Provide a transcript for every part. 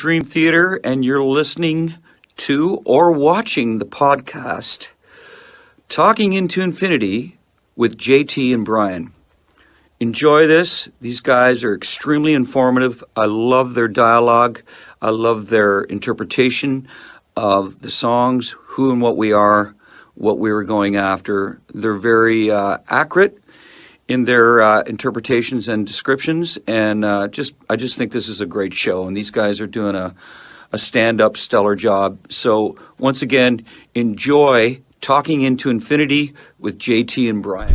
Dream Theater, and you're listening to or watching the podcast Talking into Infinity with JT and Brian. Enjoy this. These guys are extremely informative. I love their dialogue. I love their interpretation of the songs, who and what we are, what we were going after. They're very accurate in their interpretations and descriptions, and I just think this is a great show, and these guys are doing a stand-up stellar job. So once again, enjoy Talking into Infinity with JT and Brian.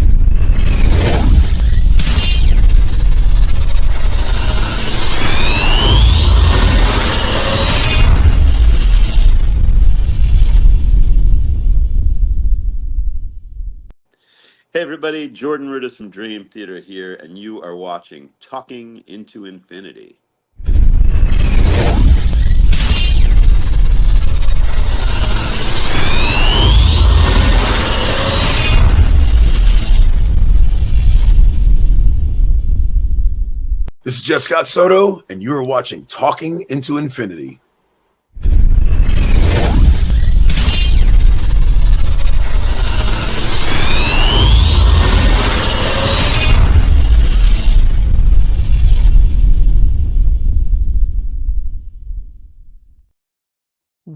Hey everybody, Jordan Rudis from Dream Theater here, and you are watching Talking into Infinity. This is Jeff Scott Soto, and you are watching Talking into Infinity.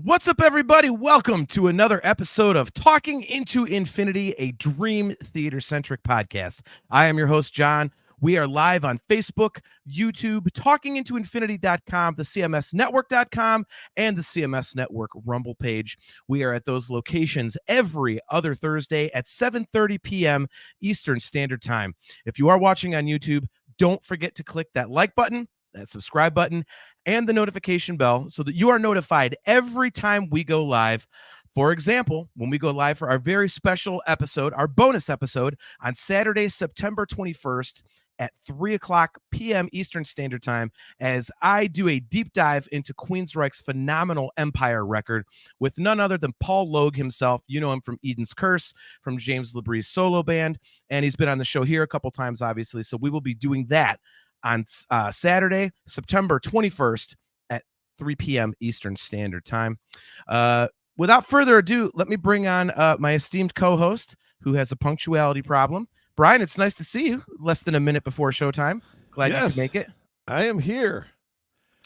What's up, everybody? Welcome to another episode of Talking into Infinity, a Dream Theater-centric podcast. I am your host, John. We are live on Facebook, YouTube, talkingintoinfinity.com, the CMSnetwork.com, and the CMS Network Rumble page. We are at those locations every other Thursday at 7:30 p.m. Eastern Standard Time. If you are watching on YouTube, don't forget to click that like button, that subscribe button, and the notification bell so that you are notified every time we go live. For example, when we go live for our very special episode, our bonus episode on Saturday, September 21st at 3 o'clock p.m. Eastern Standard Time, as I do a deep dive into Queensryche's phenomenal Empire record with none other than Paul Logue himself. You know him from Eden's Curse, from James LaBrie's solo band, and he's been on the show here a couple times, obviously. So we will be doing that on Saturday, September 21st at 3 p.m. Eastern Standard Time. Without further ado, let me bring on my esteemed co-host who has a punctuality problem. Brian, it's nice to see you less than a minute before showtime. Glad you could make it. I am here.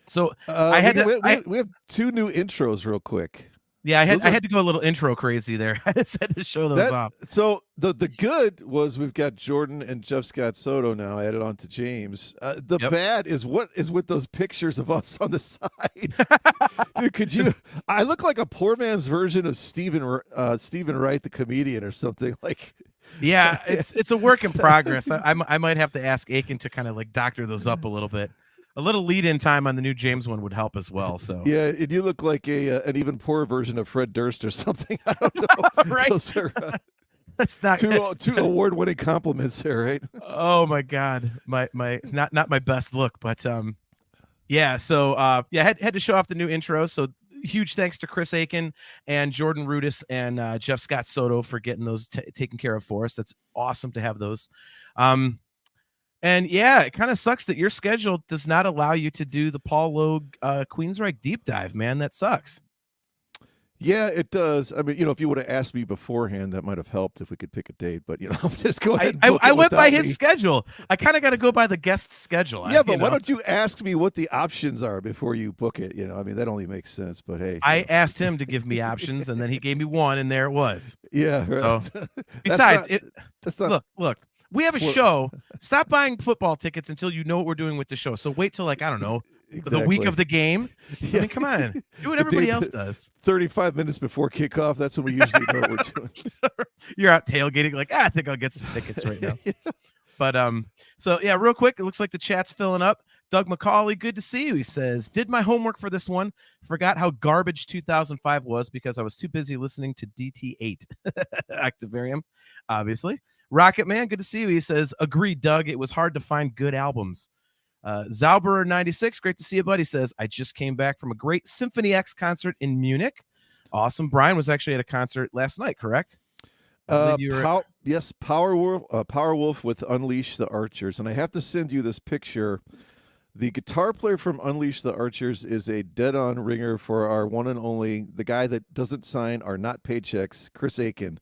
So we have two new intros real quick. Yeah, I had to go a little intro crazy there. I just had to show those off. So the good was we've got Jordan and Jeff Scott Soto now added on to James. The bad is what is with those pictures of us on the side. Dude, could you? I look like a poor man's version of Stephen Wright, the comedian, or something like. Yeah, it's a work in progress. I might have to ask Aiken to kind of like doctor those up a little bit. A little lead-in time on the new James one would help as well. So yeah, and you look like an even poorer version of Fred Durst or something. I don't know. Right? Those are, that's not two award-winning compliments there, right? Oh my God, my not my best look, but yeah. So had to show off the new intro. So huge thanks to Chris Aiken and Jordan Rudis and Jeff Scott Soto for getting those taken care of for us. That's awesome to have those. And yeah, it kind of sucks that your schedule does not allow you to do the Paul Logue Queensryche deep dive, man. That sucks. Yeah, it does. I mean, if you would have asked me beforehand, that might have helped if we could pick a date. But just go ahead. I went by his schedule. I kind of got to go by the guest's schedule. Yeah, but why don't you ask me what the options are before you book it? I mean, that only makes sense. But hey, I asked him to give me options, and then he gave me one, and there it was. Yeah. Right. So, besides, look. We have a show. Stop buying football tickets until you know what we're doing with the show. So wait till I don't know, the week of the game. Yeah. I mean, come on. Do what everybody else does. 35 minutes before kickoff. That's when we usually know what we're doing. You're out tailgating like, I think I'll get some tickets right now. Yeah. But so yeah, real quick, it looks like the chat's filling up. Doug McCauley, good to see you. He says, did my homework for this one. Forgot how garbage 2005 was because I was too busy listening to DT8. Octavarium, obviously. Rocket Man, good to see you. He says, agreed, Doug. It was hard to find good albums. Zauberer96, great to see you, buddy. Says, I just came back from a great Symphony X concert in Munich. Awesome. Brian was actually at a concert last night, correct? Yes, Powerwolf with Unleash the Archers. And I have to send you this picture The guitar player from Unleash the Archers is a dead-on ringer for our one and only, the guy that doesn't sign our not paychecks, Chris Aiken.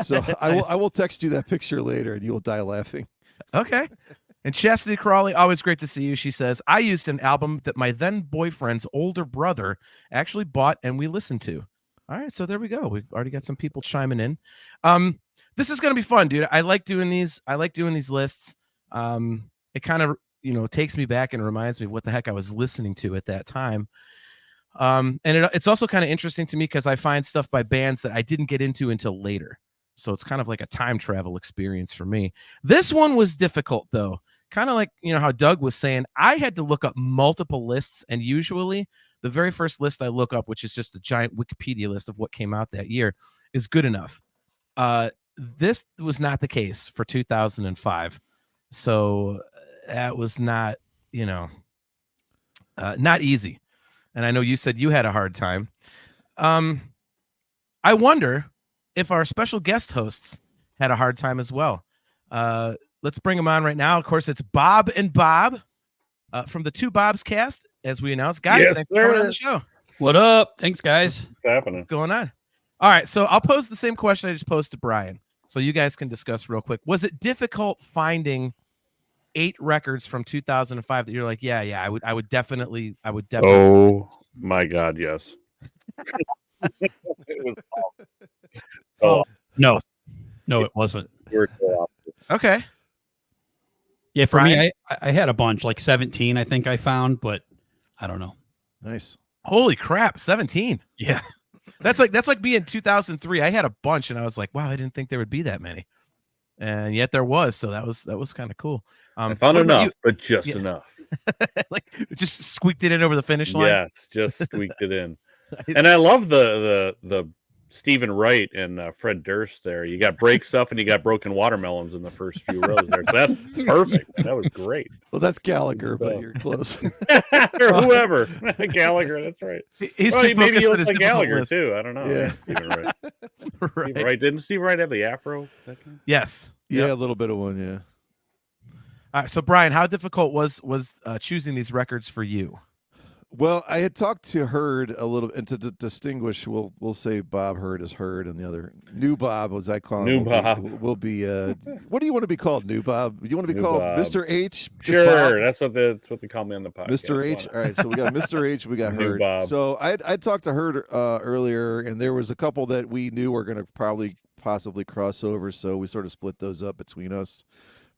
So I will text you that picture later, and you will die laughing. Okay. And Chastity Crawley, always great to see you. She says, I used an album that my then boyfriend's older brother actually bought and we listened to. All right, so there we go. We've already got some people chiming in. This is going to be fun, dude. I like doing these. I like doing these lists. It kind of, takes me back and reminds me of what the heck I was listening to at that time. And it's also kind of interesting to me because I find stuff by bands that I didn't get into until later. So it's kind of like a time travel experience for me. This one was difficult, though. Kind of like, how Doug was saying, I had to look up multiple lists. And usually the very first list I look up, which is just a giant Wikipedia list of what came out that year, is good enough. This was not the case for 2005. So that was not, not easy. And I know you said you had a hard time. I wonder if our special guest hosts had a hard time as well. Let's bring them on right now. Of course, it's Bob and Bob from the Two Bobs cast, as we announced. Guys, thanks for coming on the show. What up? Thanks, guys. What's happening? What's going on? All right, so I'll pose the same question I just posed to Brian, so you guys can discuss real quick. Was it difficult finding 8 records from 2005 that you're like, yeah, I would definitely. Oh my God, yes. It was awful. No, it wasn't. Okay. Yeah, for Brian? me, I had a bunch, like 17, I think I found, but I don't know. Nice. Holy crap, 17. Yeah. That's like being 2003. I had a bunch and I was like, wow, I didn't think there would be that many. And yet there was, so that was kind of cool. I found enough, but just enough. Like just squeaked it in over the finish line. Yes, just squeaked it in. Nice. And I love the Stephen Wright and Fred Durst there. You got break stuff and you got broken watermelons in the first few rows there. So that's perfect. That was great. Well, that's Gallagher, but you're close. Or whoever. Gallagher, that's right. He's Well, too maybe he focused on looks his like Gallagher list. too. I don't know. Yeah. Stephen Wright. Right. Stephen Wright. Didn't Steve Wright have the afro? Yes. Yeah, Yep. a little bit of one, yeah. All right, so Brian, how difficult was choosing these records for you? Well, I had talked to Hurd a little, and to distinguish, we'll say Bob Hurd is Hurd, and the other new Bob, as I call him, New will Bob. will be. What do you want to be called, new Bob? You want to be New called Bob. Mr. H? Just Sure, Bob? that's what they call me on the podcast. Mr. H. All right, so we got Mr. H. We got New Hurd. Bob. So I talked to Hurd earlier, and there was a couple that we knew were going to possibly cross over, so we sort of split those up between us.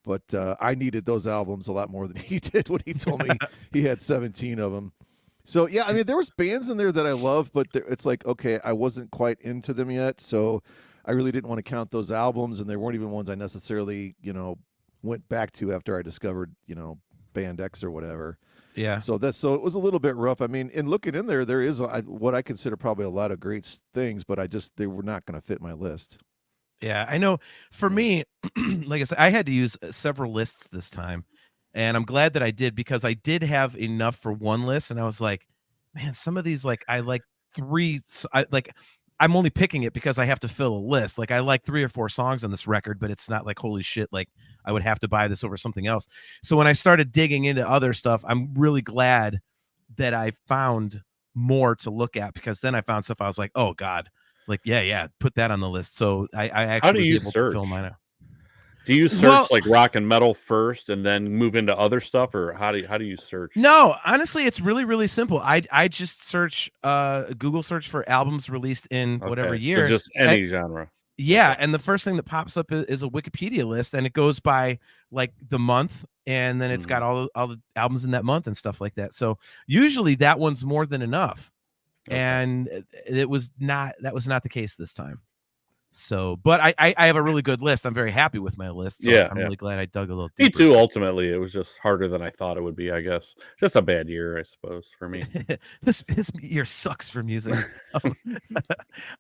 But I needed those albums a lot more than he did when he told me he had 17 of them. So, yeah, I mean, there was bands in there that I love, but it's like, okay, I wasn't quite into them yet, so I really didn't want to count those albums, and they weren't even ones I necessarily, went back to after I discovered, Band X or whatever. Yeah. So it was a little bit rough. I mean, in looking in there is what I consider probably a lot of great things, but they were not going to fit my list. Yeah, I know. For me, like I said, I had to use several lists this time. And I'm glad that I did, because I did have enough for one list. And I was like, man, some of these, like, I like 3. I'm only picking it because I have to fill a list. Like, I like 3 or 4 songs on this record, but it's not like, holy shit, like I would have to buy this over something else. So when I started digging into other stuff, I'm really glad that I found more to look at, because then I found stuff I was like, oh God, like, yeah, put that on the list. So I actually was able to fill mine out. Do you search like rock and metal first and then move into other stuff, or how do you search? No, honestly, it's really, really simple. I just search Google search for albums released in whatever year. So just any genre. Yeah, and the first thing that pops up is a Wikipedia list, and it goes by like the month, and then it's got all the albums in that month and stuff like that. So usually that one's more than enough. Okay. And that was not the case this time. So, but I have a really good list. I'm very happy with my list. So I'm really glad I dug a little deeper. Me too. Ultimately, it was just harder than I thought it would be, I guess. Just a bad year, I suppose, for me. This year sucks for music.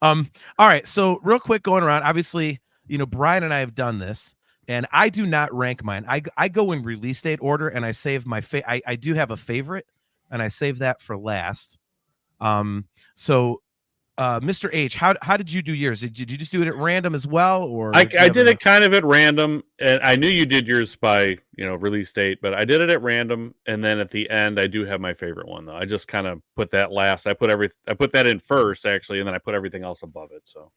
All right. So real quick, going around, obviously, Brian and I have done this, and I do not rank mine. I go in release date order, and I save my I do have a favorite, and I save that for last. So Mr. H, how did you do yours? Did you just do it at random as well, or I did it kind of at random, and I knew you did yours by release date, but I did it at random, and then at the end I do have my favorite one though. I just kind of put that last. I put that in first actually, and then I put everything else above it. So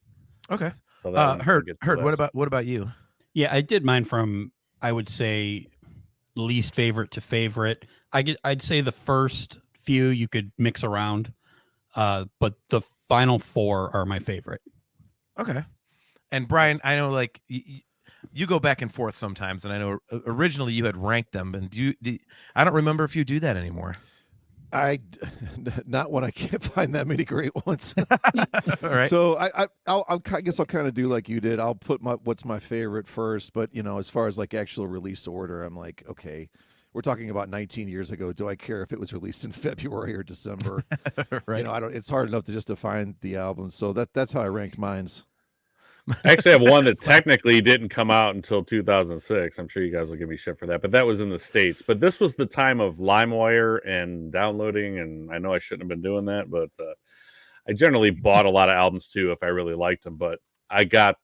okay. So Heard. What about you? Yeah, I did mine from, I would say, least favorite to favorite. I'd say the first few you could mix around, but the final 4 are my favorite. Okay. And Brian, I know like you go back and forth sometimes, and I know originally you had ranked them, and I don't remember if you do that anymore. Not when I can't find that many great ones. All right. So I guess I'll kind of do like you did. I'll put what's my favorite first, but as far as like actual release order, I'm like, okay, we're talking about 19 years ago. Do I care if it was released in February or December? Right. It's hard enough to find the album. So that's how I ranked mine's. I actually have one that technically didn't come out until 2006. I'm sure you guys will give me shit for that, but that was in the States. But this was the time of LimeWire and downloading, and I know I shouldn't have been doing that, but I generally bought a lot of albums too if I really liked them. But I got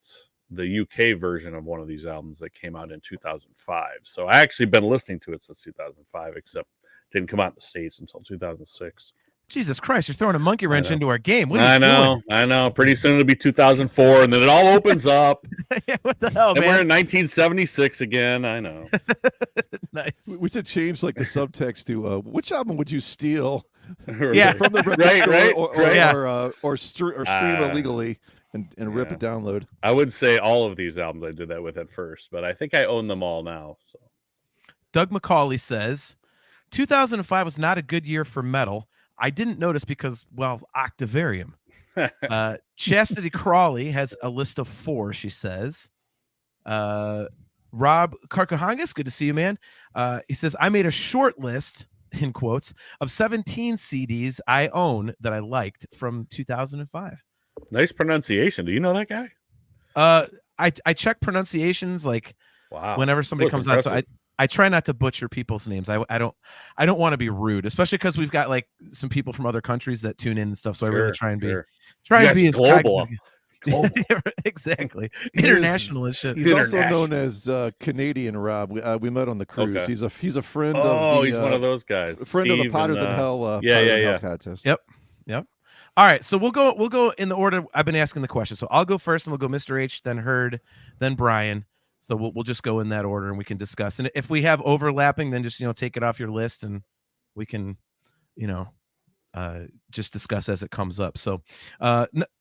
the UK version of one of these albums that came out in 2005. So I actually been listening to it since 2005, except it didn't come out in the States until 2006. Jesus Christ, you're throwing a monkey wrench into our game. What are I you doing? I know. Pretty soon it'll be 2004, and then it all opens up. Yeah, what the hell, and man? we're in 1976 again. I know. Nice. We should change like the subtext to which album would you steal? Yeah. From the store or stream illegally and rip a download. I would say all of these albums I did that with at first, but I think I own them all now. So Doug McCauley says 2005 was not a good year for metal. I didn't notice because, well, Octavarium. Chastity Crawley has a list of 4, she says. Rob Karkahangas, good to see you, man. He says, I made a short list, in quotes, of 17 CDs I own that I liked from 2005. Nice pronunciation. Do you know that guy? I check pronunciations like wow. Whenever somebody comes on. So I try not to butcher people's names. I don't want to be rude, especially because we've got like some people from other countries that tune in and stuff. So I really try and be as global. Exactly. International as shit. He's also known as Canadian Rob. We met on the cruise. Okay. He's a friend of the, he's one of those guys. Friend of the Potter Than Hell Hell contest. Yep. All right, so we'll go in the order I've been asking the question. So I'll go first, and we'll go Mr. H, then Hurd, then Brian. So we'll just go in that order, and we can discuss. And if we have overlapping, then just take it off your list, and we can just discuss as it comes up. So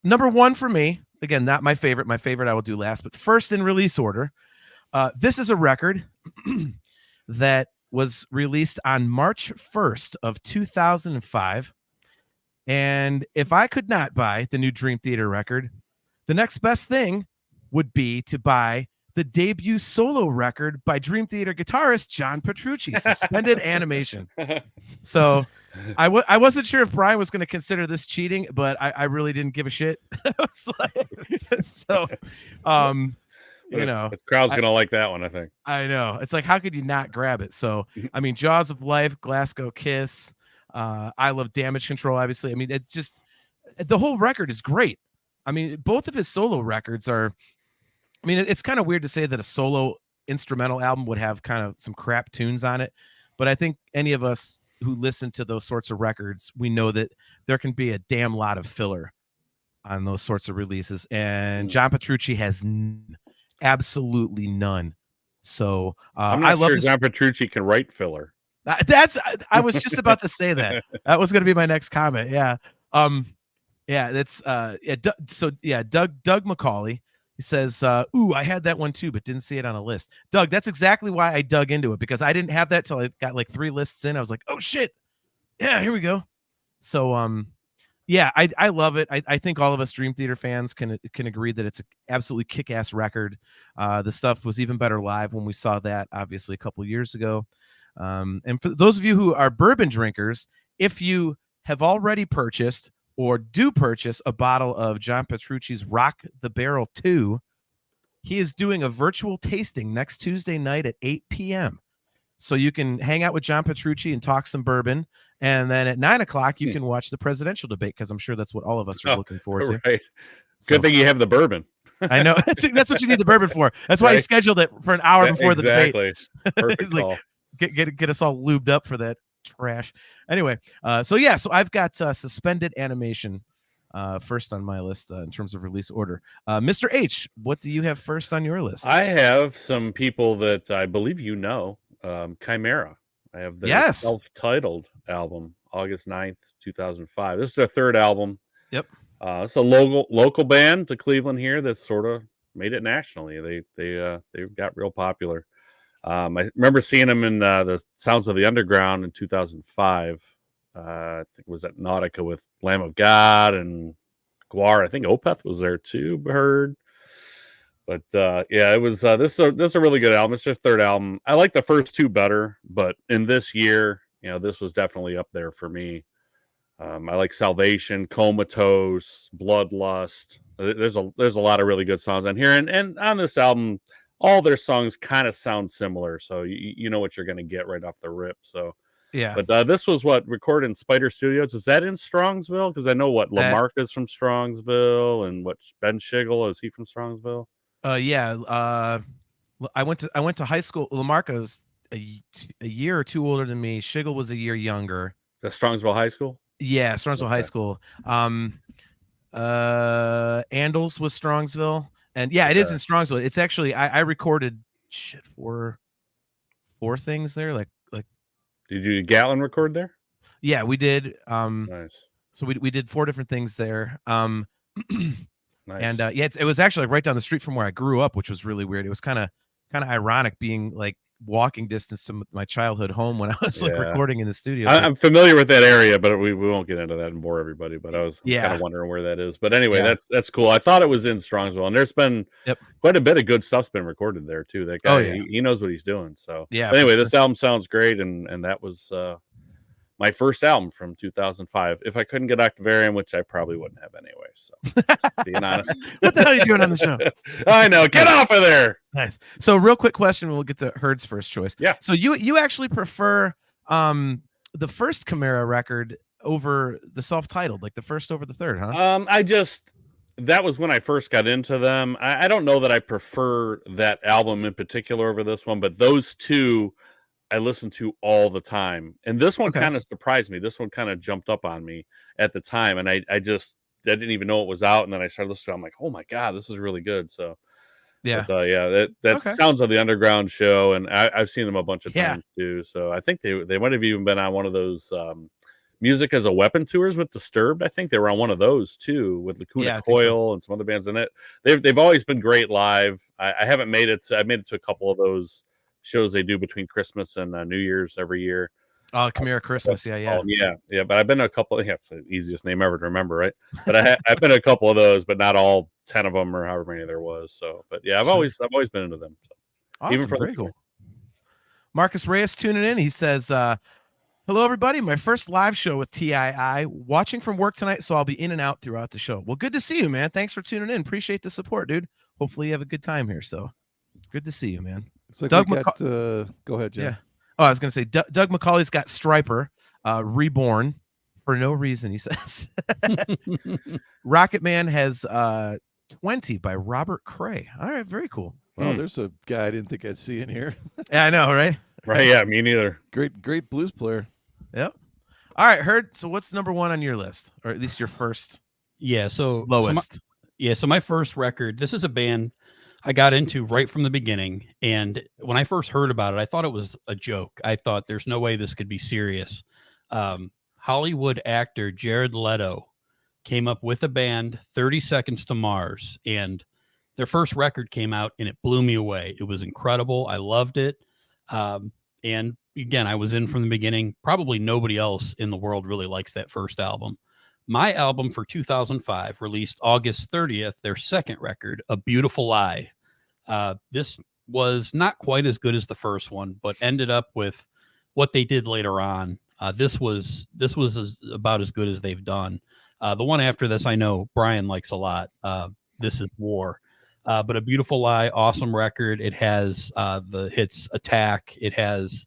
number 1 for me, again, not my favorite. My favorite I will do last, but first in release order. This is a record that was released on March 1st of 2005. And if I could not buy the new Dream Theater record, the next best thing would be to buy the debut solo record by Dream Theater guitarist John Petrucci, Suspended Animation. So I wasn't sure if Brian was going to consider this cheating, but I really didn't give a shit. This crowd's going to like that one, I think. I know. It's like, how could you not grab it? So, I mean, Jaws of Life, Glasgow Kiss, I Love Damage Control, obviously. I mean, it's just, the whole record is great. I mean, both of his solo records are, I mean, it's kind of weird to say that a solo instrumental album would have kind of some crap tunes on it, but I think any of us who listen to those sorts of records, we know that there can be a damn lot of filler on those sorts of releases, and John Petrucci has absolutely none. So I'm not sure John Petrucci can write filler. I was just about to say that. That was going to be my next comment. Yeah. That's Doug McCauley. He says, I had that one too, but didn't see it on a list. Doug, that's exactly why I dug into it, because I didn't have that till I got like 3 lists in. I was like, oh shit. Yeah, here we go. So, I love it. I think all of us Dream Theater fans can agree that it's an absolutely kick-ass record. The stuff was even better live when we saw that, obviously, a couple years ago. And for those of you who are bourbon drinkers, if you have already purchased or do purchase a bottle of John Petrucci's Rock the Barrel 2, he is doing a virtual tasting next Tuesday night at 8 p.m. So you can hang out with John Petrucci and talk some bourbon And then at 9 o'clock, you can watch the presidential debate, because I'm sure that's what all of us are looking forward to. Right. So, Good thing you have the bourbon. I know. That's what you need the bourbon for. That's why he Right. scheduled it for an hour before the debate. Exactly. Perfect He's like, call. get us all lubed up for that trash. Anyway, so I've got suspended animation first on my list in terms of release order. Mr. H, what do you have first on your list? I have some people that I believe Chimera. I have their self-titled album, August 9th, 2005. This is their third album. Yep. It's a local band to Cleveland here that sort of made it nationally. They got real popular. I remember seeing them in the Sounds of the Underground in 2005. I think it was at Nautica with Lamb of God and Guar. I think Opeth was there too, heard. But it was this is a really good album. It's their third album. I like the first two better, but in this year, this was definitely up there for me. I like Salvation, Comatose, Bloodlust. There's a lot of really good songs on here, and on this album, all their songs kind of sound similar, so you know what you're going to get right off the rip. So yeah. But this was recorded in Spider Studios. Is that in Strongsville? Because I know Lamarca's from Strongsville, and Ben Schigel, is he from Strongsville? I went to high school. Lamarca was a year or two older than me. Schigel was a year younger. The Strongsville High School? Yeah, Strongsville High School. Andals was Strongsville. And it is in Strongsville. It's actually I recorded four things there. Like did you Gatlin record there? Yeah, we did. Nice. So we did 4 different things there. Nice. And it was actually right down the street from where I grew up, which was really weird. It was kind of ironic being like walking distance to my childhood home when I was like recording in the studio. I'm familiar with that area, but we won't get into that and bore everybody. But I was kind of wondering where that is. But anyway, that's cool. I thought it was in Strongsville, and there's been quite a bit of good stuff's been recorded there too. That guy, he knows what he's doing. So But anyway, this album sounds great, and that was my first album from 2005. If I couldn't get Octavarium, which I probably wouldn't have anyway. So just being honest. What the hell are you doing on the show? I know. Get off of there. Nice. So real quick question. We'll get to Herd's first choice. Yeah. So you actually prefer the first Chimera record over the self-titled, like the first over the third, huh? That was when I first got into them. I don't know that I prefer that album in particular over this one, but those two I listen to all the time. And this one kind of surprised me. This one kind of jumped up on me at the time. And I didn't even know it was out. And then I started listening. I'm like, oh my God, this is really good. So that Sounds of the Underground show. And I've seen them a bunch of times too. So I think they might have even been on one of those Music as a Weapon tours with Disturbed. I think they were on one of those too with Lacuna Coil and some other bands in it. They've always been great live. I haven't made it. I made it to a couple of those shows they do between Christmas and New Year's every year. Oh, Chimera Christmas, yeah. But I've been to a couple. It's the easiest name ever to remember, right? But I've been to a couple of those, but not all 10 of them or however many there was. So, but yeah, I've always been into them. So. Awesome, even for very cool. Marcus Reyes tuning in. He says, "Hello, everybody. My first live show with TII. Watching from work tonight, so I'll be in and out throughout the show. Well, good to see you, man. Thanks for tuning in. Appreciate the support, dude. Hopefully, you have a good time here. So, good to see you, man." So Doug go ahead, Jim. Yeah. Oh, I was going to say, Doug McCauley's got Striper, Reborn, for no reason, he says. Rocket Man has 20 by Robert Cray. All right, very cool. Well, there's a guy I didn't think I'd see in here. Yeah, I know, right? Right, yeah, me neither. Great blues player. Yep. All right, Herd, so what's number one on your list? Or at least your first lowest? So my first record, this is a band I got into right from the beginning. And when I first heard about it, I thought it was a joke. I thought there's no way this could be serious. Hollywood actor Jared Leto came up with a band, 30 Seconds to Mars, and their first record came out and it blew me away. It was incredible. I loved it. And again, I was in from the beginning. Probably nobody else in the world really likes that first album. My album for 2005, released August 30th, their second record, A Beautiful Lie. This was not quite as good as the first one, but ended up with what they did later on. This was about as good as they've done. The one after this, I know Brian likes a lot. This Is War. But A Beautiful Lie, awesome record. It has the hits Attack. It has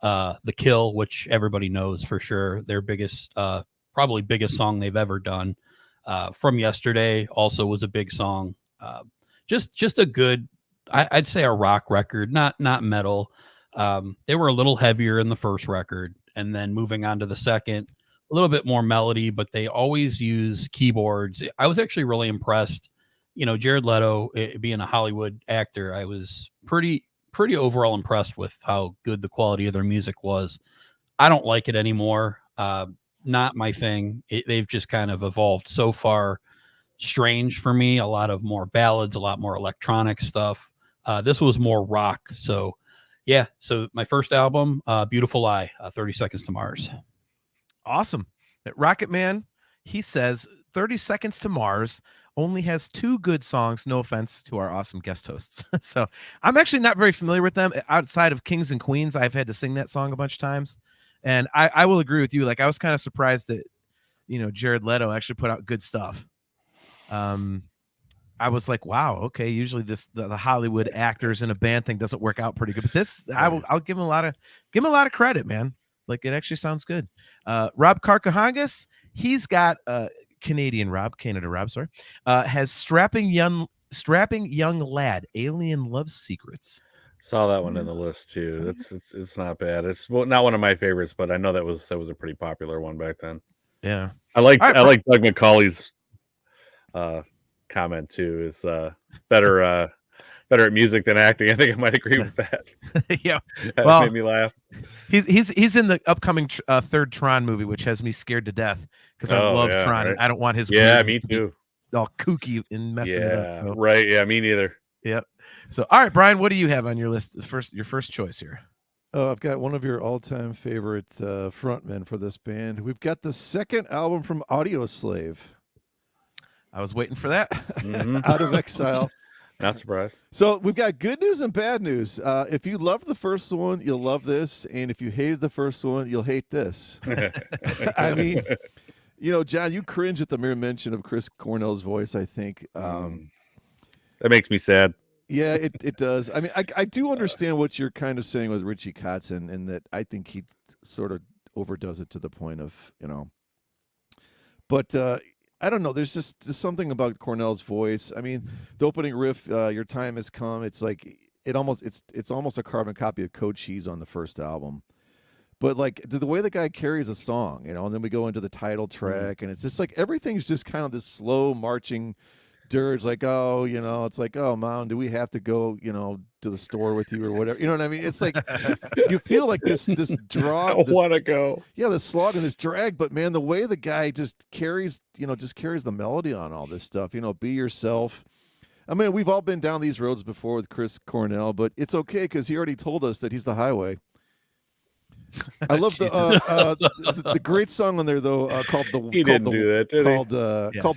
The Kill, which everybody knows for sure, their biggest, probably biggest song they've ever done. From Yesterday also was a big song. Just a good, I'd say a rock record, not metal. They were a little heavier in the first record, and then moving on to the second, a little bit more melody, but they always use keyboards. I was actually really impressed. Jared Leto, being a Hollywood actor, I was pretty overall impressed with how good the quality of their music was. I don't like it anymore. Not my thing. They've just kind of evolved so far. Strange for me. A lot of more ballads, a lot more electronic stuff. This was more rock. So yeah. So my first album, Beautiful Lie, 30 Seconds to Mars. Awesome. Rocket Man, he says 30 Seconds to Mars only has 2 good songs. No offense to our awesome guest hosts. So I'm actually not very familiar with them outside of Kings and Queens. I've had to sing that song a bunch of times. And I will agree with you. Like, I was kind of surprised that, Jared Leto actually put out good stuff. I was like, wow, okay. Usually the Hollywood actors in a band thing doesn't work out pretty good. But this, I'll give him a lot of credit, man. Like, it actually sounds good. Rob Carcahangas, he's got Canada Rob, sorry, has strapping young lad, Alien Love Secrets. Saw that one in the list too. It's not bad. It's not one of my favorites, but I know that was a pretty popular one back then. Yeah, I like Doug McCauley's comment too. Is better at music than acting. I think I might agree with that. Yeah, that made me laugh. He's in the upcoming third Tron movie, which has me scared to death because I love Tron. Right. I don't want his me too. All kooky and messing it up. So. Right. Yeah, me neither. Yep. So, all right, Brian, what do you have on your list? Your first choice here. I've got one of your all-time favorite frontmen for this band. We've got the second album from Audioslave. I was waiting for that. Out of Exile. Not surprised. So we've got good news and bad news. If you loved the first one, you'll love this. And if you hated the first one, you'll hate this. I mean, John, you cringe at the mere mention of Chris Cornell's voice, I think. That makes me sad. Yeah, it does. I mean, I do understand what you're kind of saying with Richie Kotzen, and that I think he sort of overdoes it to the point of, But I don't know. There's just something about Cornell's voice. I mean, the opening riff, "Your Time Has Come." It's like it's almost a carbon copy of Cochise on the first album. But like the way the guy carries a song, and then we go into the title track, and it's just like everything's just kind of this slow marching dirge, like, oh, it's like, oh, Mom, do we have to go, to the store with you or whatever? You know what I mean? It's like you feel like this draw. I want to go. Yeah, the slog and this drag, but man, the way the guy just carries the melody on all this stuff. Be yourself. I mean, we've all been down these roads before with Chris Cornell, but it's okay because he already told us that he's the highway. I love the great song on there though called the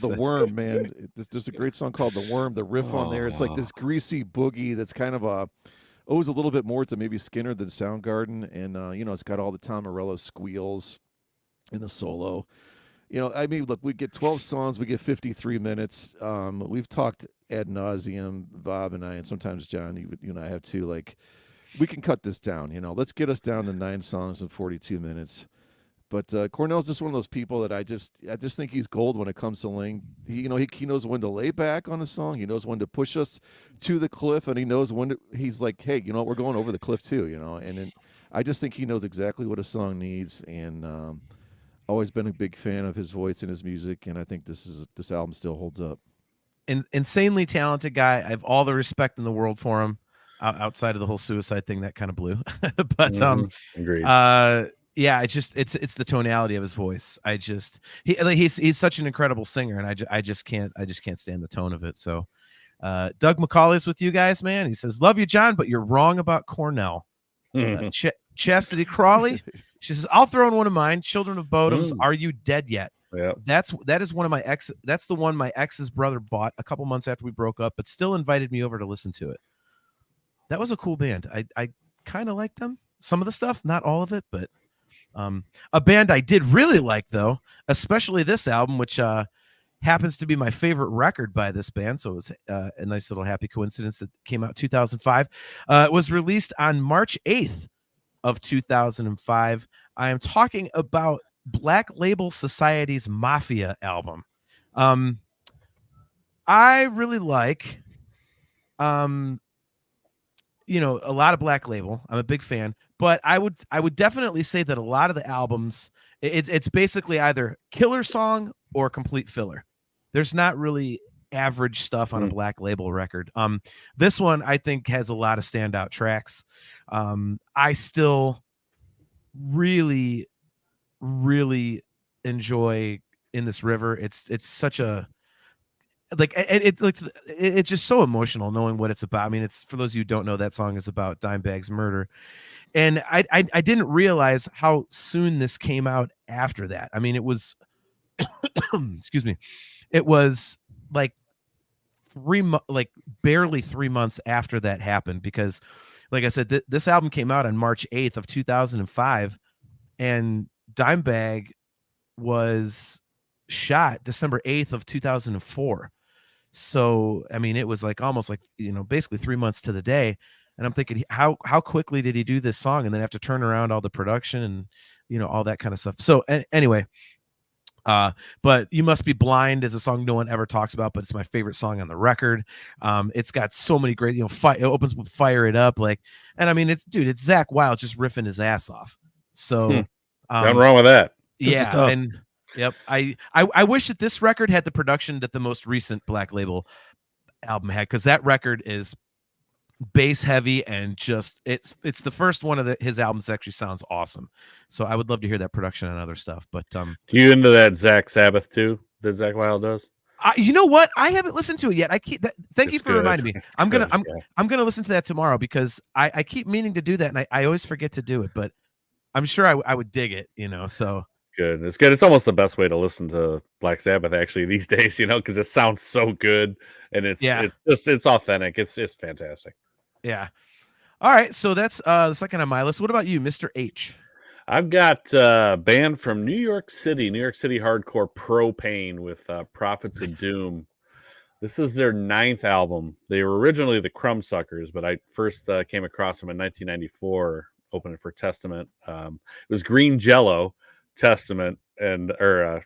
The Worm, man. There's a great song called The Worm. The riff on there, it's like this greasy boogie that's kind of owes a little bit more to maybe Skinner than Soundgarden, and it's got all the Tom Morello squeals in the solo. I mean, look, we get 12 songs, we get 53 minutes. We've talked ad nauseum, Bob and I, and sometimes John, you and I have too, like. We can cut this down, Let's get us down to 9 songs in 42 minutes. But Cornell's just one of those people that I just think he's gold when it comes to laying. He knows when to lay back on a song. He knows when to push us to the cliff, and he knows when he's like, hey, we're going over the cliff too, And then I just think he knows exactly what a song needs, and always been a big fan of his voice and his music, and I think this album still holds up. Insanely talented guy. I have all the respect in the world for him. Outside of the whole suicide thing, that kind of blew. But agreed. Yeah, it's the tonality of his voice. He's such an incredible singer, and I just can't stand the tone of it. So Doug McCauley's with you guys, man. He says, "Love you, John, but you're wrong about Cornell." Chastity Crawley, she says, "I'll throw in one of mine. Children of Bodom's Are You Dead Yet?" Yeah, that is one of my ex. That's the one my ex's brother bought a couple months after we broke up, but still invited me over to listen to it. That was a cool band. I kind of liked them. Some of the stuff, not all of it, but a band I did really like, though, especially this album, which happens to be my favorite record by this band. So it was a nice little happy coincidence that came out 2005. It was released on March 8th of 2005. I am talking about Black Label Society's Mafia album. I really like, a lot of Black Label. I'm a big fan, but I would definitely say that a lot of the albums, it's basically either killer song or complete filler. There's not really average stuff on a Black Label record. This one I think has a lot of standout tracks. I still really, really enjoy In This River. It's such a, like, it's just so emotional knowing what it's about. I mean, it's, for those of you who don't know, that song is about Dimebag's murder, and I didn't realize how soon this came out after that. I mean, it was excuse me, it was like barely 3 months after that happened, because like I said, this album came out on March 8th of 2005, and Dimebag was shot December 8th of 2004. So, I mean, it was like almost like, basically 3 months to the day. And I'm thinking, how quickly did he do this song and then have to turn around all the production and, all that kind of stuff. So anyway, but You Must Be Blind is a song no one ever talks about, but it's my favorite song on the record. It's got so many great, it opens with Fire It Up. And I mean, it's Zakk Wylde just riffing his ass off. So nothing wrong with that. Yeah. And yep. I wish that this record had the production that the most recent Black Label album had, because that record is bass heavy and just it's the first one of his albums that actually sounds awesome. So I would love to hear that production and other stuff. But you into that Zach Sabbath too that Zakk Wylde does? You know what? I haven't listened to it yet. Thank you for reminding me. I'm gonna listen to that tomorrow, because I keep meaning to do that, and I always forget to do it. But I'm sure I would dig it. So. Good. It's good. It's almost the best way to listen to Black Sabbath actually these days, because it sounds so good and it's authentic. It's just fantastic. Yeah. All right. So that's the second on my list. What about you, Mr. H? I've got a band from New York City hardcore, Propane, with Prophets of Doom. This is their 9th album. They were originally the Crumbsuckers, but I first came across them in 1994, opening for Testament. It was Green Jello, Testament, Propane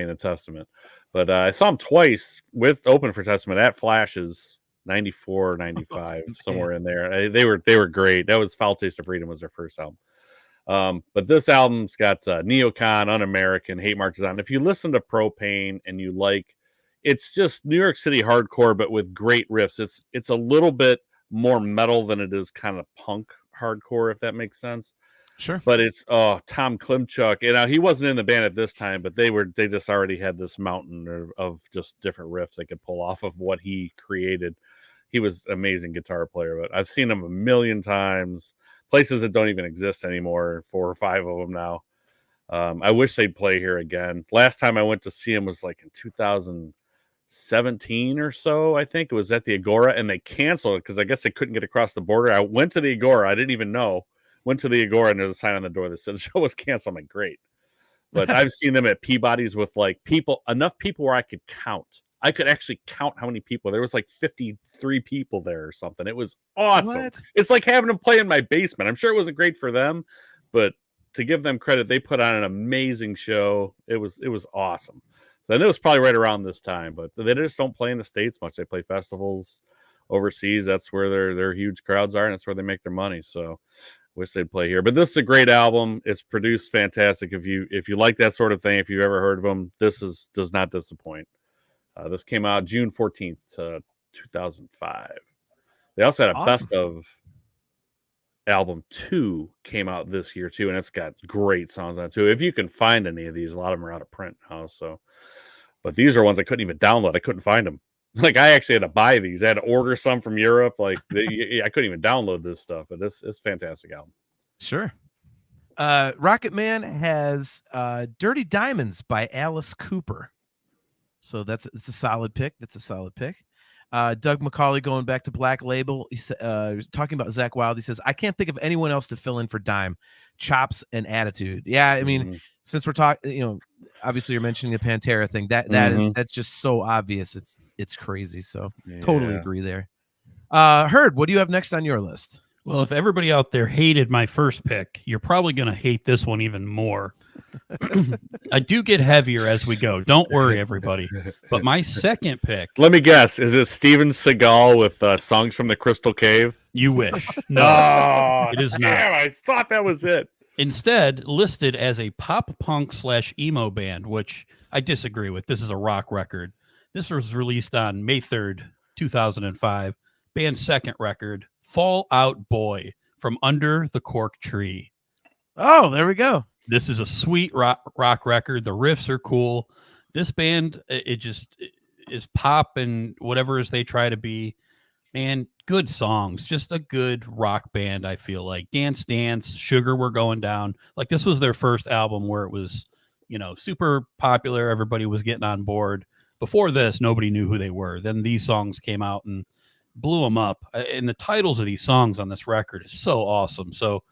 and Testament. But I saw them twice with open for Testament at Flashes, 94, 95, somewhere in there. They were great. That was Foul Taste of Freedom was their first album. But this album's got Neocon, Un-American, Hate Marches On. If you listen to Propane and you like, it's just New York City hardcore, but with great riffs. It's a little bit more metal than it is kind of punk hardcore, if that makes sense. Sure. But it's Tom Klimchuk. He wasn't in the band at this time, but they just already had this mountain of just different riffs they could pull off of what he created. He was an amazing guitar player, but I've seen him a million times, places that don't even exist anymore, 4 or 5 of them now. I wish they'd play here again. Last time I went to see him was like in 2017 or so. I think it was at the Agora, and they canceled it because I guess they couldn't get across the border. I went to the Agora. I didn't even know. Went to the Agora, and there's a sign on the door that said the show was canceled. I'm like, great. But I've seen them at Peabody's with like enough people where I could count. I could actually count how many people. There was like 53 people there or something. It was awesome. What? It's like having them play in my basement. I'm sure it wasn't great for them, but to give them credit, they put on an amazing show. It was awesome. So I know it was probably right around this time, but they just don't play in the States much. They play festivals overseas. That's where their huge crowds are, and that's where they make their money. So wish they'd play here. But this is a great album. It's produced fantastic. If you like that sort of thing, if you've ever heard of them, does not disappoint. This came out June 14th, 2005. They also had a best of album 2 came out this year too, and it's got great songs on it too. If you can find any of these, a lot of them are out of print now. So, but these are ones I couldn't even download. I couldn't find them. Like I actually had to buy these. I had to order some from Europe. Like I couldn't even download this stuff. But it's a fantastic album. Sure. Rocket Man has Dirty Diamonds by Alice Cooper. So it's a solid pick. Doug McCauley, going back to Black Label, he was talking about Zakk Wylde. He says, I can't think of anyone else to fill in for Dime, chops and attitude. Yeah, I mean, since we're talking, obviously you're mentioning the Pantera thing. That's just so obvious. It's crazy. So totally agree there. Herd, what do you have next on your list? Well, if everybody out there hated my first pick, you're probably going to hate this one even more. I do get heavier as we go. Don't worry, everybody. But my second pick. Let me guess. Is it Steven Seagal with Songs from the Crystal Cave? You wish. No, Oh, it is not. damn, I thought that was it. Instead, listed as a pop punk / emo band, which I disagree with. This is a rock record. This was released on May 3rd, 2005. Band's second record, Fall Out Boy, from Under the Cork Tree. Oh, there we go. This is a sweet rock record. The riffs are cool. This band, it just is pop and whatever as they try to be. Man, good songs. Just a good rock band, I feel like. Dance Dance, Sugar We're Going Down. Like, this was their first album where it was, super popular. Everybody was getting on board. Before this, nobody knew who they were. Then these songs came out and blew them up. And the titles of these songs on this record is so awesome. So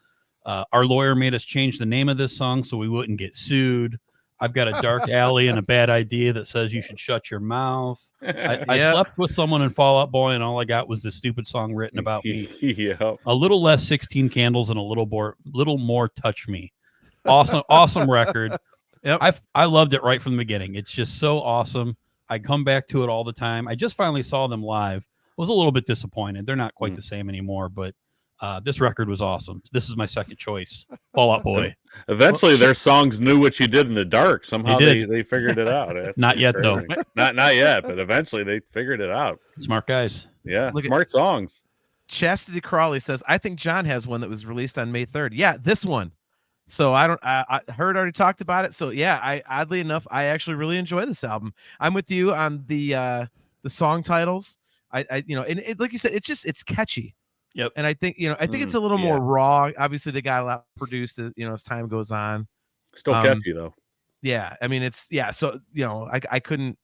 our lawyer made us change the name of this song so we wouldn't get sued. I've got a dark alley and a bad idea that says you should shut your mouth. I slept with someone in Fall Out Boy, and all I got was this stupid song written about me. Yep. A little less 16 Candles and a little more Touch Me. Awesome record. Yep. I loved it right from the beginning. It's just so awesome. I come back to it all the time. I just finally saw them live. Was a little bit disappointed. They're not quite the same anymore, but this record was awesome. This is my second choice, Fall Out Boy. Eventually, their songs knew what you did in the dark. Somehow they figured it out. Not yet, though. Not yet, but eventually they figured it out. Smart guys. Yeah, smart songs. Chastity Crawley says, I think John has one that was released on May 3rd. Yeah, this one. So I heard already talked about it. So yeah, oddly enough, I actually really enjoy this album. I'm with you on the song titles. And like you said, it's catchy. Yep. And I think it's a little more raw. Obviously, they got a lot produced, as time goes on. Still catchy though. Yeah, I mean So I couldn't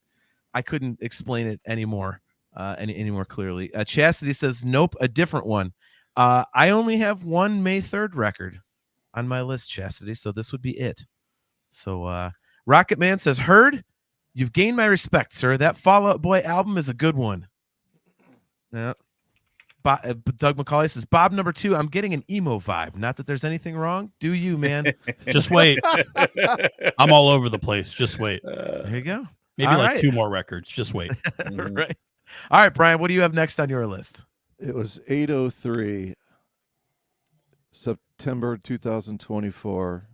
explain it anymore, any more clearly. Chastity says, nope, a different one. I only have one May 3rd record on my list, Chastity. So this would be it. So Rocket Man says, heard, you've gained my respect, sir. That Fall Out Boy album is a good one. Yeah. Doug McCauley says, Bob number 2, I'm getting an emo vibe. Not that there's anything wrong. Do you, man? Just wait. I'm all over the place. Just wait. There you go. Maybe all 2 more records. Just wait. Right. All right, Brian, what do you have next on your list? It was 8:03, September 2024.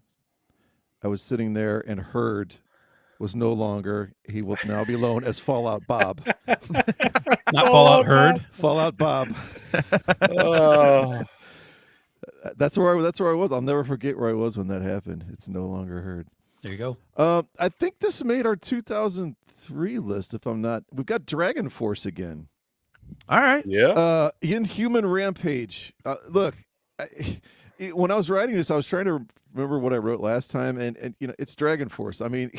I was sitting there and heard was no longer. He will now be known as Fallout Bob. Not Fallout Heard. Fallout Bob. Oh. That's where I was. I'll never forget where I was when that happened. It's no longer heard. There you go. I think this made our 2003 list. If I'm not, we've got Dragon Force again. All right. Yeah. Inhuman Rampage. Look, when I was writing this, I was trying to remember what I wrote last time, and it's Dragon Force. I mean,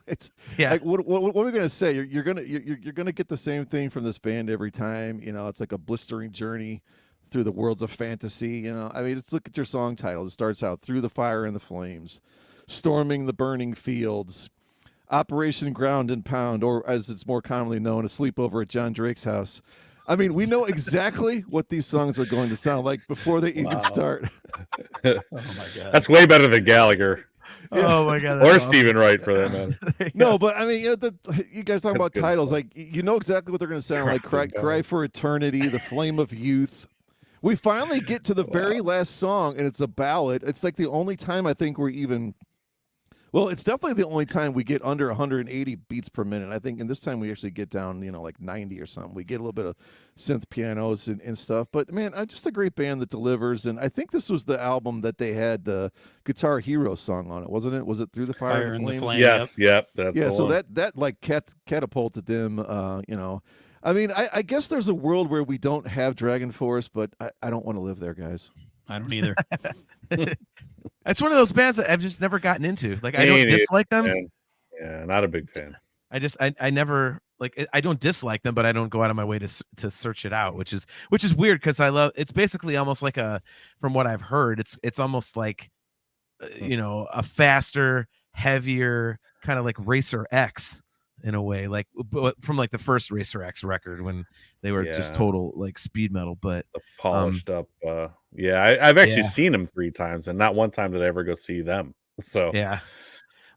it's like what are we gonna say? You're gonna get the same thing from this band every time. It's like a blistering journey through the worlds of fantasy. I mean, let's look at your song titles. It starts out Through the Fire and the Flames, Storming the Burning Fields, Operation Ground and Pound, or as it's more commonly known, A Sleepover at John Drake's House. I mean, we know exactly what these songs are going to sound like before they even start. Oh my God. That's way better than Gallagher. Yeah. Oh my God. Or Stephen Wright for that matter. No, but I mean, you guys talking about titles, stuff. like you know exactly what they're going to sound like. Cry for Eternity, The Flame of Youth. We finally get to the very last song, and it's a ballad. It's like the only time I think we're even. Well, it's definitely the only time we get under 180 beats per minute. I think, and this time we actually get down, like 90 or something. We get a little bit of synth pianos and stuff. But, man, just a great band that delivers. And I think this was the album that they had the Guitar Hero song on it, wasn't it? Was it Through the Fire and the Flames? Yes, yep. That's yeah, the so one. that like catapulted them, I mean, I guess there's a world where we don't have Dragon Force, but I don't want to live there, guys. I don't either. It's one of those bands that I've just never gotten into. Like, I don't dislike them. Yeah, not a big fan. I never I don't dislike them, but I don't go out of my way to search it out, which is weird because it's basically almost like from what I've heard, it's almost like a faster, heavier kind of like Racer X in a way, like from like the first Racer X record when they were just total like speed metal, but the polished up Yeah, I've actually Yeah. seen him 3 times, and not one time did I ever go see them. So Yeah.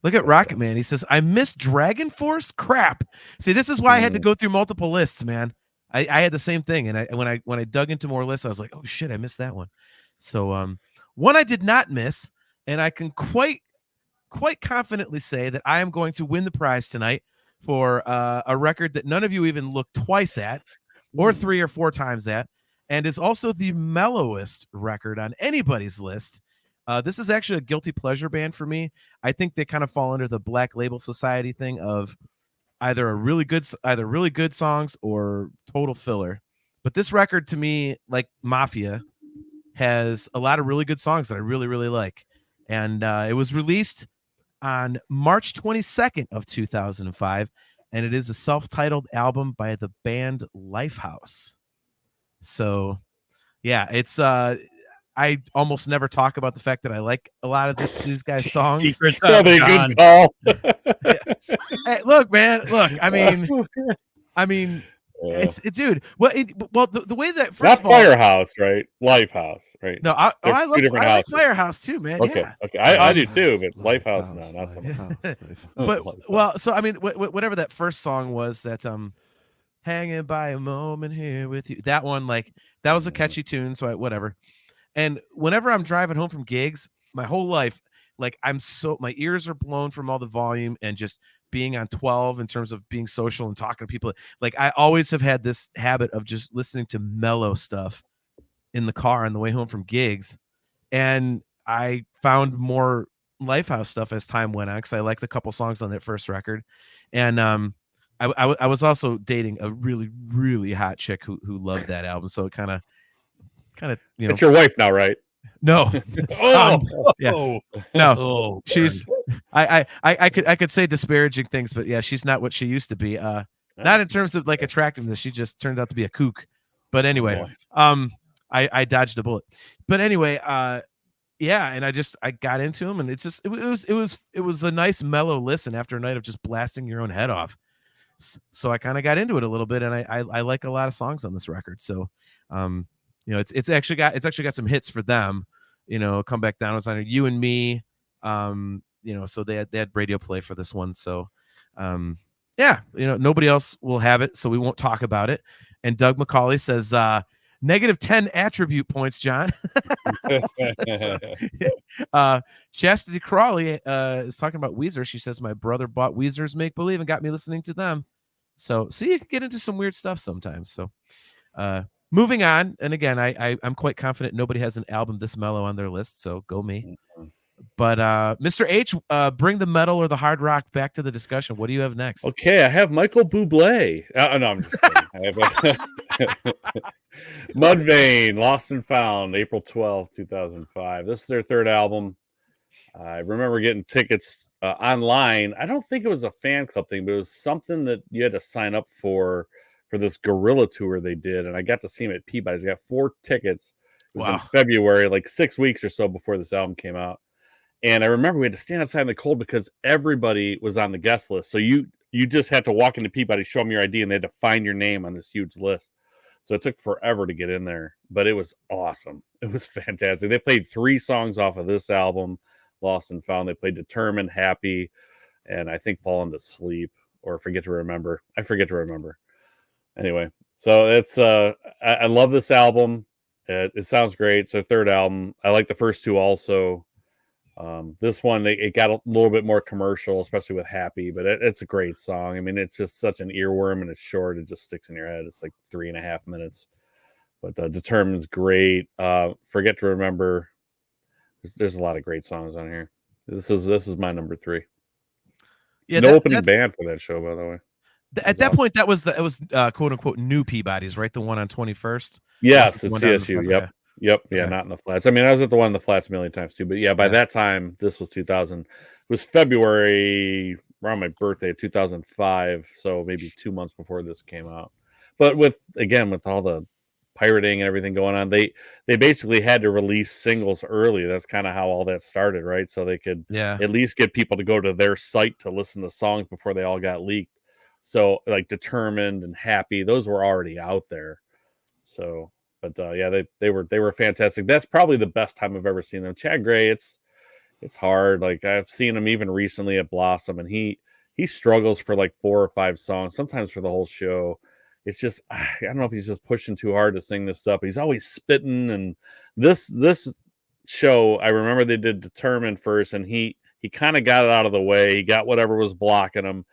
Look at Rocket Man. He says, I miss Dragon Force. Crap. See, this is why I had to go through multiple lists, man. I had the same thing. And when I dug into more lists, I was like, oh shit, I missed that one. So one I did not miss, and I can quite confidently say that I am going to win the prize tonight for a record that none of you even looked twice at, or 3 or 4 times at, and is also the mellowest record on anybody's list. This is actually a guilty pleasure band for me. I think they kind of fall under the Black Label Society thing of either really good songs or total filler. But this record to me, like Mafia, has a lot of really good songs that I really, really like. And it was released on March 22nd of 2005, and it is a self-titled album by the band Lifehouse. So, yeah, it's I almost never talk about the fact that I like a lot of these guys' songs. Secrets probably a John. good call. Hey, look, man, look. I mean, Yeah. it's dude. Well, the way that first Not of all, Firehouse, right? Lifehouse, right? no, I They're love two different I like houses. Firehouse too, man. Okay, Yeah. okay, I do too, but Lifehouse, no, not so much. But Lifehouse. well, so I mean, whatever that first song was, that hanging by a moment here with you, that one, like, that was a catchy tune, so whatever. And whenever I'm driving home from gigs, my whole life, like, my ears are blown from all the volume and just being on 12 in terms of being social and talking to people. Like, I always have had this habit of just listening to mellow stuff in the car on the way home from gigs. And I found more Lifehouse stuff as time went on, because I liked the couple songs on that first record. And I was also dating a really, really hot chick who loved that album. So it kind of, you know. It's your wife now, right? No. Oh, Yeah. No. Oh, She's I could say disparaging things, but yeah, she's not what she used to be. Not in terms of like attractiveness. She just turned out to be a kook. But anyway, I dodged a bullet. But anyway, yeah, and I got into him, and it's just it was a nice mellow listen after a night of just blasting your own head off. So I kind of got into it a little bit, and I like a lot of songs on this record. So you know, it's actually got some hits for them. You know, Come Back Down was on You and Me. You know, so they had radio play for this one. So yeah, you know, nobody else will have it, so we won't talk about it. And Doug McCauley says -10 attribute points, John. So, Chastity Crawley is talking about Weezer. She says, my brother bought Weezer's Make Believe and got me listening to them. So see, you can get into some weird stuff sometimes. So moving on, and again, I'm quite confident nobody has an album this mellow on their list, so go me. But Mr. H, bring the metal or the hard rock back to the discussion. What do you have next? Okay, I have Michael Bublé. No, I'm just kidding. I have Mudvayne, Lost and Found, April 12th, 2005. This is their third album. I remember getting tickets online. I don't think it was a fan club thing, but it was something that you had to sign up for this guerrilla tour they did, and I got to see him at Peabody's. I got 4 tickets. It was in February, like 6 weeks or so before this album came out. And I remember we had to stand outside in the cold because everybody was on the guest list. So you just had to walk into Peabody, show them your ID, and they had to find your name on this huge list. So it took forever to get in there, but it was awesome. It was fantastic. They played 3 songs off of this album, Lost and Found. They played Determined, Happy, and I think Fallen to Sleep, or Forget to Remember. I forget to remember. Anyway, so it's I love this album. It sounds great. It's their third album. I like the first 2 also. This one, it got a little bit more commercial, especially with Happy, but it's a great song. I mean, it's just such an earworm, and it's short. It just sticks in your head. It's like 3.5 minutes, but Determined's great. Forget to Remember. There's a lot of great songs on here. This is my number 3. Yeah, no opening band for that show, by the way. At that point, it was quote unquote new Peabody's, right? The one on 21st. Yes, it's CSU. Yep. Yeah, not in the flats. I mean, I was at the one in the flats a million times too. But yeah, by that time, this was 2000. It was February around my birthday, 2005. So maybe 2 months before this came out. But with all the pirating and everything going on, they basically had to release singles early. That's kind of how all that started, right? So they could at least get people to go to their site to listen to songs before they all got leaked. So like Determined and Happy, those were already out there. So But they were fantastic. That's probably the best time I've ever seen them. Chad Gray, it's hard. Like I've seen him even recently at Blossom, and he struggles for like 4 or 5 songs, sometimes for the whole show. It's just I don't know if he's just pushing too hard to sing this stuff. He's always spitting, and this show I remember they did Determined first, and he kind of got it out of the way. He got whatever was blocking him,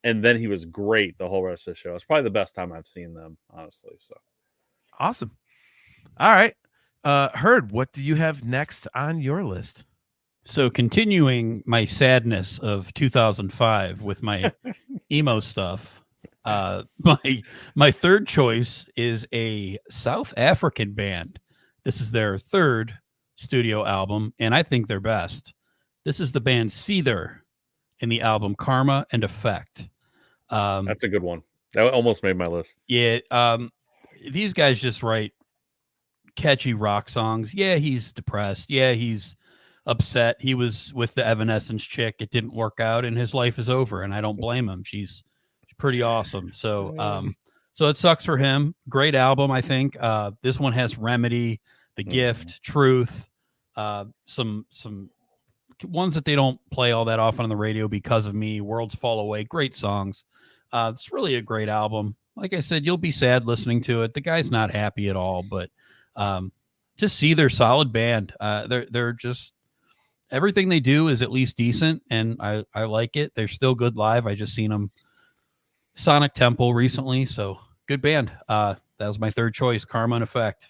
and then he was great the whole rest of the show. It's probably the best time I've seen them, honestly. So awesome. All right, Herd, what do you have next on your list? So continuing my sadness of 2005 with my emo stuff, my third choice is a South African band. This is their third studio album, and I think they're best. This is the band Seether in the album Karma and Effect. that's a good one. That almost made my list. Yeah, these guys just write catchy rock songs. Yeah, he's depressed. Yeah, he's upset. He was with the Evanescence chick. It didn't work out, and his life is over. And I don't blame him. She's pretty awesome. So, so it sucks for him. Great album, I think. This one has Remedy, The Gift, Truth, some ones that they don't play all that often on the radio, Because of Me, Worlds Fall Away. Great songs. It's really a great album. Like I said, you'll be sad listening to it. The guy's not happy at all, but just see their solid band. They're just everything they do is at least decent, and I like it. They're still good live. I just seen them Sonic Temple recently, so good band. That was my third choice, Karma and Effect.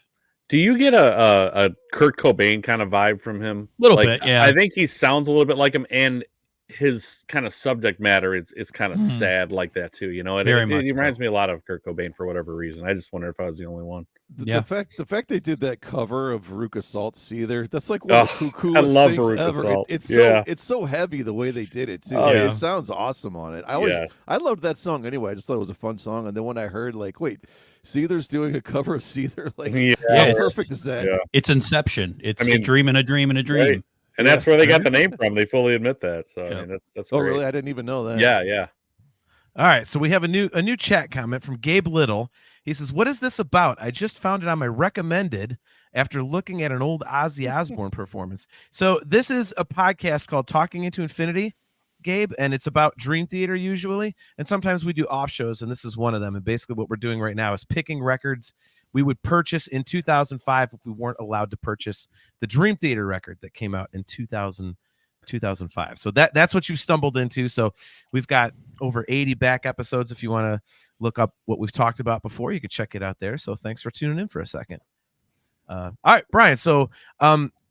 Do you get a Kurt Cobain kind of vibe from him? A little bit, yeah. I think he sounds a little bit like him, and his kind of subject matter is kind of sad like that too. You know, it reminds me a lot of Kurt Cobain for whatever reason. I just wonder if I was the only one. The fact they did that cover of Veruca Salt, Seether, that's like one of the coolest things Veruca ever. Salt. It's so heavy the way they did it too. It sounds awesome on it. I loved that song anyway. I just thought it was a fun song, and then when I heard like, wait, Seether's doing a cover of Seether, like how perfect is that? Yeah. It's Inception. It's a dream and a dream and a dream. Right. And that's where they got the name from. They fully admit that. So I mean, that's oh great. really? I didn't even know that. Yeah. All right, so we have a new chat comment from Gabe Little. He says, "What is this about? I just found it on my recommended after looking at an old Ozzy Osbourne performance." So this is a podcast called Talking Into Infinity, Gabe, and it's about Dream Theater usually, and sometimes we do off shows, and this is one of them. And basically what we're doing right now is picking records we would purchase in 2005 if we weren't allowed to purchase the Dream Theater record that came out in 2005. So that's what you've stumbled into. So we've got over 80 back episodes. If you want to look up what we've talked about before, you could check it out there. So thanks for tuning in for a second. All right, Brian. So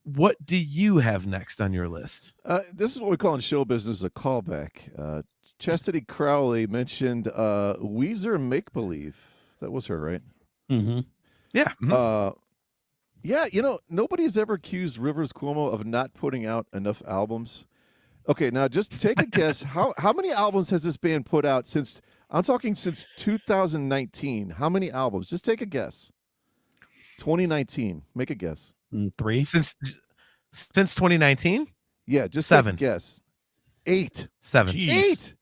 what do you have next on your list? This is what we call in show business a callback. Chastity Crowley mentioned Weezer Make Believe. That was her, right? Mm-hmm. Yeah. Mm-hmm. Yeah, you know, nobody's ever accused Rivers Cuomo of not putting out enough albums. Okay, now just take a guess. How many albums has this band put out since 2019? How many albums? Just take a guess. 2019. Make a guess. 3. Since 2019? Yeah, just 7. Take a guess. 8. 7. Jeez. 8.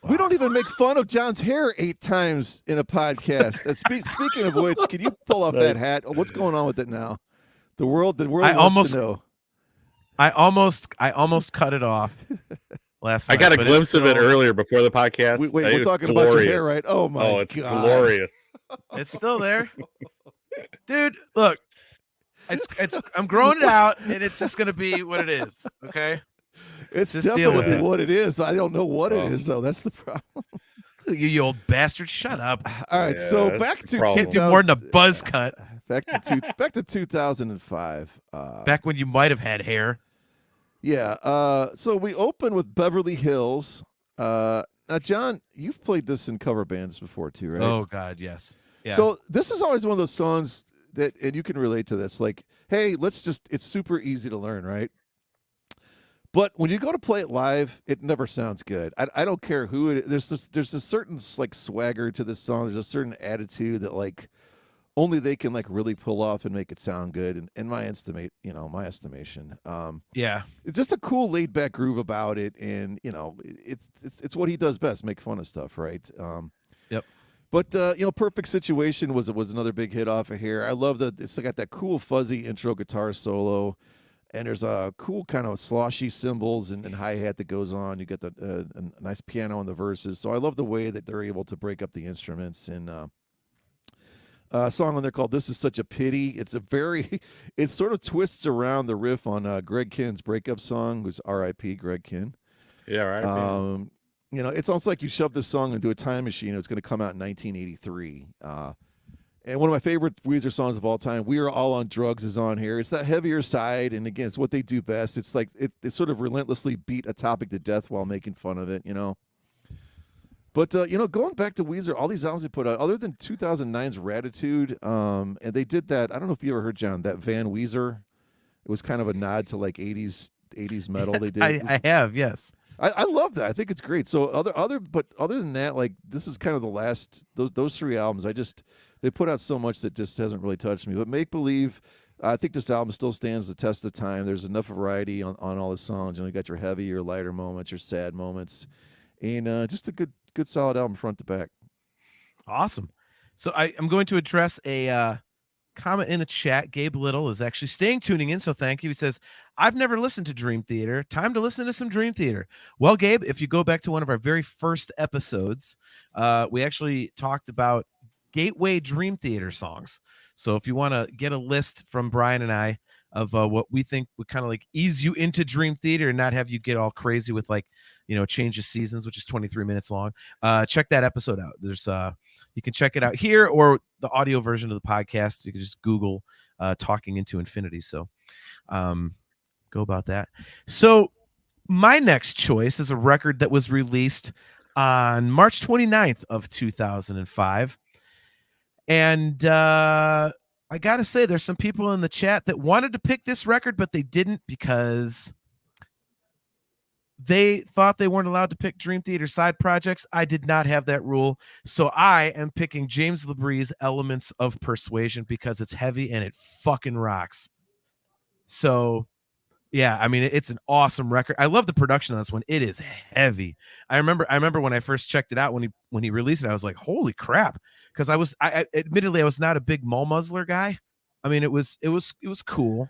Wow. We don't even make fun of John's hair 8 times in a podcast. Speaking of which, can you pull off that hat? What's going on with it now? The world wants to know. I almost cut it off last night. I got a glimpse of it earlier before the podcast. Wait, we're talking about your hair, right? Oh my god. It's glorious. It's still there. Dude, look. I'm growing it out, and it's just gonna be what it is. Okay. It's just definitely deal with it. what it is. I don't know what it is though. That's the problem. You old bastard! Shut up. All right, so back to can't do more than a buzz cut. Back to 2005. Back when you might have had hair. Yeah. So we open with Beverly Hills. Now, John, you've played this in cover bands before too, right? Oh God, yes. Yeah. So this is always one of those songs that, and you can relate to this. Like, hey, it's super easy to learn, right? But when you go to play it live, it never sounds good. I don't care who it is. There's a certain like swagger to this song. There's a certain attitude that like only they can like really pull off and make it sound good. And in my estimation, yeah, it's just a cool laid back groove about it. And you know, it's what he does best, make fun of stuff, right? Yep. But Perfect Situation was another big hit off of here. I love that it's got that cool fuzzy intro guitar solo, and there's a cool kind of sloshy cymbals and hi-hat that goes on. You get a nice piano in the verses. So I love the way that they're able to break up the instruments. And a song on there called "This Is Such a Pity." It sort of twists around the riff on Greg Kinn's breakup song, who's R.I.P. Greg Kinn. Yeah, right. It's almost like you shove this song into a time machine. It's going to come out in 1983. And one of my favorite Weezer songs of all time, "We Are All on Drugs," is on here. It's that heavier side, and again, it's what they do best. It's like they sort of relentlessly beat a topic to death while making fun of it, But going back to Weezer, all these albums they put out, other than 2009's Ratitude, and they did that. I don't know if you ever heard, John, that Van Weezer. It was kind of a nod to like 80s metal. They did. I have, yes. I love that. I think it's great. So other than that, like this is kind of the last those three albums. They put out so much that just hasn't really touched me. But Make Believe, I think this album still stands the test of time. There's enough variety on all the songs. You got your heavy, your lighter moments, your sad moments, and just a good solid album front to back. Awesome. So I'm going to address a comment in the chat. Gabe Little is actually tuning in, so thank you. He says, "I've never listened to Dream Theater. Time to listen to some Dream Theater." Well, Gabe, if you go back to one of our very first episodes, we actually talked about Gateway Dream Theater songs. So if you want to get a list from Brian and I of what we think would kind of like ease you into Dream Theater and not have you get all crazy with like, Change of Seasons, which is 23 minutes long, check that episode out. There's you can check it out here or the audio version of the podcast. You can just Google Talking Into Infinity. So go about that. So my next choice is a record that was released on March 29th of 2005. And I got to say, there's some people in the chat that wanted to pick this record, but they didn't because they thought they weren't allowed to pick Dream Theater side projects. I did not have that rule. So I am picking James LaBrie's Elements of Persuasion because it's heavy and it fucking rocks. So yeah, I mean, it's an awesome record. I love the production on this one. It is heavy. I remember when I first checked it out when he released it, I was like, holy crap. Because I admittedly I was not a big Mo Muzzler guy. I mean, it was cool.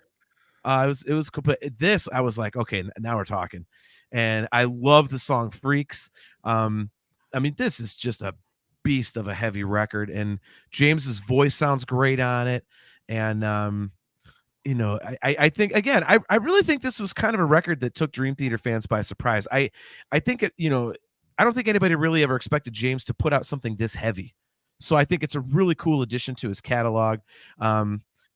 It was cool, but this I was like, okay, now we're talking. And I love the song Freaks. I mean, this is just a beast of a heavy record, and James's voice sounds great on it. And I think again, I really think this was kind of a record that took Dream Theater fans by surprise. I think I don't think anybody really ever expected James to put out something this heavy. So I think it's a really cool addition to his catalog.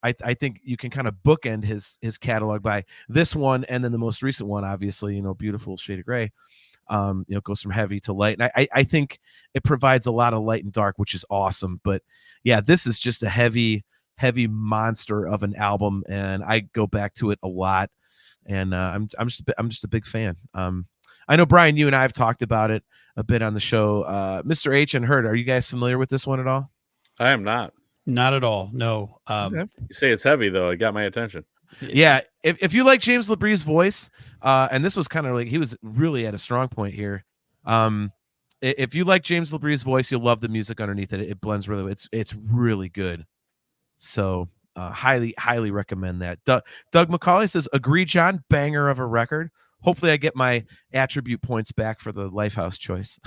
I think you can kind of bookend his catalog by this one and then the most recent one, obviously, Beautiful Shade of Gray. Goes from heavy to light. And I think it provides a lot of light and dark, which is awesome. But yeah, this is just a heavy monster of an album, and I go back to it a lot. And I'm just a big fan. I know, Brian, you and I have talked about it a bit on the show. Mr. H and Hurt, are you guys familiar with this one at all? I am not. Not at all. No. Okay. You say it's heavy, though. It got my attention. Yeah. If you like James LaBrie's voice, and this was kind of like, he was really at a strong point here. If you like James LaBrie's voice, you'll love the music underneath it. It blends really well. It's really good. So highly recommend that. Doug McCauley says, agree, John, banger of a record. Hopefully I get my attribute points back for the Lifehouse choice.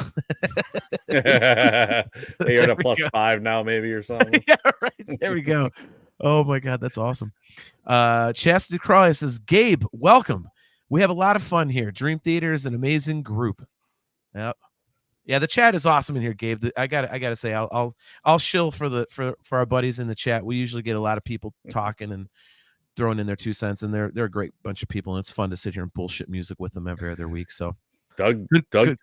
You're at a +5 now, maybe, or something. Yeah, right. There we go. Oh my God, that's awesome. Chastity Crawley says, Gabe, welcome. We have a lot of fun here. Dream Theater is an amazing group. Yep. Yeah, the chat is awesome in here, Gabe. I gotta say, I'll shill for our buddies in the chat. We usually get a lot of people talking and throwing in their 2 cents, and they're a great bunch of people, and it's fun to sit here and bullshit music with them every other week. So Doug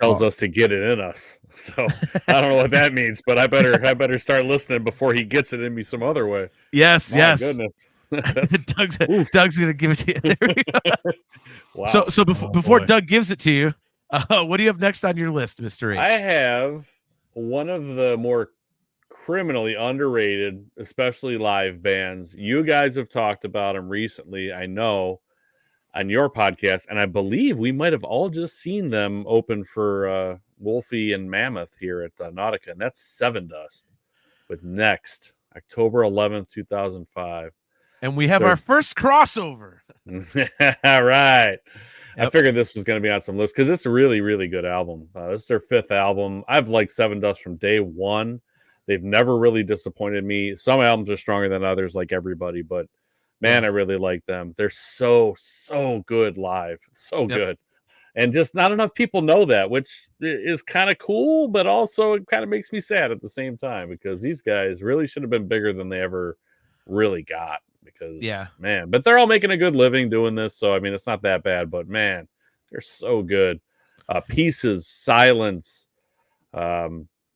tells us to get it in us. So I don't know what that means, but I better start listening before he gets it in me some other way. Yes, My yes. goodness. Doug's gonna give it to you. There we go. Wow. So before Doug gives it to you, what do you have next on your list, Mr. H? I have one of the more criminally underrated, especially live bands. You guys have talked about them recently, I know, on your podcast, and I believe we might have all just seen them open for Wolfie and Mammoth here at Nautica, and that's Seven Dust with Next, October 11th, 2005. And we have our first crossover. All right. Yep. I figured this was going to be on some list because it's a really, really good album. This is their 5th album. I've liked Seven Dust from day one. They've never really disappointed me. Some albums are stronger than others, like everybody, but man, I really like them. They're so good live. So good. And just not enough people know that, which is kind of cool, but also it kind of makes me sad at the same time because these guys really should have been bigger than they ever really got. Because, man, but they're all making a good living doing this. So, I mean, it's not that bad, but man, they're so good. Pieces, Silence,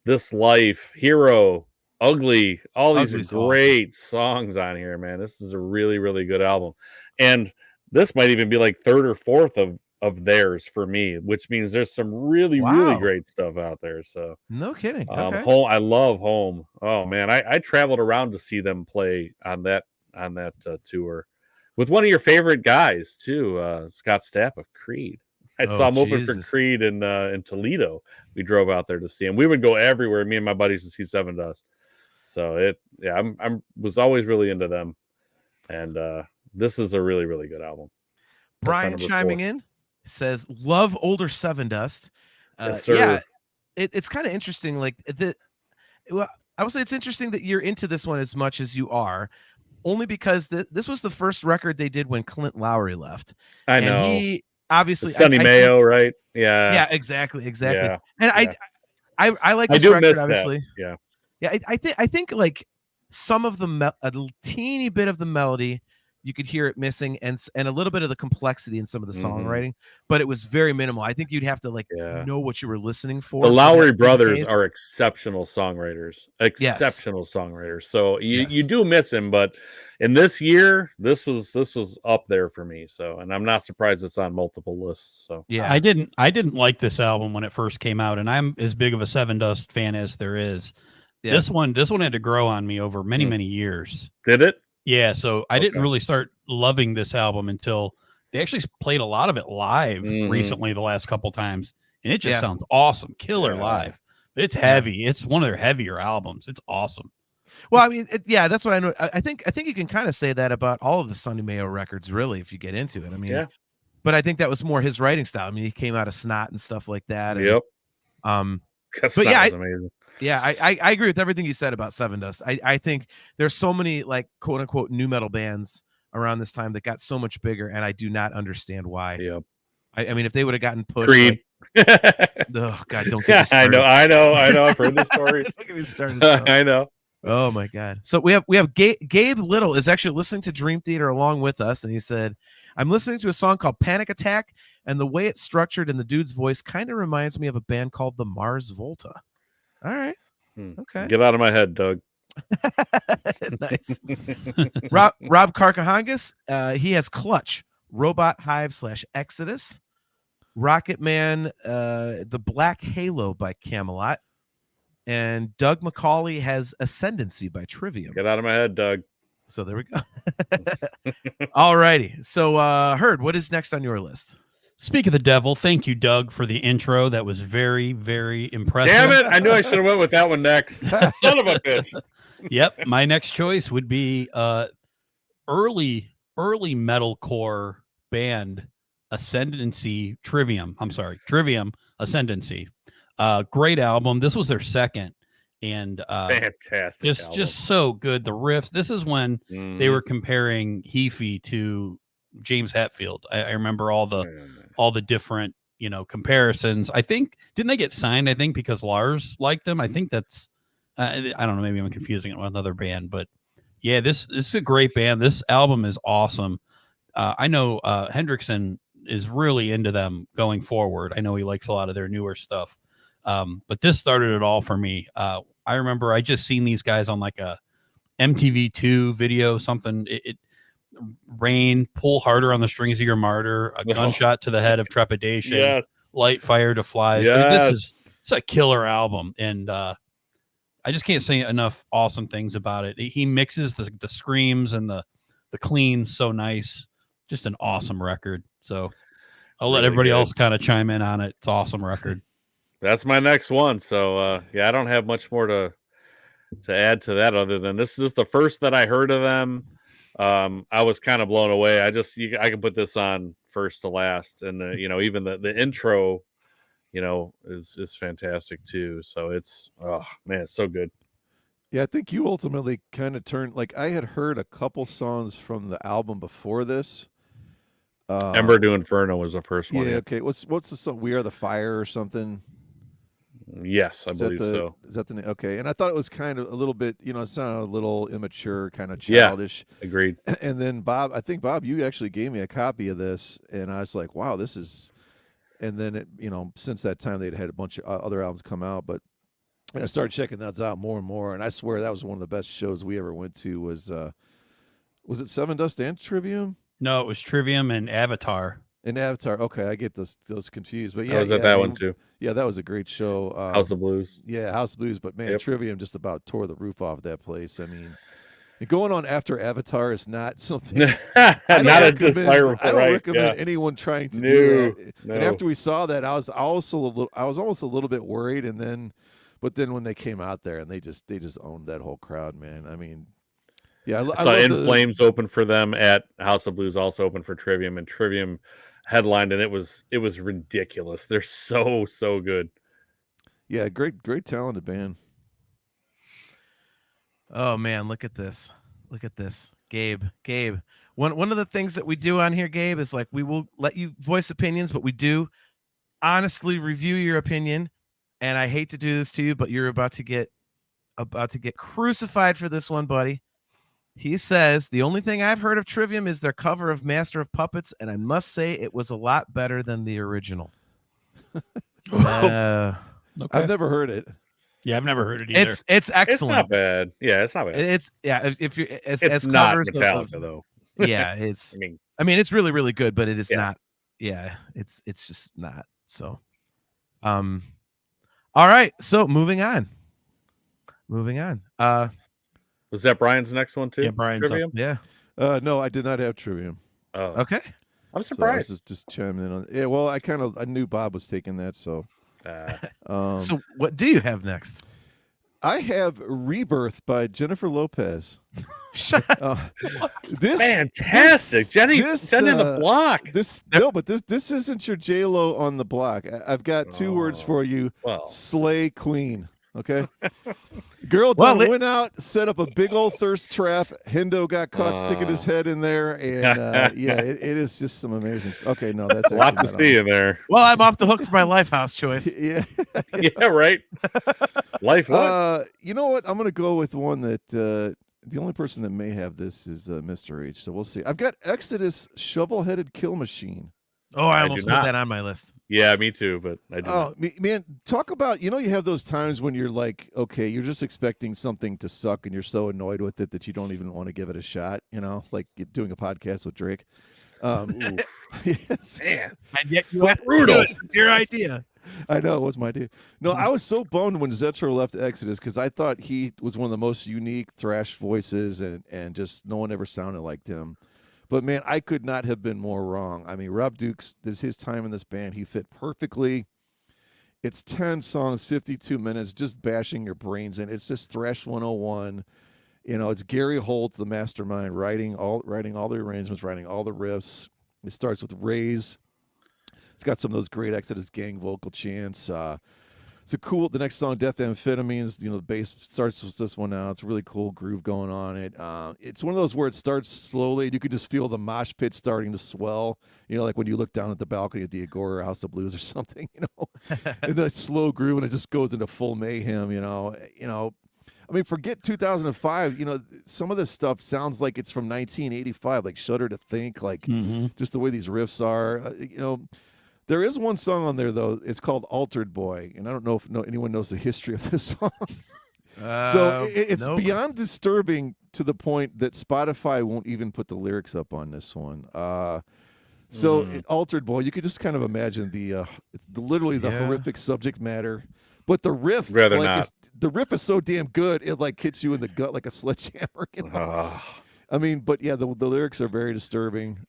This Life, Hero, Ugly. All these are great songs on here, man. This is a really, really good album. And this might even be like 3rd or 4th of theirs for me, which means there's some really, really great stuff out there. So no kidding. Home, I love Home. Oh man, I traveled around to see them play on that tour with one of your favorite guys too, Scott Stapp of Creed. I saw him open for Creed in Toledo. We drove out there to see him. We would go everywhere, me and my buddies, to see Seven Dust. So I was always really into them, and this is a really, really good album. Brian chiming in says, "Love older Seven Dust." Yes, sir. Yeah, it's kind of interesting. Like well, I would say it's interesting that you're into this one as much as you are. Only because this was the first record they did when Clint Lowry left. I know. He obviously Sonny Mayo, right? Yeah. Yeah, exactly. Yeah. And I like this record, obviously. That. Yeah. I think like some of a teeny bit of the melody, you could hear it missing, and a little bit of the complexity in some of the songwriting, but it was very minimal. I think you'd have to know what you were listening for. The Lowry brothers are exceptional songwriters. Songwriters. So you do miss him, but in this year, this was up there for me. So, and I'm not surprised it's on multiple lists. So I didn't like this album when it first came out, and I'm as big of a Seven Dust fan as there is. Yeah. This one had to grow on me over many years. Did it? Yeah, so I didn't really start loving this album until they actually played a lot of it live recently the last couple times, and it just sounds awesome. Killer live. It's heavy. It's one of their heavier albums. It's awesome. Well, I mean, that's what I know. I think you can kind of say that about all of the Sonny Mayo records, really, if you get into it. I mean, but I think that was more his writing style. I mean, he came out of Snot and stuff like that. And, but amazing. Yeah, I agree with everything you said about Seven Dust. I think there's so many like quote unquote new metal bands around this time that got so much bigger, and I do not understand why. Yep. I mean, if they would have gotten pushed, Creed. Oh God, don't get me started. I know. I've heard the story. Don't get me started. I know. Oh my God. So we have Gabe Little is actually listening to Dream Theater along with us, and he said, "I'm listening to a song called Panic Attack, and the way it's structured and the dude's voice kind of reminds me of a band called the Mars Volta." All right. Okay. Get out of my head, Doug. Nice. Rob Carcahangas, he has Clutch, Robot Hive / Exodus, Rocket Man, The Black Halo by Camelot, and Doug McCauley has Ascendancy by Trivium. Get out of my head, Doug. So there we go. All righty. So Herd, what is next on your list? Speak of the devil, thank you, Doug, for the intro. That was very, very impressive. Damn it. I knew I should have went with that one next. Son of a bitch. Yep. My next choice would be early metalcore band Ascendancy Trivium. Ascendancy. Great album. This was their second. And fantastic. Just so good. The riffs. This is when they were comparing Heafy to James Hetfield. I remember all the different, comparisons. I think, didn't they get signed? I think because Lars liked them. I think that's, I don't know, maybe I'm confusing it with another band, but yeah, this is a great band. This album is awesome. I know Hendrickson is really into them going forward. I know he likes a lot of their newer stuff. But this started it all for me. I remember I just seen these guys on like a MTV2 video, something. It Rain, Pull Harder on the Strings of Your Martyr, a gunshot to the head of Trepidation, Light Fire to Flies. I mean, it's a killer album, and I just can't say enough awesome things about it. He mixes the screams and the cleans so nice. Just an awesome record. So I'll let everybody else kind of chime in on it. It's an awesome record. That's my next one. So yeah, I don't have much more to add to that other than this is the first that I heard of them. I was kind of blown away. I can put this on first to last, and even the intro, is fantastic too. So it's it's so good. Yeah, I think you ultimately kind of turned, like, I had heard a couple songs from the album before this. Ember to Inferno was the first one. Yeah, okay. What's the song? We Are the Fire or something? Yes, I believe so. Is that the name? Okay. And I thought it was kind of a little bit, it sounded a little immature, kind of childish. Yeah, agreed. And then Bob, you actually gave me a copy of this, and I was like, wow, this is. And then it, since that time they'd had a bunch of other albums come out, but I started checking those out more and more, and I swear that was one of the best shows we ever went to. Was it Seven Dust and Trivium? No, it was Trivium and Avatar. And Avatar. Okay, I get those confused. But yeah, I was at that one too. Yeah, that was a great show. House of Blues. Yeah, House of Blues. But man, Trivium just about tore the roof off that place. I mean, going on after Avatar is not something. Not a desirable. I don't recommend anyone trying to do that. No. And after we saw that, I was almost a little bit worried. But then when they came out there and they just owned that whole crowd, man. I mean, yeah, I saw In Flames open for them at House of Blues, also open for Trivium, and Trivium headlined, and it was ridiculous. They're so good. Yeah, great talented band. Oh man, look at this. Gabe. One of the things that we do on here, Gabe, is like we will let you voice opinions, but we do honestly review your opinion. And I hate to do this to you, but you're about to get crucified for this one, buddy. He says, the only thing I've heard of Trivium is their cover of Master of Puppets, and I must say it was a lot better than the original. Okay. I've never heard it. Yeah, I've never heard it either. It's excellent. It's not bad. Yeah, it's not bad. If you it's as not covers Metallica though. Yeah, it's. I mean, it's really, really good, but it is not. Yeah, it's just not. So, all right, so moving on. Was that Brian's next one too? Yeah, Brian's Trivium? Yeah. No, I did not have Trivium. Oh. Okay. I'm surprised. So I was just chiming in on. Yeah, well, I knew Bob was taking that, so. So what do you have next? I have Rebirth by Jennifer Lopez. This fantastic, Jenny. Send in the block. This isn't your J-Lo on the block. I've got two words for you. Well. Slay Queen. Okay. Girl went out, set up a big old thirst trap. Hendo got caught sticking his head in there, and it is just some amazing. Okay, no, that's a lot to see in there. Well, I'm off the hook for my Lifehouse choice. Yeah, yeah, right. Life. What? You know what? I'm gonna go with one that the only person that may have this is Mr. H. So we'll see. I've got Exodus, Shovel-Headed Kill Machine. Oh, I almost put that on my list. Yeah, me too, but I do. Oh, man, talk about, you have those times when you're like, okay, you're just expecting something to suck and you're so annoyed with it that you don't even want to give it a shot, like doing a podcast with Drake. Yes. Man. And yet you asked brutal. Your idea. I know, it was my idea. No, I was so bummed when Zetro left Exodus because I thought he was one of the most unique thrash voices and just no one ever sounded like him. But, man, I could not have been more wrong. I mean, Rob Dukes, his time in this band, he fit perfectly. It's 10 songs, 52 minutes, just bashing your brains in. It's just Thrash 101. It's Gary Holt, the mastermind, writing all the arrangements, writing all the riffs. It starts with Raise. It's got some of those great Exodus gang vocal chants. It's cool. The next song, Death Amphetamines, the bass starts with this one now. It's a really cool groove going on it. It's one of those where it starts slowly and you can just feel the mosh pit starting to swell. Like when you look down at the balcony at the Agora House of Blues or something, and that slow groove and it just goes into full mayhem, I mean, forget 2005. Some of this stuff sounds like it's from 1985, like Shudder to Think, like just the way these riffs are, There is one song on there, though. It's called Altered Boy, and I don't know if anyone knows the history of this song. So it's beyond disturbing to the point that Spotify won't even put the lyrics up on this one. Altered Boy, you could just kind of imagine it's literally the horrific subject matter, but the riff, the riff is so damn good, it like hits you in the gut like a sledgehammer. I mean, but yeah, the lyrics are very disturbing.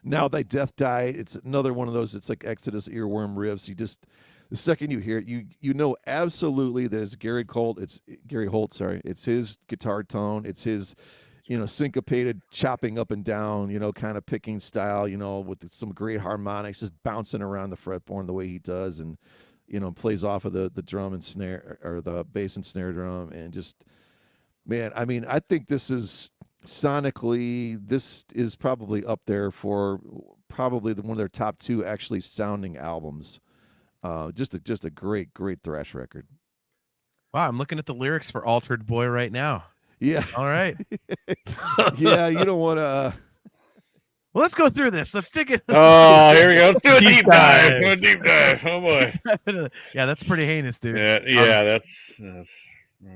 Now Thy Death Die, it's another one of those. It's like Exodus earworm riffs. The second you hear it, you know absolutely that it's Gary Holt. It's Gary Holt. Sorry, it's his guitar tone. It's his, syncopated chopping up and down, kind of picking style, with some great harmonics, just bouncing around the fretboard the way he does, and plays off of the drum and snare, or the bass and snare drum, and just, man, I mean, I think this is sonically, this is probably up there for probably one of their top 2 actually sounding albums. Just a great thrash record. Wow, I'm looking at the lyrics for Altered Boy right now. Yeah. All right. Yeah, you don't want to. Well, let's go through this. Let's dig it. Oh, here we go. Let's do a deep dive. Do a deep dive. Oh boy. Yeah, that's pretty heinous, dude. Yeah, that's.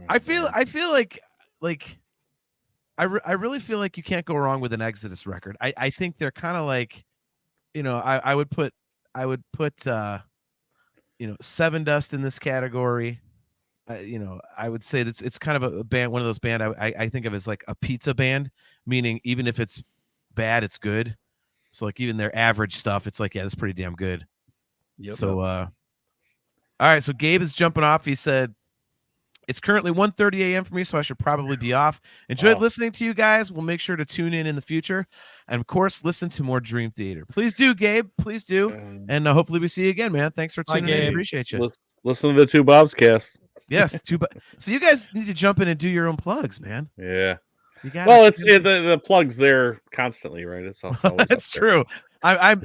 I feel like I really feel like you can't go wrong with an Exodus record. I think they're kind of like, I would put Seven Dust in this category. I would say that it's kind of a band, one of those band I think of as like a pizza band, meaning even if it's bad, it's good. So like even their average stuff, it's like, yeah, that's pretty damn good. Yep. So all right, so Gabe is jumping off. He said, it's currently 1:30 a.m. for me, so I should probably be off. Enjoyed listening to you guys. We'll make sure to tune in the future. And, of course, listen to more Dream Theater. Please do, Gabe. Please do. And hopefully we see you again, man. Thanks for tuning in. Appreciate you. Listen to the Two Bobs cast. Yes. So you guys need to jump in and do your own plugs, man. Yeah. You got it's the plugs there constantly, right? It's always that's true. I'm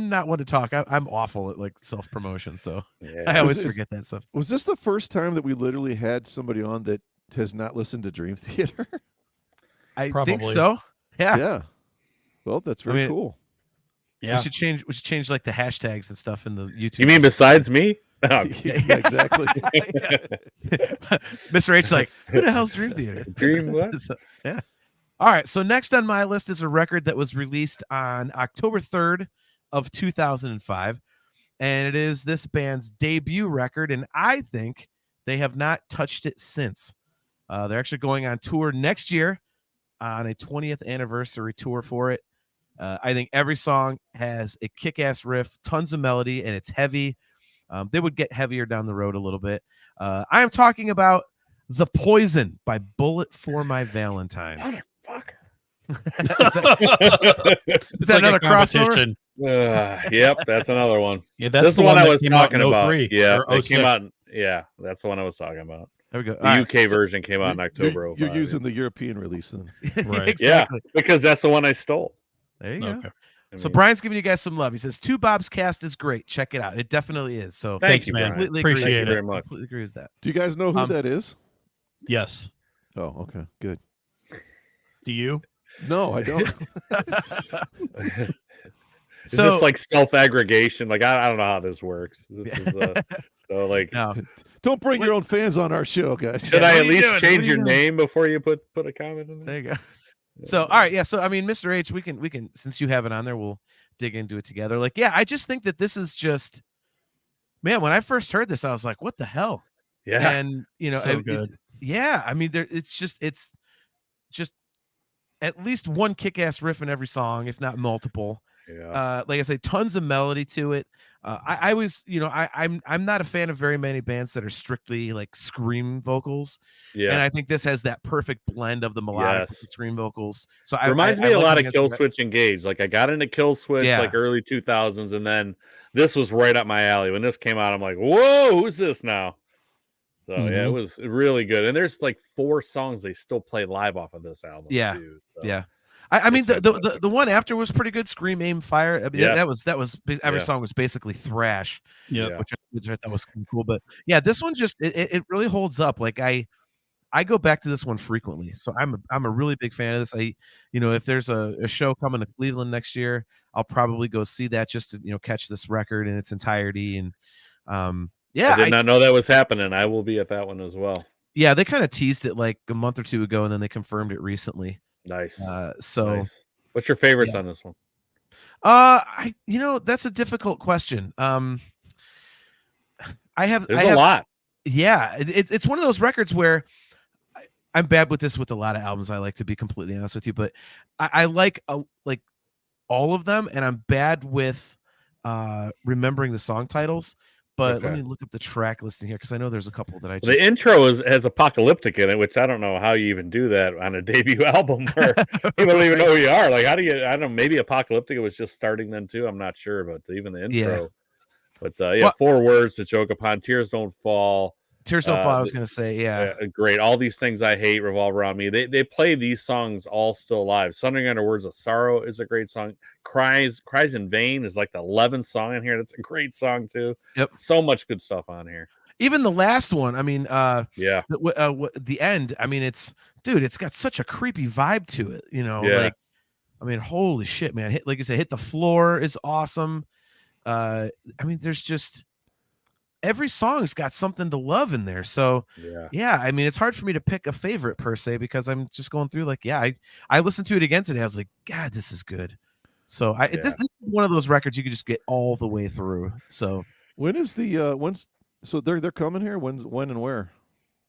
not one to talk. I'm awful at like self promotion, so yeah. I always forget that stuff. Was this the first time that we literally had somebody on that has not listened to Dream Theater? I think so. Yeah. Yeah. Well, that's very cool. Yeah. We should change like the hashtags and stuff in the YouTube. You mean besides me? Yeah, exactly. Mr. H like, who the hell's Dream Theater? Dream what? Yeah. All right. So next on my list is a record that was released on October 3rd of 2005. And it is this band's debut record. And I think they have not touched it since. They're actually going on tour next year on a 20th anniversary tour for it. I think every song has a kick-ass riff, tons of melody, and it's heavy. They would get heavier down the road a little bit. I am talking about The Poison by Bullet for My Valentine. Motherfucker. Is that another crossover? Yep, that's another one. Yeah, that's the one I was talking about. about. Yeah, it came 06. out. Yeah, that's the one I was talking about. There we go. The UK version came out in October. You're using the European release then. Right. Exactly. Yeah, because that's the one I stole. There you go. Okay. So Brian's giving you guys some love. He says, Two Bob's Cast is great. Check it out. It definitely is. So Thank you, man. Brian. Appreciate it very much. Completely agree with that. Do you guys know who that is? Yes. Oh, okay. Good. Do you? No, I don't. Is this like self-aggregation? Like I don't know how this works. This is so like No. Don't bring your own fans on our show, guys. should I at least doing? change your name before you put a comment in There there? you go. So, all right. Yeah. So, I mean, Mr. H, we can, since you have it on there, we'll dig into it together. Like, yeah, I just think that this is just, man, when I first heard this, I was like, what the hell? Yeah. And, So good. yeah. I mean, it's just at least one kick-ass riff in every song, if not multiple. Yeah. Like I say, tons of melody to it. I was, I'm not a fan of very many bands that are strictly like scream vocals. Yeah. And I think this has that perfect blend of the melodic with the scream vocals. So Reminds I me a like lot it of Kill against Switch Engage. Like I got into Kill Switch like early 2000s, and then this was right up my alley. When this came out, I'm like, whoa, who's this now? So yeah, it was really good. And there's like 4 songs they still play live off of this album. Yeah. Too, so. Yeah. I mean, the one after was pretty good. Scream, Aim, Fire. I mean, that was every song was basically thrash. Yeah. Which I thought was cool. But yeah, this one just it really holds up. Like I go back to this one frequently. So I'm a really big fan of this. If there's a show coming to Cleveland next year, I'll probably go see that just to catch this record in its entirety. And yeah, I did not know that was happening. I will be at that one as well. Yeah, they kind of teased it like a month or two ago, and then they confirmed it recently. Nice. Nice. What's your favorites on this one? That's a difficult question. There's a lot. Yeah, it's one of those records where I'm bad with this with a lot of albums. I like to be completely honest with you, but I like all of them, and I'm bad with remembering the song titles. But let me look up the track listing here because I know there's a couple that I just. The intro has apocalyptic in it, which I don't know how you even do that on a debut album where people don't even know who you are. Like, how do you? I don't know. Maybe apocalyptic was just starting then too. I'm not sure, but even the intro. Yeah. But 4 words to choke upon: tears don't fall. Tears don't fall. I was gonna say, great. All these things I hate revolve around me. They play these songs all still live. Sundering Under Words of Sorrow is a great song. Cries in Vain is like the 11th song in here. That's a great song too. Yep. So much good stuff on here. Even the last one. I mean, the end. I mean, it's got such a creepy vibe to it. You know, like, I mean, holy shit, man. Like you said, Hit the Floor is awesome. I mean, there's just. Every song's got something to love in there. So I mean, it's hard for me to pick a favorite per se because I'm just going through like, I listened to it again today. I was like, God, this is good. So this is one of those records you could just get all the way through. So when is the so they're coming here? When and where?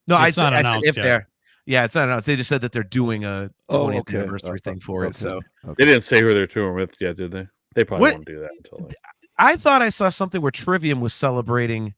No, I said if they're it's not announced. They just said that they're doing a 20th anniversary thing for it. So they didn't say who they're touring with yet, did they? They probably won't do that until I thought I saw something where Trivium was celebrating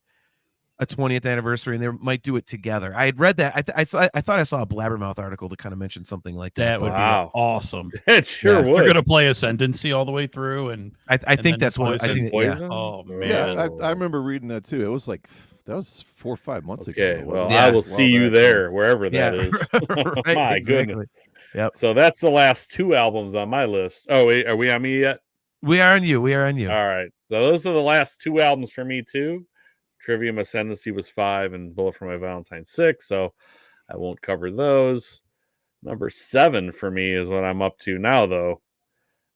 a 20th anniversary, and they might do it together. I had read that. I thought I saw a Blabbermouth article that kind of mentioned something like that. That would be awesome. It sure would. They're going to play Ascendancy all the way through, and I think that's what I think. Oh man, I remember reading that too. It was like that was 4 or 5 months ago. Okay, well, I will see you there, wherever that is. Right, My exactly. goodness. Yep. So that's the last 2 albums on my list. Oh, wait, are we on me yet? We are on you. We are on you. All right. So those are the last 2 albums for me too. Trivium Ascendancy was 5 and Bullet for My Valentine 6, so I won't cover those. Number 7 for me is what I'm up to now, though.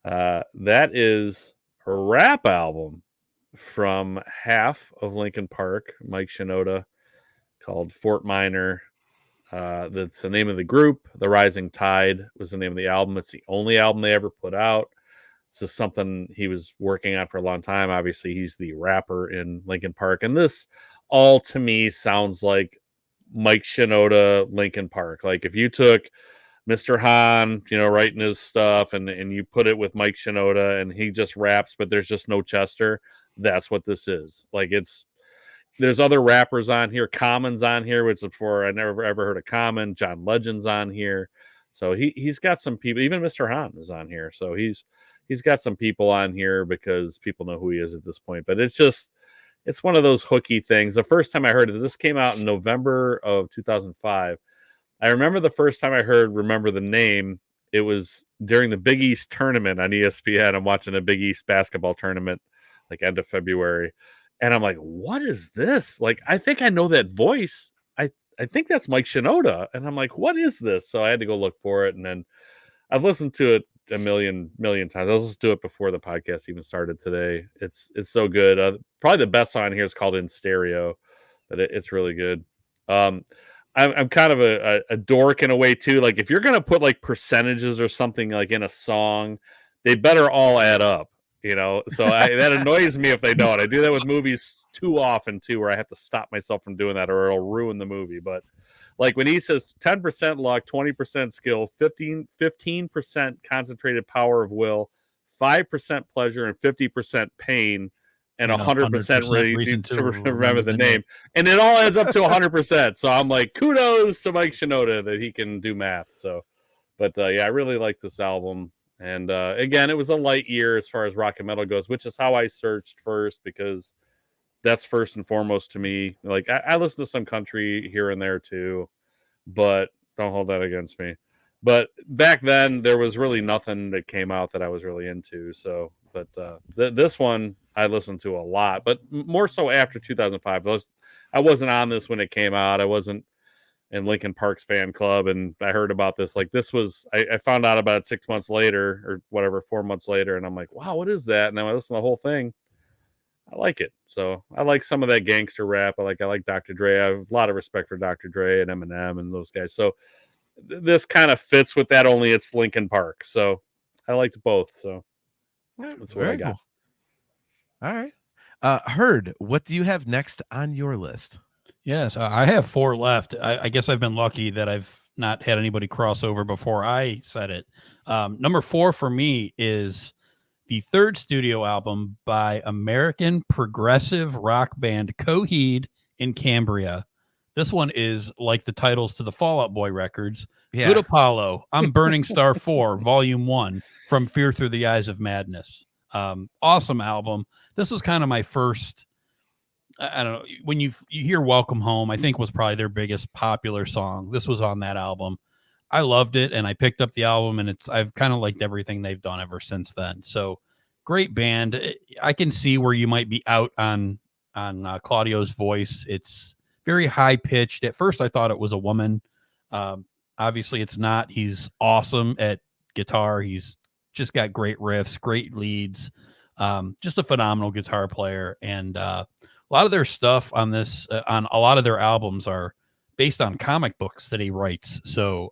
That is a rap album from half of Linkin Park, Mike Shinoda, called Fort Minor. That's the name of the group. The Rising Tide was the name of the album. It's the only album they ever put out. This is something he was working on for a long time. Obviously, he's the rapper in Linkin Park. And this all to me sounds like Mike Shinoda, Linkin Park. Like if you took Mr. Hahn, writing his stuff and you put it with Mike Shinoda and he just raps, but there's just no Chester. That's what this is. Like there's other rappers on here. Common's on here, which before I never ever heard of Common. John Legend's on here. So he's got some people. Even Mr. Hahn is on here. So he's got some people on here because people know who he is at this point. But it's one of those hooky things. The first time I heard it, this came out in November of 2005. I remember the first time I heard Remember the Name, it was during the Big East tournament on ESPN. I'm watching a Big East basketball tournament, like end of February. And I'm like, what is this? Like, I think I know that voice. I think that's Mike Shinoda. And I'm like, what is this? So I had to go look for it. And then I've listened to it a million times. I was listening to it before the podcast even started today. It's so good. Probably the best song here is called In Stereo, but it's really good. I'm kind of a dork in a way too. Like if you're going to put like percentages or something like in a song, they better all add up. So that annoys me if they don't. I do that with movies too often too, where I have to stop myself from doing that or it'll ruin the movie. But like when he says 10% luck, 20% skill, 15% concentrated power of will, 5% pleasure, and 50% pain, and 100% reason to remember the name. And it all adds up to 100%. So I'm like, kudos to Mike Shinoda that he can do math. So, but I really like this album. And again, it was a light year as far as rock and metal goes, which is how I searched first because that's first and foremost to me. Like I listen to some country here and there too, but don't hold that against me. But back then there was really nothing that came out that I was really into. So, but this one I listened to a lot, but more so after 2005. I wasn't on this when it came out. I wasn't in Linkin Park's fan club, and I heard about this. Like this was, I found out about it 6 months later or whatever, 4 months later, and I'm like, wow, what is that? And then I listened to the whole thing. I like it. So I like some of that gangster rap. I like Dr. Dre. I have a lot of respect for Dr. Dre and Eminem and those guys. So this kind of fits with that, only it's Linkin Park. So I liked both. So that's what I got. Cool. All right. Herd, what do you have next on your list? Yes, I have 4 left. I guess I've been lucky that I've not had anybody cross over before I said it. Number 4 for me is the third studio album by American progressive rock band Coheed in Cambria. This one is like the titles to the Fall Out Boy records. Yeah. Good Apollo, I'm Burning Star 4, Volume 1, From Fear Through the Eyes of Madness. Awesome album. This was kind of my first, I don't know, when you hear Welcome Home, I think was probably their biggest popular song. This was on that album. I loved it, and I picked up the album, and I've kind of liked everything they've done ever since then. So great band. I can see where you might be out on Claudio's voice. It's very high pitched. At first, I thought it was a woman. Obviously, it's not. He's awesome at guitar. He's just got great riffs, great leads. Just a phenomenal guitar player. And a lot of their stuff on this, on a lot of their albums, are based on comic books that he writes. So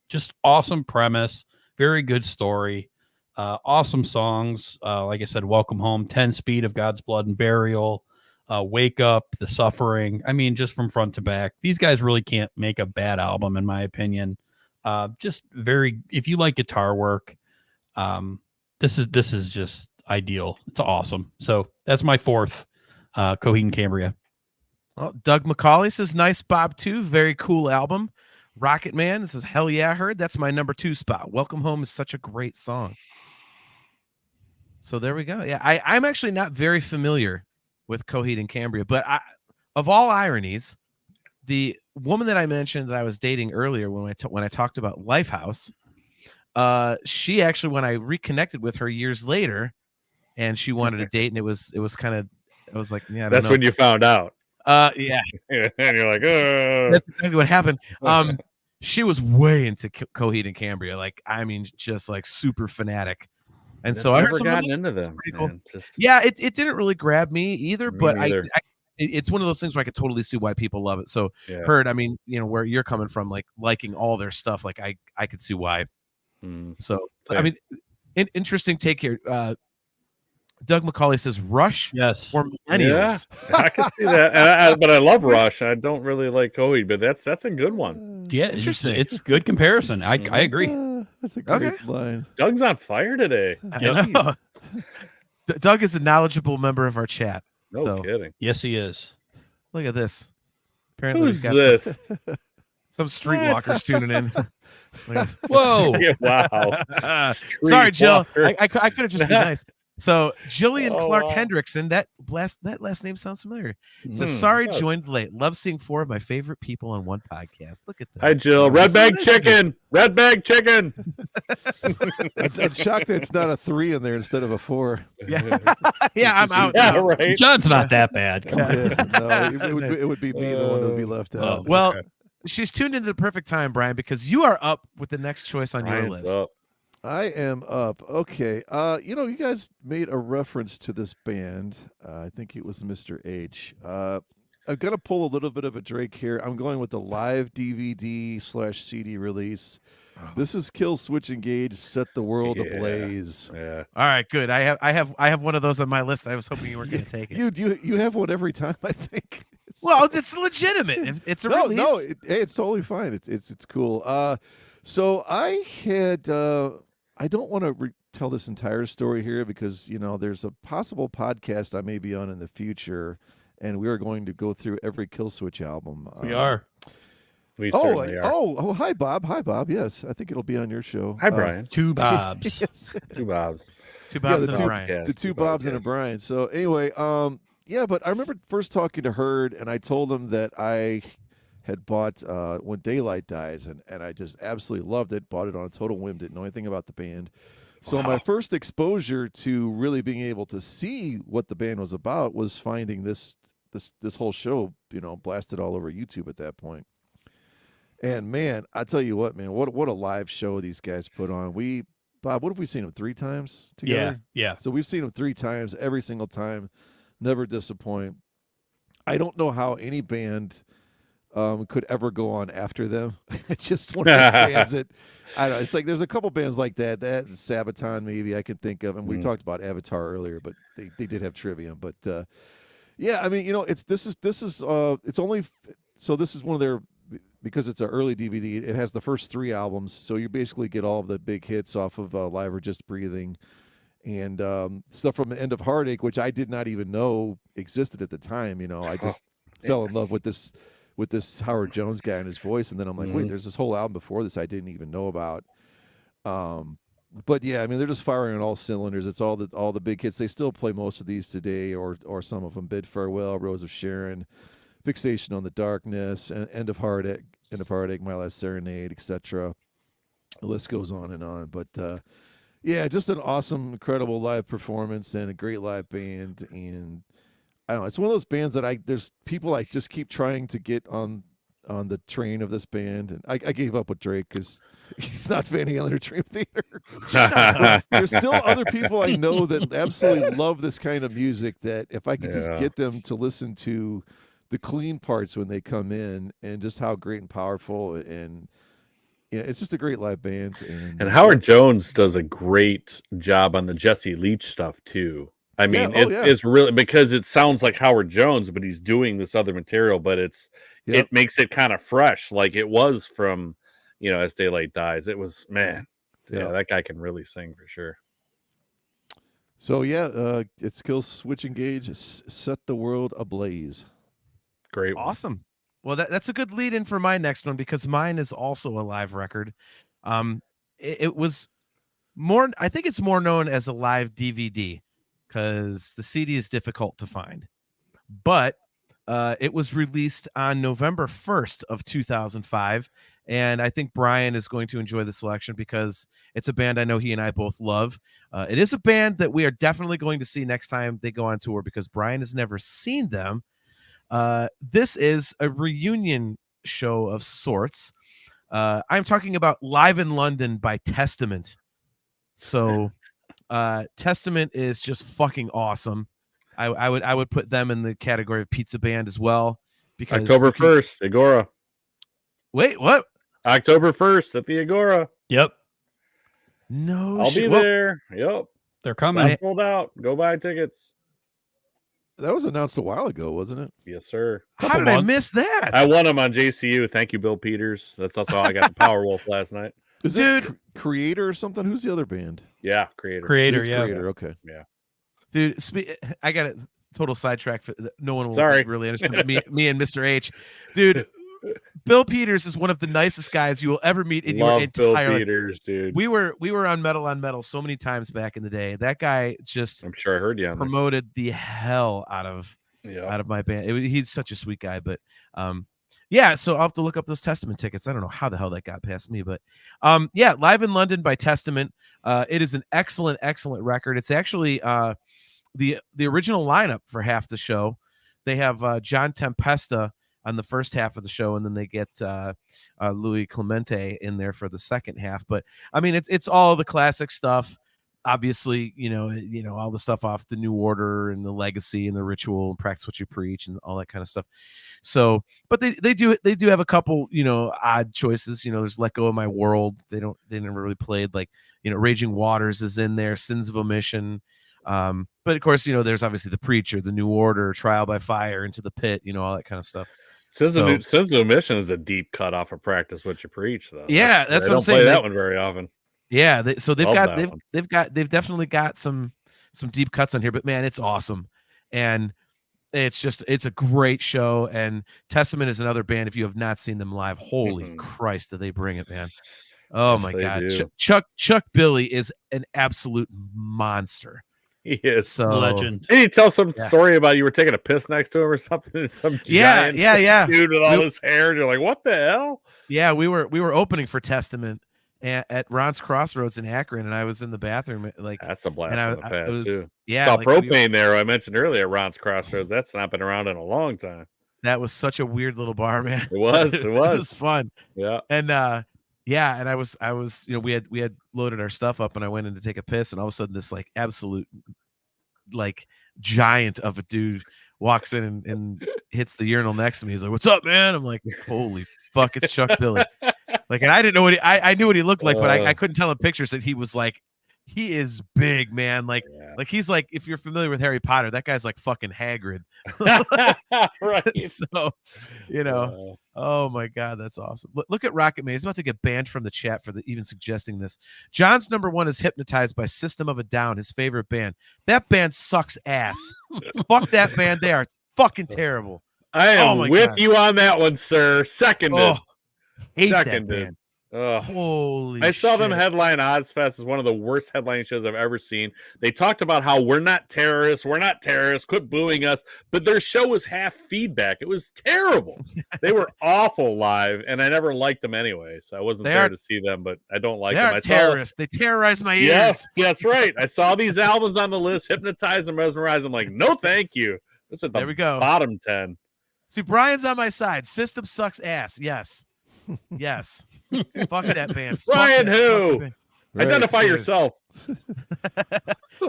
just awesome premise, very good story, awesome songs. Like I said, Welcome Home, 10 Speed of God's Blood and Burial, Wake Up, The Suffering. I mean, just from front to back, these guys really can't make a bad album, in my opinion. Just very, if you like guitar work, this is just ideal. It's awesome. So that's my fourth, Coheed and Cambria. Well, Doug McCauley says, nice Bob too. Very cool album. Rocket Man, this is hell yeah, I heard. That's my number 2 spot. Welcome Home is such a great song. So there we go. Yeah, I'm actually not very familiar with Coheed and Cambria, but of all ironies, the woman that I mentioned that I was dating earlier when I talked about Lifehouse, she actually, when I reconnected with her years later, and she wanted a date, and it was kind of, I was like, yeah, I don't That's know. when you found out. Yeah. And you're like, oh. That's exactly what happened. She was way into Coheed and Cambria, like, I mean, just like super fanatic. And so I never gotten into them. Cool. Yeah, it didn't really grab me either, but it's one of those things where I could totally see why people love it. So Heard, I mean, you know, where you're coming from, like liking all their stuff, like I could see why. So fair. I mean, interesting take here. Doug McCauley says Rush, yes, or Millennials. Yeah, I can see that. But I love Rush. I don't really like Coheed, but that's a good one. Yeah, interesting. It's good comparison. I agree. That's a great line. Doug's on fire today. Doug is a knowledgeable member of our chat. No kidding. Yes, he is. Look at this. Apparently, who's this? Some streetwalkers tuning in. Whoa! Yeah, wow. Sorry, Jill. I could have just been nice. So Jillian Clark Hendrickson, that last name sounds familiar. So sorry, joined late. Love seeing 4 of my favorite people on one podcast. Look at that. Hi, Jill. Red bag chicken. Red bag chicken. I'm shocked that it's not a 3 in there instead of a 4. Yeah, yeah, I'm out. Yeah, right. John's not that bad. Come on. No, it would be me, the one that would be left out. Well, she's tuned into the perfect time, Brian, because you are up with the next choice on your list. Up. I am up. Okay. You guys made a reference to this band. I think it was Mr. H. I'm going to pull a little bit of a Drake here. I'm going with the live DVD/CD release. This is Kill Switch Engage, Set the World Ablaze. Yeah. All right, good. I have one of those on my list. I was hoping you were going to take it. You have one every time, I think. It's legitimate. It's a release. No, it's totally fine. It's cool. So I had I don't want to tell this entire story here because, there's a possible podcast I may be on in the future, and we are going to go through every Kill Switch album. We are. We certainly are. Oh, hi, Bob. Hi, Bob. Yes, I think it'll be on your show. Hi, Brian. 2 Bobs. Yes. 2 Bobs. 2 Bobs and a Brian. The 2 Bobs and a Brian. So anyway, but I remember first talking to Herd, and I told him that I had bought When Daylight Dies, and I just absolutely loved it. Bought it on a total whim, didn't know anything about the band. So my first exposure to really being able to see what the band was about was finding this whole show, blasted all over YouTube at that point. And man, I tell you what, man, what a live show these guys put on. Bob, what have we seen them 3 times together? Yeah. So we've seen them 3 times, every single time, never disappoint. I don't know how any band could ever go on after them. It's just one of the bands that I don't know. It's like there's a couple bands like that Sabaton maybe I can think of, and we talked about Avatar earlier, but they did have Trivium. But yeah, I mean, this is one of their, because it's an early DVD. It has the first 3 albums, so you basically get all of the big hits off of Live or Just Breathing. and stuff from the End of Heartache, which I did not even know existed at the time. I just fell in love with this Howard Jones guy and his voice, and then I'm like, wait, there's this whole album before this I didn't even know about. But yeah, I mean, they're just firing on all cylinders. It's all the big hits. They still play most of these today, or some of them. Bid Farewell, Rose of Sharon, Fixation on the Darkness, End of Heartache, My Last Serenade, etc. The list goes on and on. But yeah, just an awesome, incredible live performance and a great live band. And I don't know, it's one of those bands that there's people I just keep trying to get on the train of this band, and I gave up with Drake because he's not fanning under Dream Theater. There's still other people I know that absolutely love this kind of music, that if I could just get them to listen to the clean parts when they come in, and just how great and powerful, and yeah, it's just a great live band. And Howard Jones does a great job on the Jesse Leach stuff too. I mean, it's really, because it sounds like Howard Jones, but he's doing this other material, but it makes it kind of fresh, like it was from, As Daylight Dies. It was, man, that guy can really sing for sure. So yeah, it's Kill Switch Engage, Set the World Ablaze. Great one. Awesome. Well, that's a good lead in for my next one, because mine is also a live record. It was more, I think it's more known as a live DVD, because the CD is difficult to find, but it was released on November 1st of 2005. And I think Brian is going to enjoy the selection, because it's a band I know he and I both love. It is a band that we are definitely going to see next time they go on tour, because Brian has never seen them. This is a reunion show of sorts. I'm talking about Live in London by Testament. So Testament is just fucking awesome. I would put them in the category of pizza band as well, because October 1st, Agora. Wait, what? October 1st at the Agora. Yep. No, I'll be there. Yep. They're coming. Sold out. Go buy tickets. That was announced a while ago, wasn't it? Yes, sir. How did I miss that? I won them on JCU. Thank you, Bill Peters. That's also how I got the Powerwolf last night. Is it Creator or something? Who's the other band? Yeah, Creator. Creator, yeah. Creator, okay. Yeah. Dude, I got a total sidetrack. No one will really understand me and Mr. H. Dude, Bill Peters is one of the nicest guys you will ever meet in your entire life. Bill Peters, dude. We were on Metal so many times back in the day. That guy just, I'm sure I heard you on promoted the hell out of my band. He's such a sweet guy, but yeah, so I'll have to look up those Testament tickets. I don't know how the hell that got past me, but yeah, Live in London by Testament. It is an excellent record. It's actually the original lineup for half the show. They have John Tempesta on the first half of the show, and then they get Louis Clemente in there for the second half. But I mean, it's all the classic stuff. Obviously, all the stuff off the New Order and the Legacy and the Ritual and Practice What You Preach and all that kind of stuff. So, but they do have a couple, odd choices. There's Let Go of My World. They never really played, like, Raging Waters is in there, Sins of Omission. But of course, there's obviously the Preacher, the New Order, Trial by Fire, Into the Pit, all that kind of stuff. Sins of Omission is a deep cut off of Practice What You Preach, though. Yeah, that's what I'm saying. Play that one very often. Yeah, they've definitely got some deep cuts on here, but man, it's awesome, and it's a great show. And Testament is another band. If you have not seen them live, holy Christ, do they bring it, man? Oh yes, my God, Chuck Billy is an absolute monster. He is so legend. Did he tell some story about you were taking a piss next to him or something? And some giant dude with all his hair, and you're like, what the hell? Yeah, we were opening for Testament at Ron's Crossroads in Akron, and I was in the bathroom. Like, that's a blast from the past too. Yeah, saw Propane there. I mentioned earlier at Ron's Crossroads. That's not been around in a long time. That was such a weird little bar, man. It was. It was fun. Yeah. And and I was we had loaded our stuff up, and I went in to take a piss, and all of a sudden this like absolute like giant of a dude walks in and hits the urinal next to me. He's like, "What's up, man?" I'm like, "Holy fuck, it's Chuck Billy." Like, and I didn't know what I knew what he looked like, but I couldn't tell in pictures that he was like, he is big, man. Like Like he's like, if you're familiar with Harry Potter, that guy's like fucking Hagrid. Right. So, you know, oh my God, that's awesome. Look at Rocket Man. He's about to get banned from the chat for even suggesting this. John's number one is Hypnotized by System of a Down, his favorite band. That band sucks ass. Fuck that band. They are fucking terrible. I am with you on that one, sir. Seconded. Oh, hate that band. Holy I saw them headline Ozfest as one of the worst headline shows I've ever seen. They talked about how we're not terrorists, quit booing us, but their show was half feedback. It was terrible. They were awful live, and I never liked them anyway, so I wasn't there to see them, but I don't like them. They're terrorists. They terrorize my ears. Yeah, that's right. I saw these albums on the list, Hypnotize and Mesmerize. I'm like, no thank you. This is there we go. Bottom 10. See, Brian's on my side. System sucks ass. Yes. Yes. Fuck that band. Brian who? Right, identify yourself.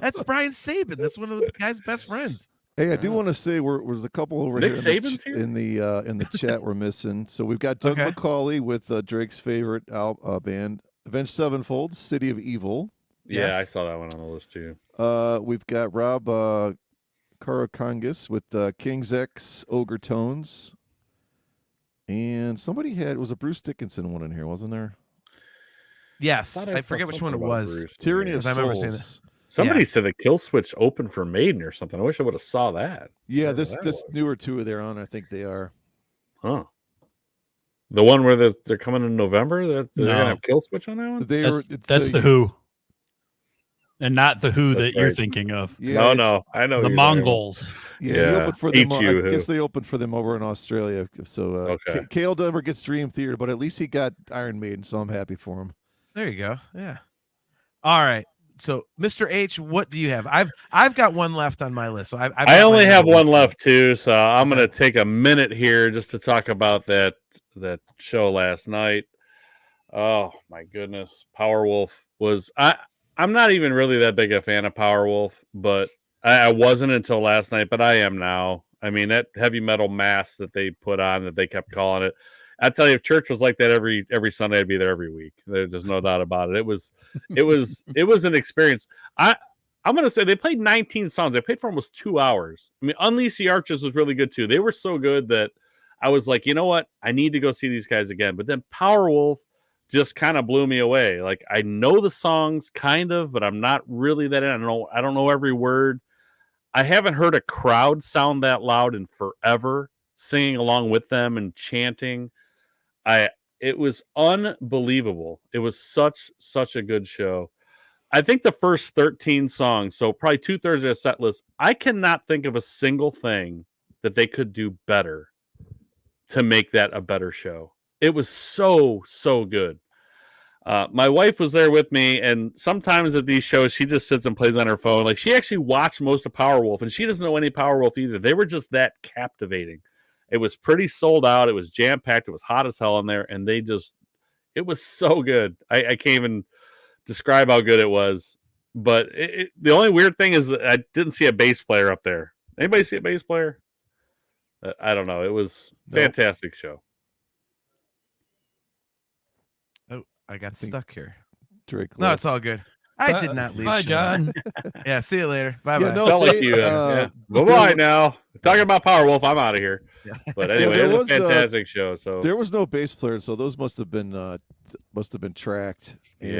That's Brian Saban. That's one of the guy's best friends. Hey, I do want to say there's a couple over Nick here in the chat we're missing. So we've got Doug McCauley with Drake's favorite band, Avenged Sevenfold, City of Evil. Yeah, I saw that one on the list too. We've got Rob Karakangas with King's X, Ogre Tones. And somebody it was a Bruce Dickinson one in here, wasn't there? Yes, I forget which one it was. Bruce, Tyranny of I remember Souls. saying this. Somebody said the Kill Switch opened for Maiden or something. I wish I would have saw that. Yeah, this newer tour they're on, I think they are. Huh. The one where they're coming in November? They're gonna have Kill Switch on that one? That's the Who. And not the Who that you're thinking of. Yeah, no, I know the Mongols. Yeah, opened for them. I guess they opened for them over in Australia. So Kale Denver gets Dream Theater, but at least he got Iron Maiden, so I'm happy for him. There you go. Yeah. All right. So, Mr. H, what do you have? I've got one left on my list. So I only have one left too. So I'm going to take a minute here just to talk about that show last night. Oh my goodness, Powerwolf was I'm not even really that big a fan of Powerwolf, but I wasn't until last night, but I am now. I mean, that heavy metal mass that they put on, that they kept calling it. I tell you, if church was like that every Sunday, I'd be there every week. There's no doubt about it. It was an experience. I'm going to say they played 19 songs. They played for almost 2 hours. I mean, Unleash the Archers was really good too. They were so good that I was like, you know what? I need to go see these guys again. But then Powerwolf just kind of blew me away. Like, I know the songs kind of, but I'm not really that in. I don't know every word. I haven't heard a crowd sound that loud in forever, singing along with them and chanting. It was unbelievable. It was such a good show. I think the first 13 songs, so probably 2/3 of the set list, I cannot think of a single thing that they could do better to make that a better show. It was so good. My wife was there with me, and sometimes at these shows, she just sits and plays on her phone. Like, she actually watched most of Powerwolf, and she doesn't know any Powerwolf either. They were just that captivating. It was pretty sold out. It was jam-packed. It was hot as hell in there, and it was so good. I can't even describe how good it was. But the only weird thing is that I didn't see a bass player up there. Anybody see a bass player? I don't know. It was a fantastic show. I got stuck here. Drake. No, it's all good. I did not leave. Bye, John. Yeah, see you later. Bye bye. Yeah, no, Felt like you. Bye now. Talking about Powerwolf, I'm out of here. Yeah. But anyway, it was a fantastic show. So there was no bass player, so those must have been tracked. And,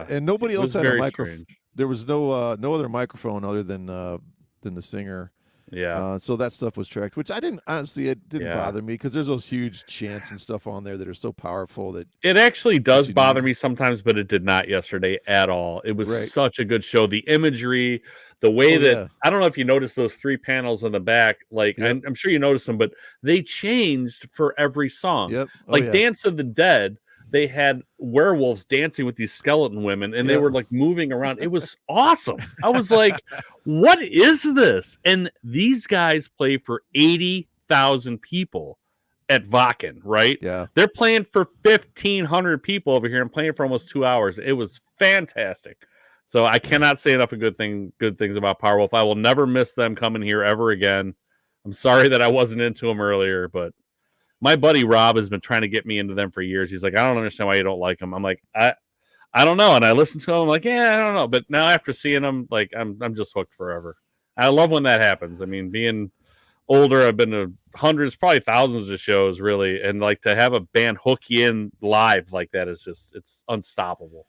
and nobody else had a microphone. There was no other microphone other than the singer. Yeah. So that stuff was tracked, which it didn't bother me because there's those huge chants and stuff on there that are so powerful that it actually does bother me sometimes, but it did not yesterday at all. It was such a good show. The imagery, the way I don't know if you noticed those 3 panels in the back, like I'm sure you noticed them, but they changed for every song. Yep. Dance of the Dead, they had werewolves dancing with these skeleton women, and they were like moving around. It was awesome. I was like, what is this? And these guys play for 80,000 people at Wacken, right? Yeah. They're playing for 1,500 people over here and playing for almost 2 hours. It was fantastic. So I cannot say enough of good things about Powerwolf. I will never miss them coming here ever again. I'm sorry that I wasn't into them earlier, but my buddy Rob has been trying to get me into them for years. He's like, I don't understand why you don't like them. I'm like, I don't know. And I listened to them like, yeah, I don't know. But now after seeing them, like I'm just hooked forever. I love when that happens. I mean, being older, I've been to hundreds, probably thousands of shows, really, and like to have a band hook you in live like that is just it's unstoppable.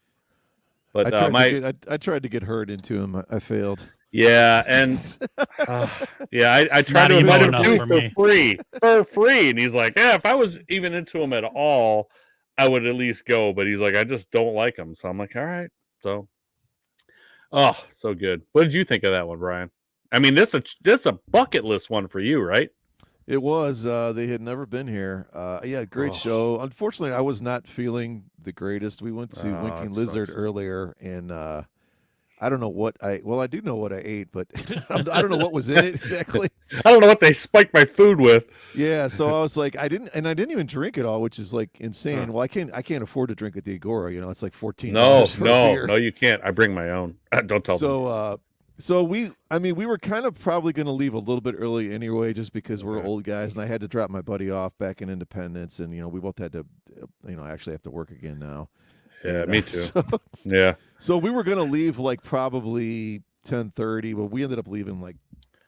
But I tried to get Hurt into him. I failed. Yeah, and I tried to invite him too for free, and he's like, yeah, if I was even into him at all, I would at least go. But he's like, I just don't like him, so I'm like, all right. So, so good. What did you think of that one, Brian? I mean, this is a bucket list one for you, right? It was. They had never been here. Yeah, great show. Unfortunately, I was not feeling the greatest. We went to Winking Lizard earlier, and I don't know what I do know what I ate, but I don't know what was in it exactly. I don't know what they spiked my food with. Yeah, so I was like, I didn't even drink it all, which is like insane. Well, I can't afford to drink at the Agora. You know, it's like $14. No, you can't. I bring my own. Don't tell me. So we were kind of probably going to leave a little bit early anyway, just because we're old guys, and I had to drop my buddy off back in Independence, and we both had to, actually have to work again now. Yeah, me too. Yeah. So we were going to leave like probably 10:30, but we ended up leaving like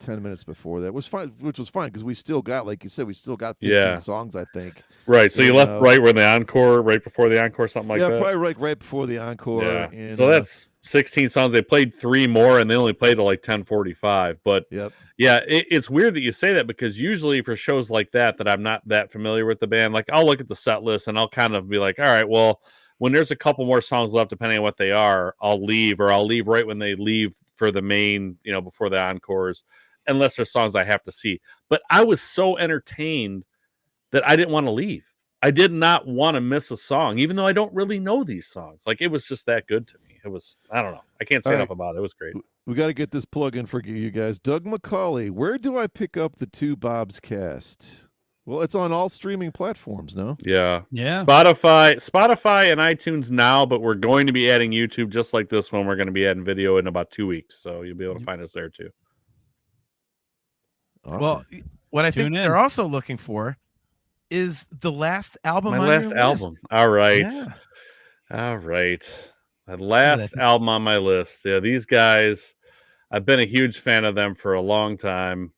10 minutes before that. It was fine, which was fine because we still got, like you said, 15 songs, I think. Right. So you left right before the encore, something like that. Yeah, probably right before the encore. Yeah. And, so that's 16 songs. They played 3 more, and they only played till like 10:45. But yeah, it's weird that you say that because usually for shows like that I'm not that familiar with the band, like I'll look at the set list and I'll kind of be like, all right, well, when there's a couple more songs left, depending on what they are, I'll leave right when they leave for the main, before the encores, unless there's songs I have to see. But I was so entertained that I didn't want to leave. I did not want to miss a song, even though I don't really know these songs. Like, it was just that good to me. It was, I don't know. I can't say enough about it. It was great. We got to get this plug in for you guys. Doug McCauley, where do I pick up the Two Bobs cast? Well, it's on all streaming platforms, no? Yeah. Spotify and iTunes now, but we're going to be adding YouTube just like this one. We're going to be adding video in about 2 weeks, so you'll be able to find us there too. Awesome. Well, what I think they're also looking for is the last album. My last album. All right. Yeah. All right. That last album on my list. Yeah, these guys, I've been a huge fan of them for a long time.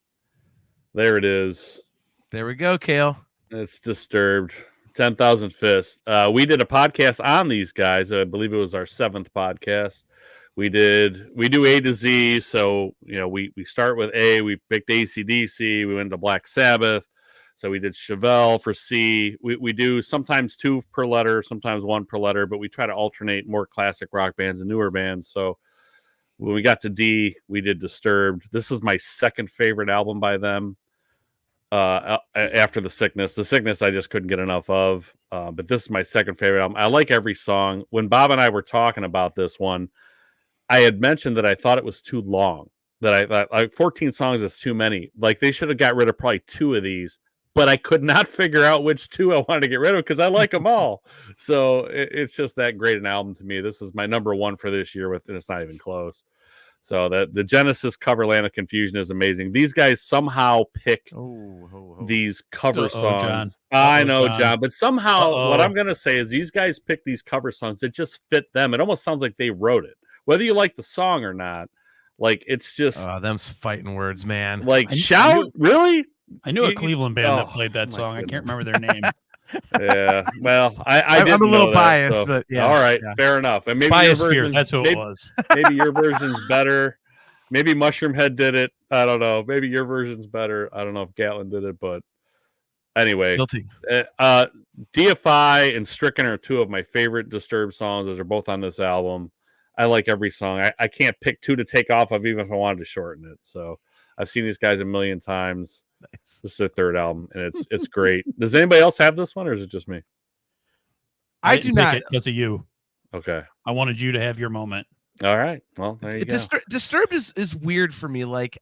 There it is. There we go, Kale. It's Disturbed. 10,000 Fists. We did a podcast on these guys. I believe it was our 7th podcast. We do A to Z. So, we start with A. We picked AC/DC. We went to Black Sabbath. So we did Chevelle for C. We do sometimes 2 per letter, sometimes 1 per letter, but we try to alternate more classic rock bands and newer bands. So when we got to D, we did Disturbed. This is my second favorite album by them. After The Sickness I just couldn't get enough of, but this is my second favorite album. I like every song. When Bob and I were talking about this one, I had mentioned that I thought it was too long, that I thought like 14 songs is too many. Like, they should have got rid of probably 2 of these, but I could not figure out which 2 I wanted to get rid of because I like them all. So it's just that great an album to me. This is my number 1 for this year, and it's not even close. So the Genesis cover Land of Confusion is amazing. These guys somehow pick these cover songs. John. I know, John, but somehow what I'm going to say is these guys pick these cover songs that just fit them. It almost sounds like they wrote it, whether you like the song or not. Like, it's just them's fighting words, man. Like, shout, really? I knew a Cleveland band that played that song. Goodness. I can't remember their name. Yeah, well, I didn't I'm a little know biased, so. but yeah. All right, fair enough. And maybe Bias your version, that's who it was. Maybe your version's better. Maybe Mushroom Head did it. I don't know. Maybe your version's better. I don't know if Gatlin did it, but anyway. Guilty. DFI and Stricken are 2 of my favorite Disturbed songs. Those are both on this album. I like every song. I can't pick 2 to take off of, even if I wanted to shorten it. So I've seen these guys a million times. Nice. This is their 3rd album, and it's great. Does anybody else have this one, or is it just me? I do not. Because of you. Okay. I wanted you to have your moment. All right. Well, there you go. Disturbed is weird for me. Like,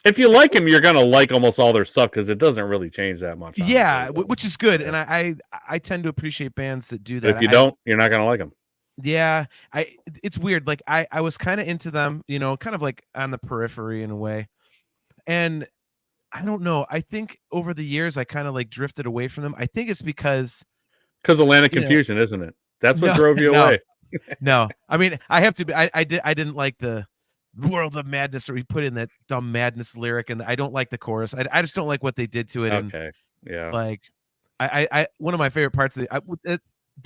if you like him, you're gonna like almost all their stuff because it doesn't really change that much. Honestly, yeah, so. which is good, and I tend to appreciate bands that do that. If you don't, you're not gonna like them. Yeah, it's weird. Like, I was kind of into them, kind of like on the periphery in a way, and I don't know. I think over the years I kind of like drifted away from them. I think it's because of Land of Confusion, isn't it? That's what No, drove you no. away. No, I mean, I have to be. I didn't like the Worlds of Madness, or we put in that dumb Madness lyric, and I don't like the chorus. I just don't like what they did to it. And Okay. Yeah. like, I one of my favorite parts of that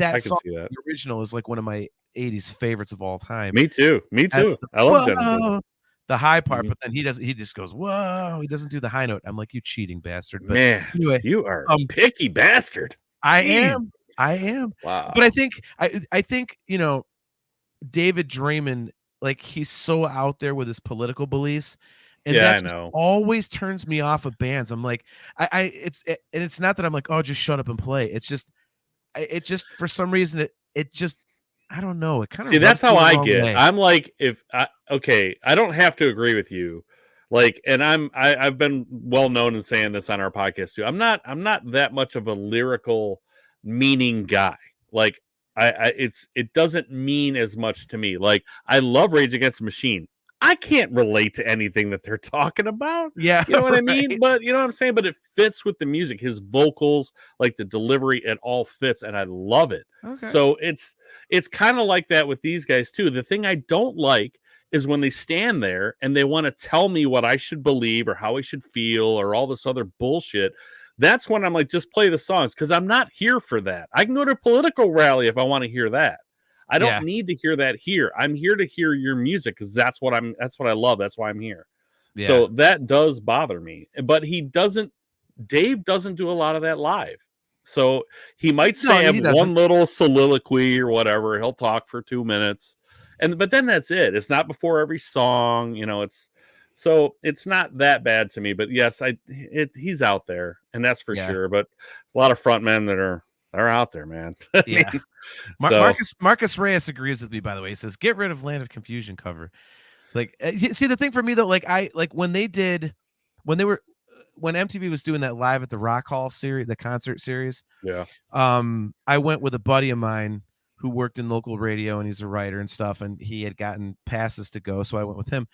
I can song, see that. the original, is like one of my '80s favorites of all time. Me too. Me And too. I love Genesis. whoa, the high part, Mhm. but then he just goes, whoa. He doesn't do the high note. I'm like, you cheating bastard. But Man, anyway, you are a picky bastard. I Jeez. am. Wow. But I think, David Draymond, like, he's so out there with his political beliefs, and Yeah, that I just know. always turns me off of bands. I'm like, it's not that I'm like, oh, just shut up and play. It's just, it just, for some reason, it just, I don't know. It kind of See, that's how I get. Way. I'm like, I don't have to agree with you. Like, and I've been well known in saying this on our podcast too. I'm not that much of a lyrical meaning guy. Like, it doesn't mean as much to me. Like, I love Rage Against the Machine. I can't relate to anything that they're talking about. Yeah, you know what right. I mean? But you know what I'm saying? But it fits with the music, his vocals, like the delivery, it all fits, and I love it. Okay. So it's kind of like that with these guys too. The thing I don't like is when they stand there and they want to tell me what I should believe or how I should feel or all this other bullshit. That's when I'm like, just play the songs, because I'm not here for that. I can go to a political rally if I want to hear that. I don't need to hear that here. I'm here to hear your music, because that's what I love. That's why I'm here. Yeah. So that does bother me. But Dave doesn't do a lot of that live. So he might have one little soliloquy or whatever. He'll talk for 2 minutes. But then that's it. It's not before every song, it's not that bad to me. But yes, he's out there, and that's for sure. But a lot of frontmen that are out there, man. Yeah. Marcus Reyes agrees with me, by the way. He says, get rid of Land of Confusion cover. Like, see, the thing for me though, like when MTV was doing that Live at the Rock Hall series, the concert series. Yeah. I went with a buddy of mine who worked in local radio, and he's a writer and stuff, and he had gotten passes to go, so I went with him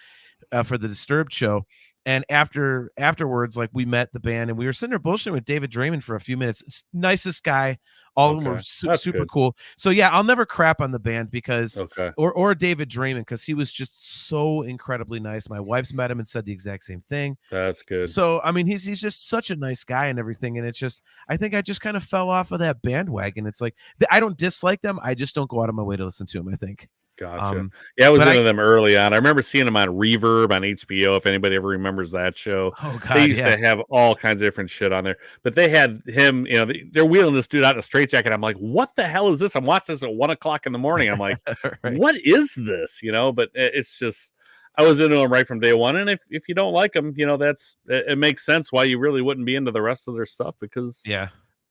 for the Disturbed show. And afterwards, like, we met the band, and we were sitting there bullshitting with David Draymond for a few minutes. Nicest guy. All of them were super cool. So yeah, I'll never crap on the band because, or David Draymond, because he was just so incredibly nice. My wife's met him and said the exact same thing. That's good. So I mean, he's just such a nice guy and everything. And it's just, I think I just kind of fell off of that bandwagon. It's like, I don't dislike them. I just don't go out of my way to listen to them, I think. Gotcha. I was into them early on. I remember seeing them on Reverb on HBO, if anybody ever remembers that show. Oh, God, they used to have all kinds of different shit on there. But they had him, they're wheeling this dude out in a straitjacket. I'm like, what the hell is this? I'm watching this at 1 o'clock in the morning. I'm like, what is this? But it's just, I was into them right from day one. And if you don't like them, it makes sense why you really wouldn't be into the rest of their stuff, because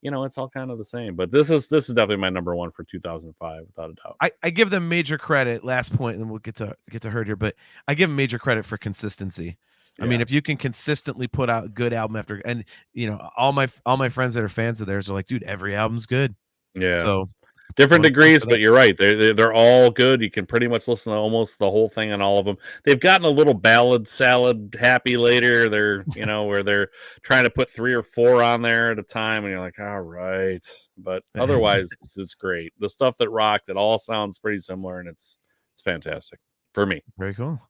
it's all kind of the same. But this is definitely my number one for 2005, without a doubt. I give them major credit. Last point, and then we'll get to Hurt here. But I give them major credit for consistency. Yeah. I mean, if you can consistently put out good album after, and all my friends that are fans of theirs are like, dude, every album's good. Yeah. So different degrees, but you're right. They're all good. You can pretty much listen to almost the whole thing on all of them. They've gotten a little ballad salad happy later. They're where they're trying to put 3 or 4 on there at a time, and you're like, all right. But otherwise, it's great. The stuff that rocked, it all sounds pretty similar, and it's fantastic for me. Very cool.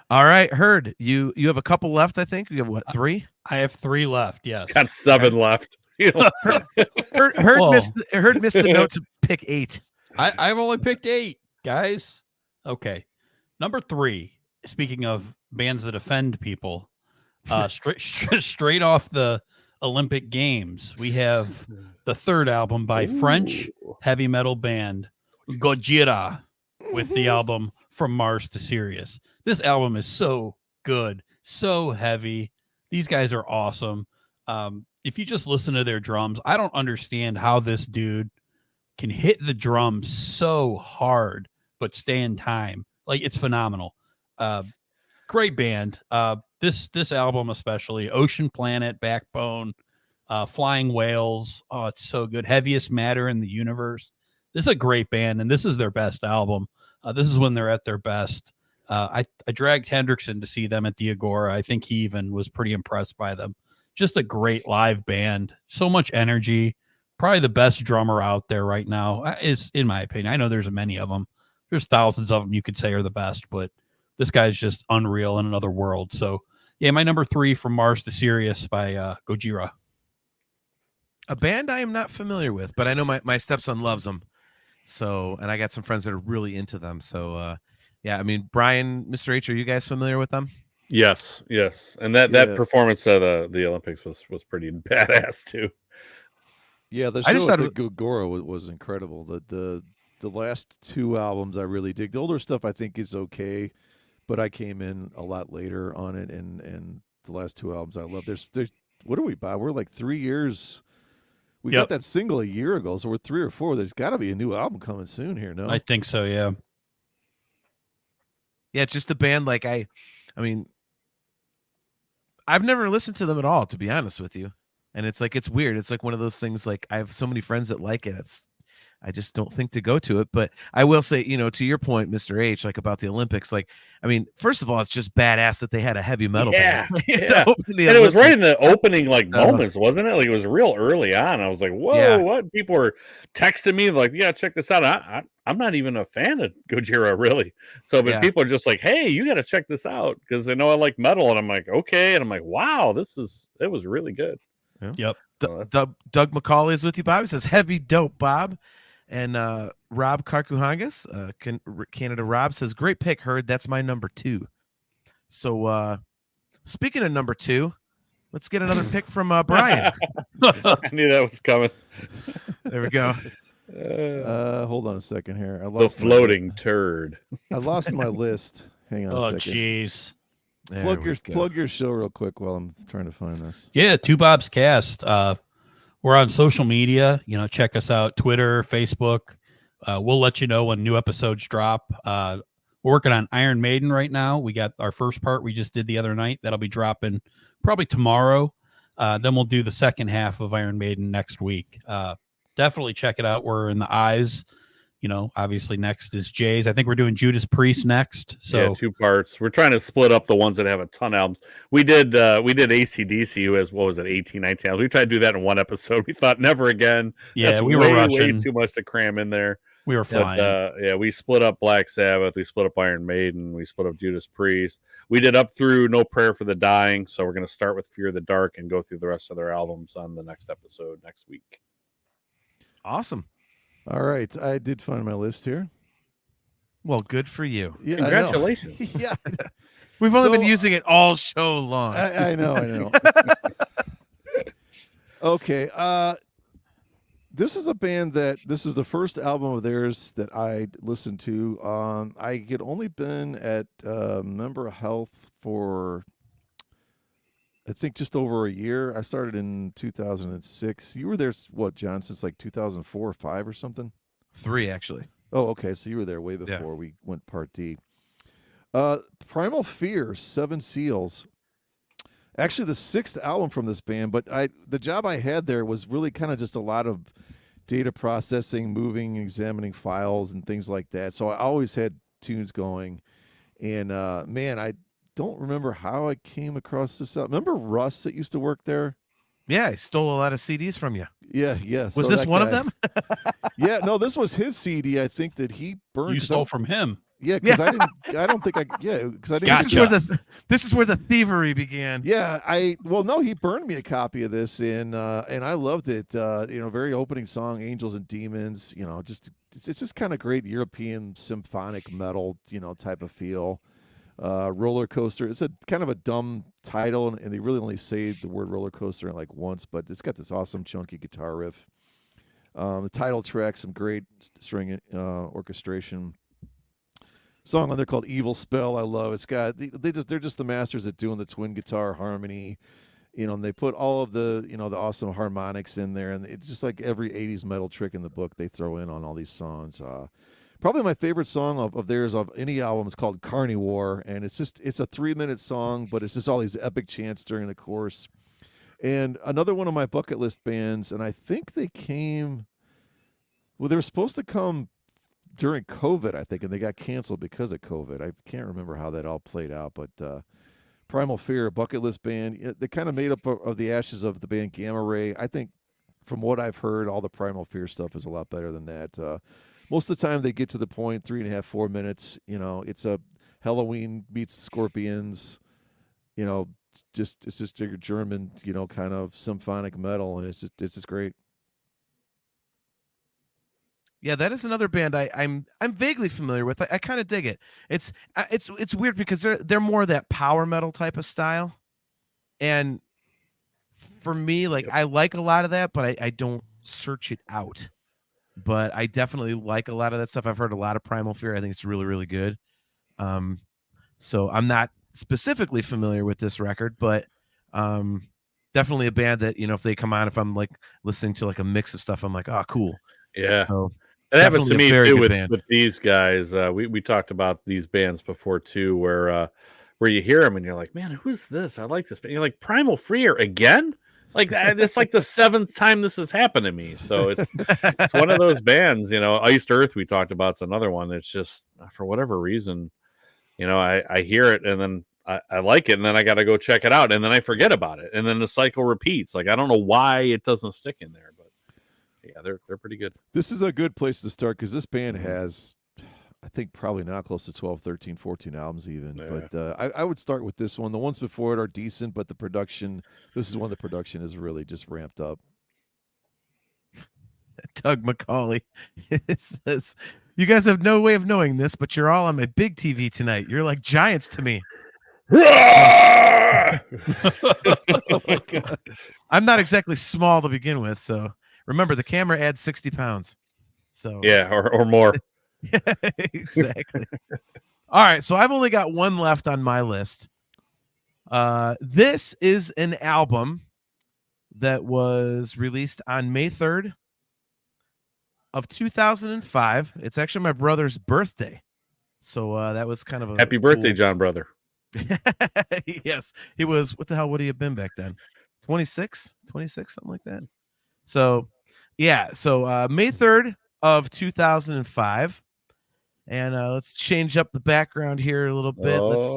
All right, Heard, you have a couple left, I think. You have what, 3? I have 3 left. Yes, got 7 left. Heard missed the note to pick 8. I've only picked 8, guys. Okay, number 3. Speaking of bands that offend people, straight off the Olympic Games, we have the 3rd album by French heavy metal band Gojira with the album From Mars to Sirius. This album is so good, so heavy. These guys are awesome. If you just listen to their drums, I don't understand how this dude can hit the drums so hard but stay in time. Like, it's phenomenal. Great band. This album especially, Ocean Planet, Backbone, Flying Whales. Oh, it's so good. Heaviest Matter in the Universe. This is a great band, and this is their best album. This is when they're at their best. I dragged Hendrickson to see them at the Agora. I think he even was pretty impressed by them. Just a great live band. So much energy, probably the best drummer out there right now, is in my opinion. I know there's many of them. There's thousands of them you could say are the best, but this guy's just unreal in another world. So yeah, my number 3 from Mars to Sirius by Gojira. A band I am not familiar with, but I know my stepson loves them. So, and I got some friends that are really into them. So, yeah, I mean, Brian, Mr. H, are you guys familiar with them? Yes, and that performance at the Olympics was pretty badass too. Yeah, the show at the Gogora was incredible. The last 2 albums I really dig. The older stuff I think is okay, but I came in a lot later on it, and the last 2 albums I love. There's what are we, Bob? We're like 3 years. We got that single a year ago, so we're 3 or 4. There's got to be a new album coming soon here, no? I think so, yeah. Yeah, it's just a band like I mean, I've never listened to them at all, to be honest with you. And it's like, it's weird. It's like one of those things, like I have so many friends that like it. I just don't think to go to it. But I will say, to your point, Mr. H, like about the Olympics, like, I mean, first of all, it's just badass that they had a heavy metal band. And it was right in the opening moments, wasn't it? Like it was real early on. I was like, whoa, what? People were texting me like, yeah, check this out. I'm not even a fan of Gojira, really. So, but people are just like, hey, you got to check this out because they know I like metal. And I'm like, okay. And I'm like, wow, it was really good. Yep. Doug McCauley is with you, Bob. He says, heavy dope, Bob. And Rob Karkuhangas, Canada Rob, says, great pick, Heard. That's my number 2. So speaking of number 2, let's get another pick from Brian. I knew that was coming. There we go. Hold on a second here. The floating turd. I lost my list. Hang on a second. Oh, jeez. Plug your show real quick while I'm trying to find this. Yeah, Two Bob's Cast. We're on social media. Check us out, Twitter, Facebook. We'll let you know when new episodes drop. We're working on Iron Maiden right now. We got our first part we just did the other night. That'll be dropping probably tomorrow. Then we'll do the second half of Iron Maiden next week. Definitely check it out. We're in the eyes. Obviously next is Jay's. I think we're doing Judas Priest next. So yeah, 2 parts. We're trying to split up the ones that have a ton of albums. We did AC/DC, who has, 18, 19 albums. We tried to do that in one episode. We thought never again. Yeah, that's we were rushing. Way too much to cram in there. We were flying. But, we split up Black Sabbath. We split up Iron Maiden. We split up Judas Priest. We did up through No Prayer for the Dying. So we're going to start with Fear the Dark and go through the rest of their albums on the next episode next week. Awesome. All right, I did find my list here. Well, good for you. Yeah, congratulations. Yeah, we've only been using it all show long. I know. Okay, this is a band this is the first album of theirs that I listened to. I had only been at Member Health for, I think, just over a year. I started in 2006. You were there, what, John, since like 2004 or 5 or something? 3, actually. Oh, okay. So you were there way before we went Part D. Primal Fear, 7 Seals. Actually, the 6th album from this band, but the job I had there was really kind of just a lot of data processing, moving, examining files and things like that. So I always had tunes going. And, man, I don't remember how I came across this out. Remember Russ that used to work there? Yeah, I stole a lot of CDs from you. Yeah. Was this one of them? Yeah, no, this was his CD. I think that he burned. You stole from him. Yeah, because I don't think because I didn't. Gotcha. This is where the thievery began. Yeah, no, he burned me a copy of this, and I loved it. Very opening song, Angels and Demons. It's just kind of great European symphonic metal, type of feel. Roller Coaster. It's a kind of a dumb title, and they really only say the word roller coaster like once, but it's got this awesome chunky guitar riff. The title track, some great string orchestration. Song on there called Evil Spell. I love. It's got they're just the masters at doing the twin guitar harmony. And they put all of the the awesome harmonics in there, and it's just like every 80s metal trick in the book they throw in on all these songs. Probably my favorite song of theirs of any album is called Carnivore, and it's a 3-minute song, but it's just all these epic chants during the chorus. And another one of my bucket list bands, and I think they were supposed to come during COVID, I think, and they got canceled because of COVID. I can't remember how that all played out, but Primal Fear, bucket list band. They're kind of made up of the ashes of the band Gamma Ray. I think from what I've heard, all the Primal Fear stuff is a lot better than that. Most of the time, they get to the point 3.5, 4 minutes. It's a Halloween meets Scorpions. It's just your German, kind of symphonic metal, and it's just great. Yeah, that is another band I'm vaguely familiar with. I kind of dig it. It's weird because they're more that power metal type of style, and for me, like I like a lot of that, but I don't search it out. But I definitely like a lot of that stuff. I've heard a lot of Primal Fear. I think it's really, really good. So I'm not specifically familiar with this record, but definitely a band that, if they come on, if I'm like listening to like a mix of stuff, I'm like, oh, cool. Yeah. So it happens to me too with band. these guys. We talked about these bands before too, where you hear them and you're like, man, who's this? I like this band. You're like, Primal Fear again? Like it's like the 7th time this has happened to me. So it's one of those bands, Iced Earth we talked about is another one. It's just for whatever reason, I hear it and then I like it and then I got to go check it out and then I forget about it and then the cycle repeats. Like I don't know why it doesn't stick in there, but yeah, they're pretty good. This is a good place to start because this band has, I think, probably not close to 12, 13, 14 albums even. Yeah. But I would start with this one. The ones before it are decent, but this is when the production is really just ramped up. Doug McCauley says, you guys have no way of knowing this, but you're all on my big TV tonight. You're like giants to me. Oh my God. I'm not exactly small to begin with, so remember the camera adds 60 pounds. So yeah, or more. Exactly. All right, so I've only got one left on my list. This is an album that was released on May 3rd of 2005. It's actually my brother's birthday. So that was kind of a happy birthday, John brother. Yes, he was. What the hell would he have been back then? 26, something like that. So yeah, so May 3rd of 2005. And let's change up the background here a little bit. Let's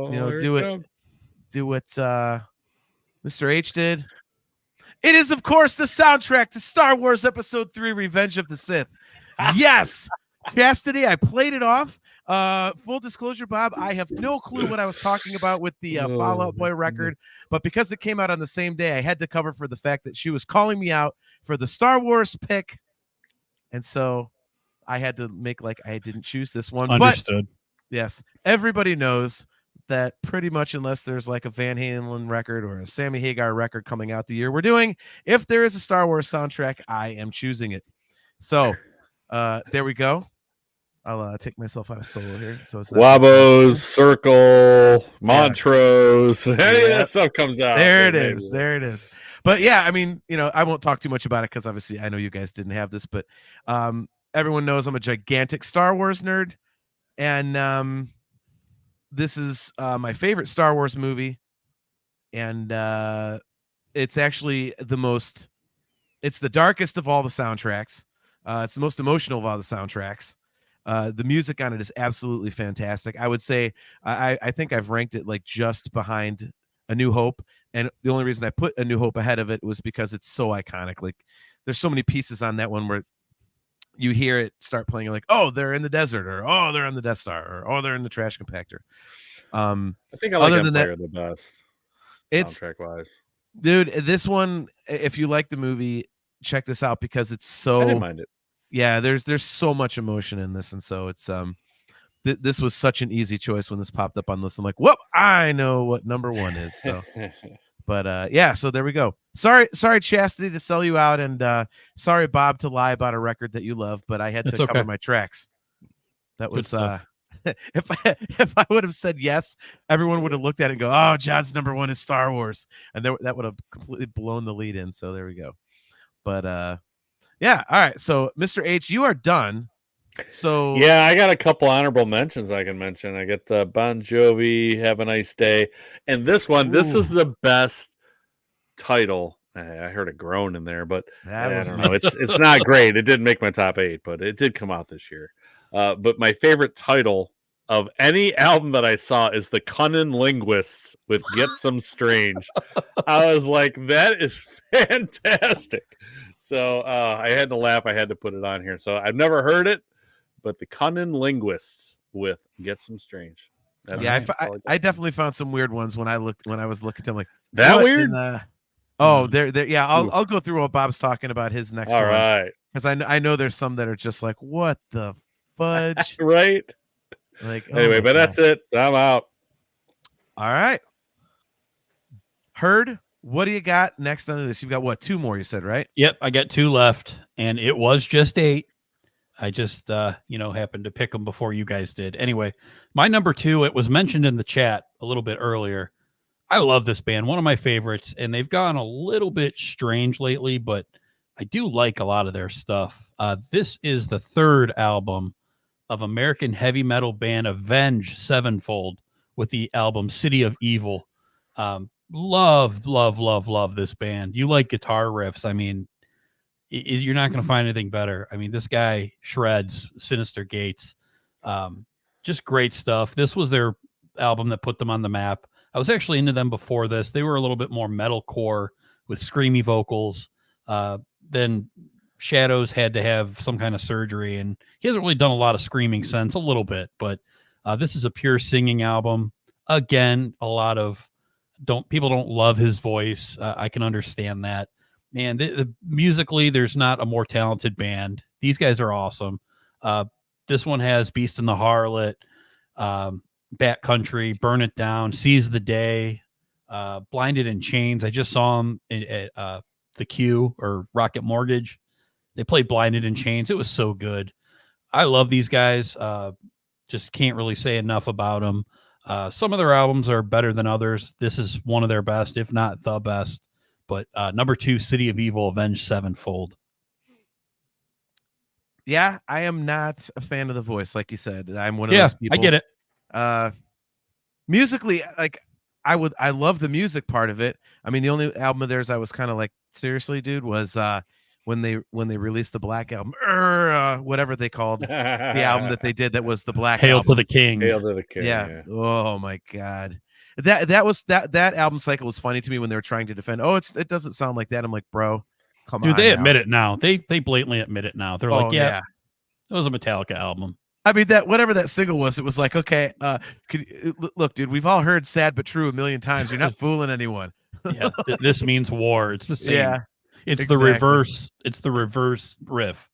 do what Mr. H did. It is, of course, the soundtrack to Star Wars Episode 3, Revenge of the Sith. Yes, Chastity, I played it off. Full disclosure, Bob, I have no clue what I was talking about with the Fall Out Boy record, but because it came out on the same day, I had to cover for the fact that she was calling me out for the Star Wars pick, and so I had to make like I didn't choose this one. Understood. But yes, everybody knows that pretty much unless there's like a Van Halen record or a Sammy Hagar record coming out the year we're doing, if there is a Star Wars soundtrack, I am choosing it. So there we go. I'll take myself out of solo here. So it's Wabos, Circle, Montrose, any of that stuff comes out. There it is. There it is. But yeah, I mean, I won't talk too much about it because obviously I know you guys didn't have this, but everyone knows I'm a gigantic Star Wars nerd, and this is my favorite Star Wars movie, and it's actually it's the darkest of all the soundtracks. It's the most emotional of all the soundtracks. The music on it is absolutely fantastic. I would say I think I've ranked it like just behind A New Hope, and the only reason I put A New Hope ahead of it was because it's so iconic. Like there's so many pieces on that one where you hear it start playing, you're like, oh, they're in the desert, or oh, they're on the Death Star, or oh, they're in the trash compactor. I think I like Empire the best. It's soundtrack wise, dude. This one, if you like the movie, check this out because it's so. I didn't mind it. Yeah, there's so much emotion in this, and so it's this was such an easy choice when this popped up on this. I'm like, whoop, I know what number one is. So, but yeah, so there we go. Sorry, Chastity, to sell you out, and sorry, Bob, to lie about a record that you love, but I had to cover my tracks. That was if I would have said yes, everyone would have looked at it and go, oh, John's number one is Star Wars, and that would have completely blown the lead in. So there we go. But yeah, all right. So Mr. H, you are done. So yeah, I got a couple honorable mentions I can mention. I get the Bon Jovi, Have a Nice Day, and this one. This is the best title. I heard a groan in there, but I don't know. It's not great. It didn't make my top 8, but it did come out this year. But my favorite title of any album that I saw is the Cunning Linguists with Get Some Strange. I was like, that is fantastic. So I had to laugh. I had to put it on here. So I've never heard it, but the Cunning Linguists with Get Some Strange. I definitely found some weird ones when I was looking at them like that what weird. There. Yeah, I'll go through what Bob's talking about his next one. All right, because I know there's some that are just like what the fudge, right? Like anyway, but that's it. I'm out. All right, Herd. What do you got next on this? You've got what, 2 more? You said, right? Yep, I got 2 left, and it was just 8. I just happened to pick them before you guys did. Anyway, my number 2, it was mentioned in the chat a little bit earlier. I love this band, one of my favorites, and they've gone a little bit strange lately, but I do like a lot of their stuff. This is the 3rd album of American heavy metal band Avenged Sevenfold with the album City of Evil. Love this band. You like guitar riffs. I mean, you're not going to find anything better. I mean, this guy shreds. Sinister Gates. Just great stuff. This was their album that put them on the map. I was actually into them before this. They were a little bit more metalcore with screamy vocals. Then Shadows had to have some kind of surgery, and he hasn't really done a lot of screaming since, a little bit, but this is a pure singing album. Again, a lot of people don't love his voice. I can understand that. Man, musically, there's not a more talented band. These guys are awesome. This one has Beast and the Harlot, Bat Country, Burn It Down, Seize the Day, Blinded in Chains. I just saw them at the Q or Rocket Mortgage. They played Blinded in Chains. It was so good. I love these guys. Just can't really say enough about them. Some of their albums are better than others. This is one of their best, if not the best. But number 2, City of Evil, Avenged Sevenfold. Yeah, I am not a fan of the voice, like you said. I'm one of those people. I get it. Musically, like I love the music part of it. I mean, the only album of theirs I was kind of like, seriously, dude, was when they released the Black Album, whatever they called the album that they did that was the Black Hail Album. to the King. Hail to the King. Yeah. Oh my God. That album cycle was funny to me when they were trying to defend. Oh, it doesn't sound like that. I'm like, bro, come on. Dude, they now. admit it now. They blatantly admit it now. They're like, yeah, it was a Metallica album. I mean, that whatever that single was, it was like, okay, look, dude, we've all heard "Sad but True" a million times. You're not fooling anyone. Yeah, this means war. It's the same. Yeah, it's exactly. the reverse. It's the reverse riff.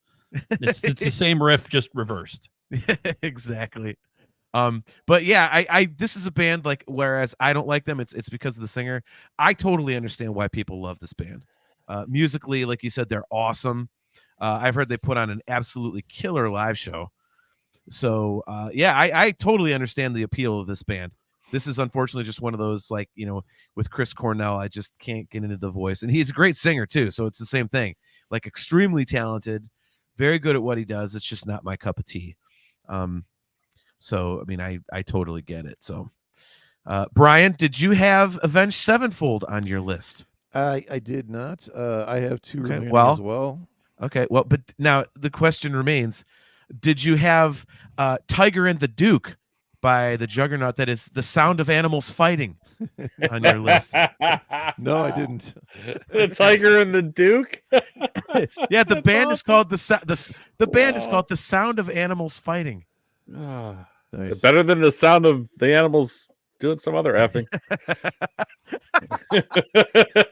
It's the same riff, just reversed. Exactly. But yeah, I this is a band like, whereas I don't like them, it's because of the singer. I totally understand why people love this band. Musically, like you said, they're awesome. I've heard they put on an absolutely killer live show. So yeah, I totally understand the appeal of this band. This is unfortunately just one of those, like, with Chris Cornell, I just can't get into the voice. And he's a great singer too, so it's the same thing. Like, extremely talented, very good at what he does. It's just not my cup of tea. So I mean, I totally get it. So Brian, did you have Avenged Sevenfold on your list? I did not. I have 2 remaining well, as well. Okay, well, but now the question remains: did you have Tiger and the Duke by the Juggernaut, that is The Sound of Animals Fighting, on your list? No, I didn't. The Tiger and the Duke. Yeah, the band is called the band is Wow. called The Sound of Animals Fighting. Nice. Better than the sound of the animals doing some other effing.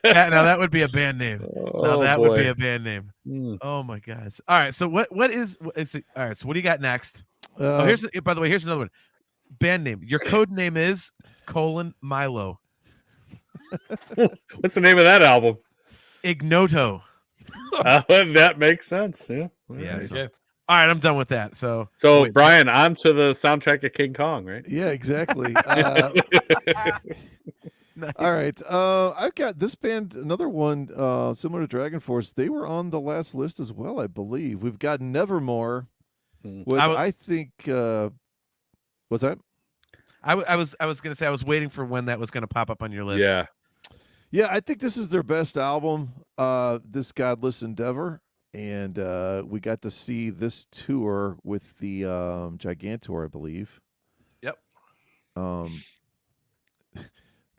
Now that would be a band name. Oh, That boy. would be a band name. Oh my God! All right, so what is it? All right, so what do you got next? By the way, here's another one. Band name. Your code name is Milo. What's the name of that album? Ignoto. That makes sense. Yeah. Yeah. Nice. So, all right, I'm done with that. So wait, Brian, on to the soundtrack of King Kong, right? Yeah, exactly. nice. All right. I've got this band, another one similar to Dragon Force. They were on the last list as well, I believe. We've got Nevermore. I think what's that? I was going to say I was waiting for when that was going to pop up on your list. Yeah, I think this is their best album, this Godless Endeavor. And we got to see this tour with the Gigantor, I believe. Yep.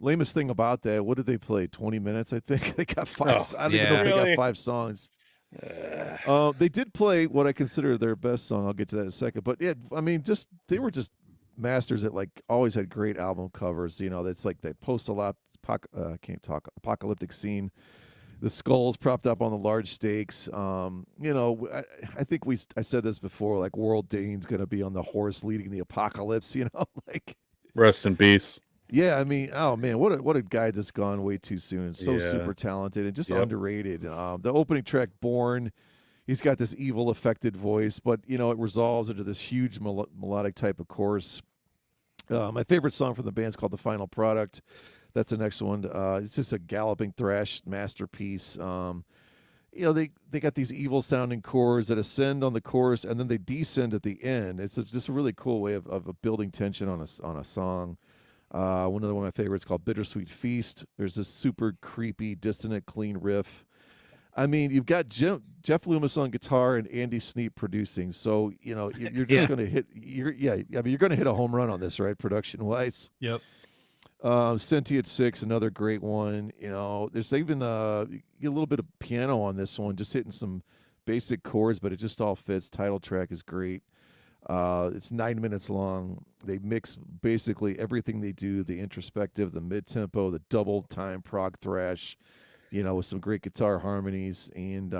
Lamest thing about that, what did they play? 20 minutes, I think. They got 5. I don't even know if they got 5 songs. They did play what I consider their best song. I'll get to that in a second. But yeah, I mean, they were just masters that like always had great album covers. You know, that's like the apocalyptic scene. The skulls propped up on the large stakes. You know, I think I said this before. Like World Dane's going to be on the horse leading the apocalypse. You know, like Rest in peace. yeah. I mean, oh man, what a guy just gone way too soon. So Yeah. super talented and just Yep. underrated. The opening track, Born. He's got this evil affected voice, but you know it resolves into this huge melodic type of chorus. My favorite song from the band is called "The Final Product." That's the next one. It's just a galloping thrash masterpiece. You know they got these evil sounding chords that ascend on the chorus and then they descend at the end. It's just a really cool way of building tension on a song. One of my favorites called "Bittersweet Feast." There's this super creepy, dissonant, clean riff. I mean, you've got Jeff Loomis on guitar and Andy Sneap producing, so you know you're just going to hit. I mean, you're going to hit a home run on this, right? Production wise. Yep. Sentient Six, another great one. You know, there's even a little bit of piano on this one, just hitting some basic chords, but it just all fits. Title track is great. It's 9 minutes long. They mix basically everything they do: the introspective, the mid-tempo, the double time prog thrash. You know, with some great guitar harmonies. And,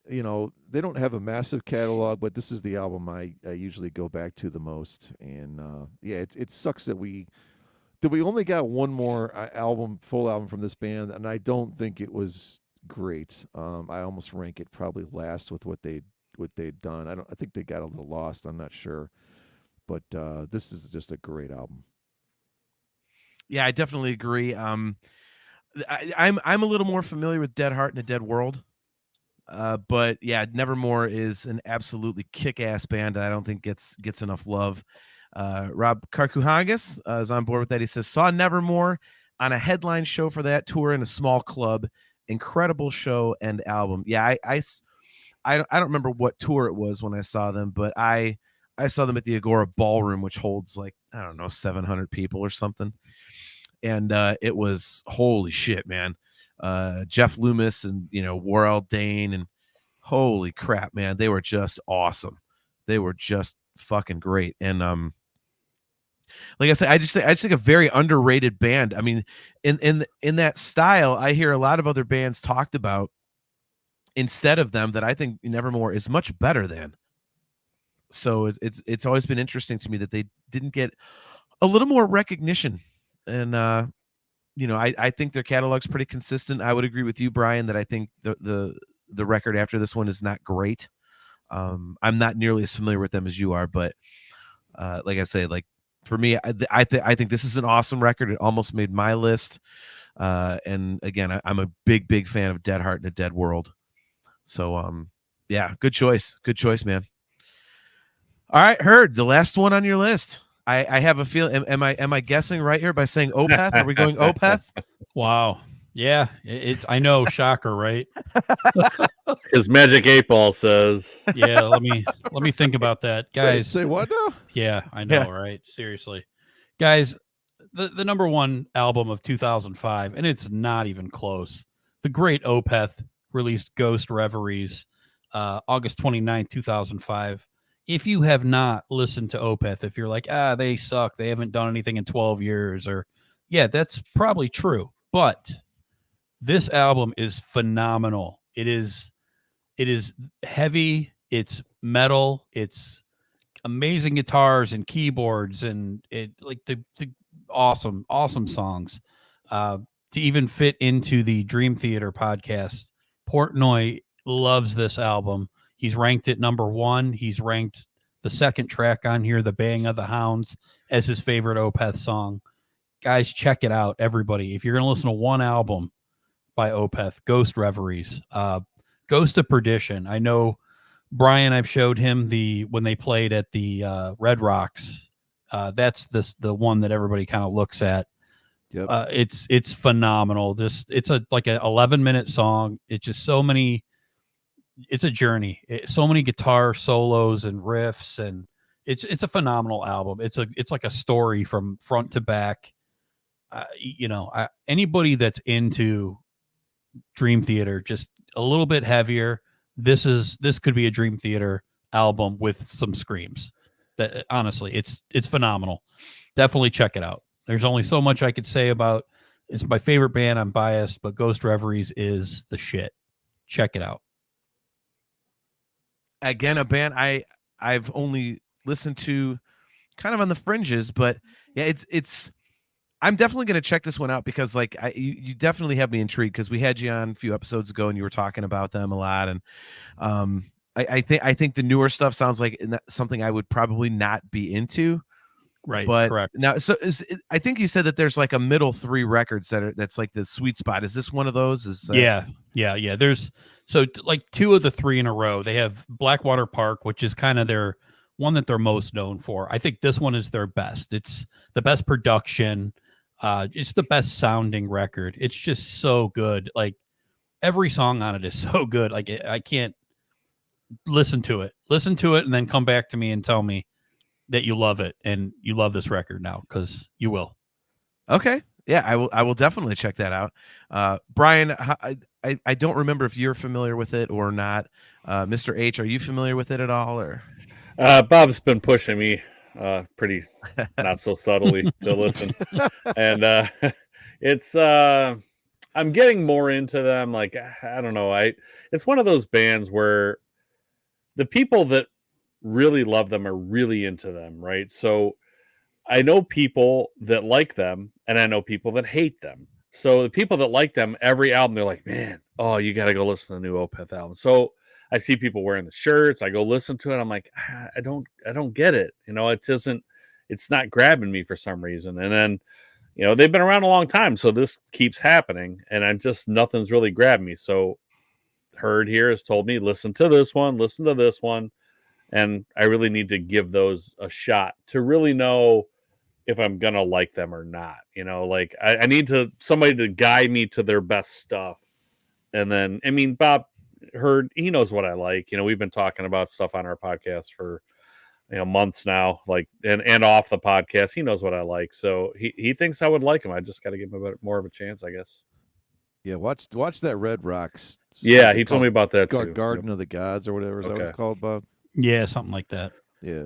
you know, they don't have a massive catalog, but this is the album I usually go back to the most. And, yeah, it sucks that we only got one more full album from this band, and I don't think it was great. I almost rank it probably last with what they'd done. I think they got a little lost. I'm not sure. But this is just a great album. Yeah, I definitely agree. I'm a little more familiar with Dead Heart and a Dead World, but yeah, Nevermore is an absolutely kick-ass band. I don't think gets enough love. Rob Karkuhagas is on board with that. He says saw Nevermore on a headline show for that tour in a small club. Incredible show and album. Yeah, I don't remember what tour it was when I saw them, but I saw them at the Agora Ballroom, which holds like I don't know 700 people or something. And it was holy shit, man. Jeff Loomis and Warrell Dane and holy crap, man, they were just awesome. They were just fucking great. And like I said, I just think a very underrated band. I mean, in that style, I hear a lot of other bands talked about instead of them that I think Nevermore is much better than. So it's always been interesting to me that they didn't get a little more recognition. And I think their catalog's pretty consistent. I would agree with you, Brian, that I think the record after this one is not great. I'm not nearly as familiar with them as you are, but like I say, like for me, I think this is an awesome record. It almost made my list. And again, I'm a big fan of Dead Heart and a Dead World. So yeah, good choice, man. All right, Heard, the last one on your list. I have a feeling. Am I guessing right here by saying Opeth? Are we going Opeth? Wow. Yeah. It's I know. Shocker, right? His Magic 8 Ball says. Yeah. Let me think about that, guys. Wait, say what now? Yeah, I know, right? Seriously, guys. The number one album of 2005, and it's not even close. The great Opeth released Ghost Reveries, August 29th, 2005. If you have not listened to Opeth, if you're like, they suck, they haven't done anything in 12 years, or yeah, that's probably true. But this album is phenomenal. It is heavy, it's metal, it's amazing guitars and keyboards, and it like the awesome songs. To even fit into the Dream Theater podcast, Portnoy loves this album. He's ranked it number 1. He's ranked the second track on here, The Baying of the Hounds, as his favorite Opeth song. Guys, check it out, everybody. If you're going to listen to one album by Opeth, Ghost Reveries, Ghost of Perdition. I know, Brian, I've showed him when they played at the Red Rocks. That's the one that everybody kind of looks at. Yep. It's phenomenal. It's like an 11-minute song. It's just so many. It's a journey. So many guitar solos and riffs, and it's a phenomenal album. It's like a story from front to back. Anybody that's into Dream Theater, just a little bit heavier. This could be a Dream Theater album with some screams. That honestly, it's phenomenal. Definitely check it out. There's only so much I could say about. It's my favorite band. I'm biased, but Ghost Reveries is the shit. Check it out. Again, a band I've only listened to kind of on the fringes, but yeah, it's I'm definitely going to check this one out because like you definitely have me intrigued because we had you on a few episodes ago and you were talking about them a lot. And I think the newer stuff sounds like something I would probably not be into. Right. But correct. now, so I think you said that there's like a middle 3 records that's like the sweet spot. Is this one of those? Yeah. There's like 2 of the 3 in a row. They have Blackwater Park, which is kind of their one that they're most known for. I think this one is their best. It's the best production. It's the best sounding record. It's just so good. Like every song on it is so good. Like I can't listen to it, and then come back to me and tell me that you love it and you love this record now, because you will. Okay. Yeah, I will definitely check that out. Brian, I don't remember if you're familiar with it or not. Mr. H, are you familiar with it at all? Or Bob's been pushing me pretty not so subtly to listen. And it's I'm getting more into them. Like, I don't know. It's one of those bands where the people that really love them are really into them, right? So I know people that like them and I know people that hate them. So the people that like them, every album, they're like, man, oh, you got to go listen to the new Opeth album. So I see people wearing the shirts. I go listen to it. I'm like, I don't get it. It's not grabbing me for some reason. And then, they've been around a long time. So this keeps happening and nothing's really grabbed me. So Heard here has told me, listen to this one. And I really need to give those a shot to really know if I'm going to like them or not. Like I need somebody to guide me to their best stuff. And then, Bob Heard, he knows what I like. We've been talking about stuff on our podcast for, months now, like, and off the podcast. He knows what I like. So he thinks I would like him. I just got to give him more of a chance, I guess. Yeah, watch that Red Rocks. Yeah, he told me about that too. Garden of the Gods or whatever. Is that what it's called, Bob? Yeah, something like that. Yeah.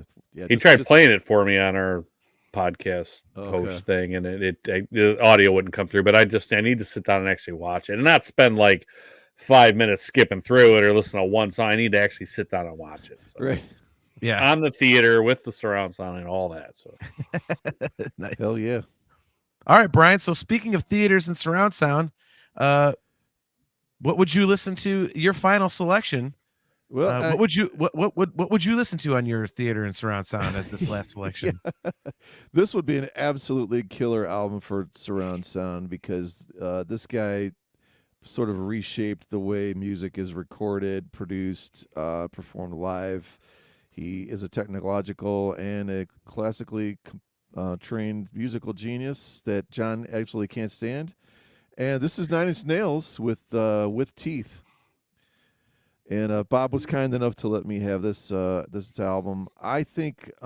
He tried playing it for me on our podcast host thing, and the audio wouldn't come through. But I need to sit down and actually watch it, and not spend like 5 minutes skipping through it or listen to one song. I need to actually sit down and watch it. So. Right. Yeah. On the theater with the surround sound and all that. So. Nice. Hell yeah. All right, Brian. So speaking of theaters and surround sound, what would you listen to? Your final selection. Well, what would you listen to on your theater and surround sound as this last selection? Yeah. This would be an absolutely killer album for surround sound because this guy sort of reshaped the way music is recorded, produced, performed live. He is a technological and a classically trained musical genius that John absolutely can't stand. And this is 9 Inch Nails with Teeth. And Bob was kind enough to let me have this album. I think I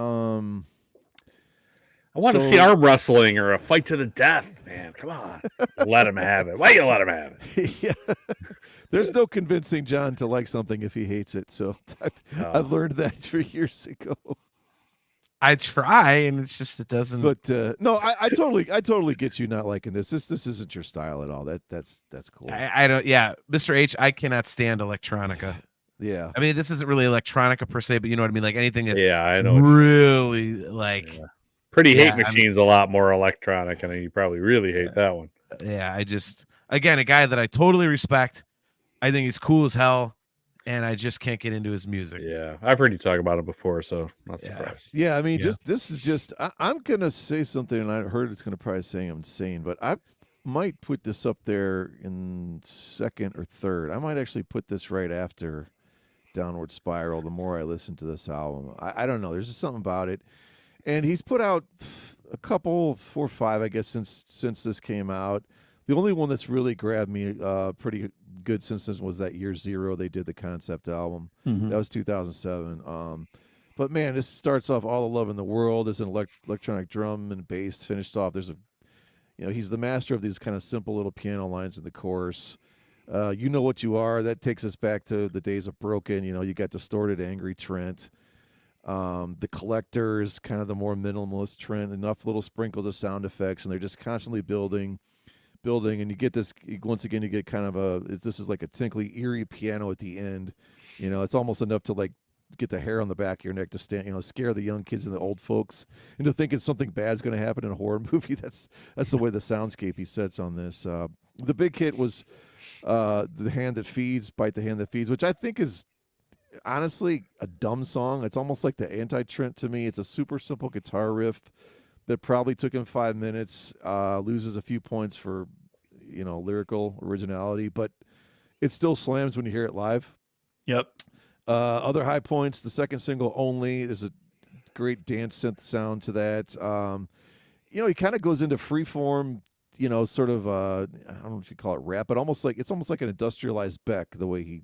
want to see arm wrestling or a fight to the death, man. Come on. Let him have it. Why you let him have it? Yeah. There's no convincing John to like something if he hates it. So I've learned that 3 years ago. I try, and it's just it doesn't. But no, I totally get you not liking this. This isn't your style at all. That's cool. I don't. Yeah, Mr. H, I cannot stand electronica. Yeah. I mean, this isn't really electronica per se, but you know what I mean. Like anything that's I know really like. Yeah. Pretty Hate Machine's a lot more electronic, and you probably really hate that one. Yeah, again, a guy that I totally respect. I think he's cool as hell, and I just can't get into his music. Yeah, I've heard you talk about it before, so not surprised. Yeah, I mean, this is just. I'm gonna say something, and I heard it's gonna probably say I'm insane, but I might put this up there in second or third. I might actually put this right after Downward Spiral. The more I listen to this album, I don't know. There's just something about it. And he's put out a couple, 4 or 5, I guess, since this came out. The only one that's really grabbed me pretty good since this was that Year Zero. They did the concept album. Mm-hmm. That was 2007. But, man, this starts off All the Love in the World. There's an electronic drum and bass finished off. There's he's the master of these kind of simple little piano lines in the chorus. You Know What You Are. That takes us back to the days of Broken. You got Distorted, Angry Trent. The Collector is kind of the more minimalist Trent. Enough little sprinkles of sound effects, and they're just constantly building, and you get this once again. You get kind of this is like a tinkly, eerie piano at the end. It's almost enough to like get the hair on the back of your neck to stand, scare the young kids and the old folks into thinking something bad's going to happen in a horror movie. That's the way the soundscape he sets on this. The big hit was The Hand That Feeds, Bite the Hand That Feeds, which I think is honestly a dumb song. It's almost like the anti-Trent to me. It's a super simple guitar riff that probably took him 5 minutes, loses a few points for lyrical originality, but it still slams when you hear it live. Yep. Other high points, the second single, Only. There's a great dance synth sound to that. He kind of goes into freeform, sort of I don't know if you call it rap, but it's almost like an industrialized Beck, the way he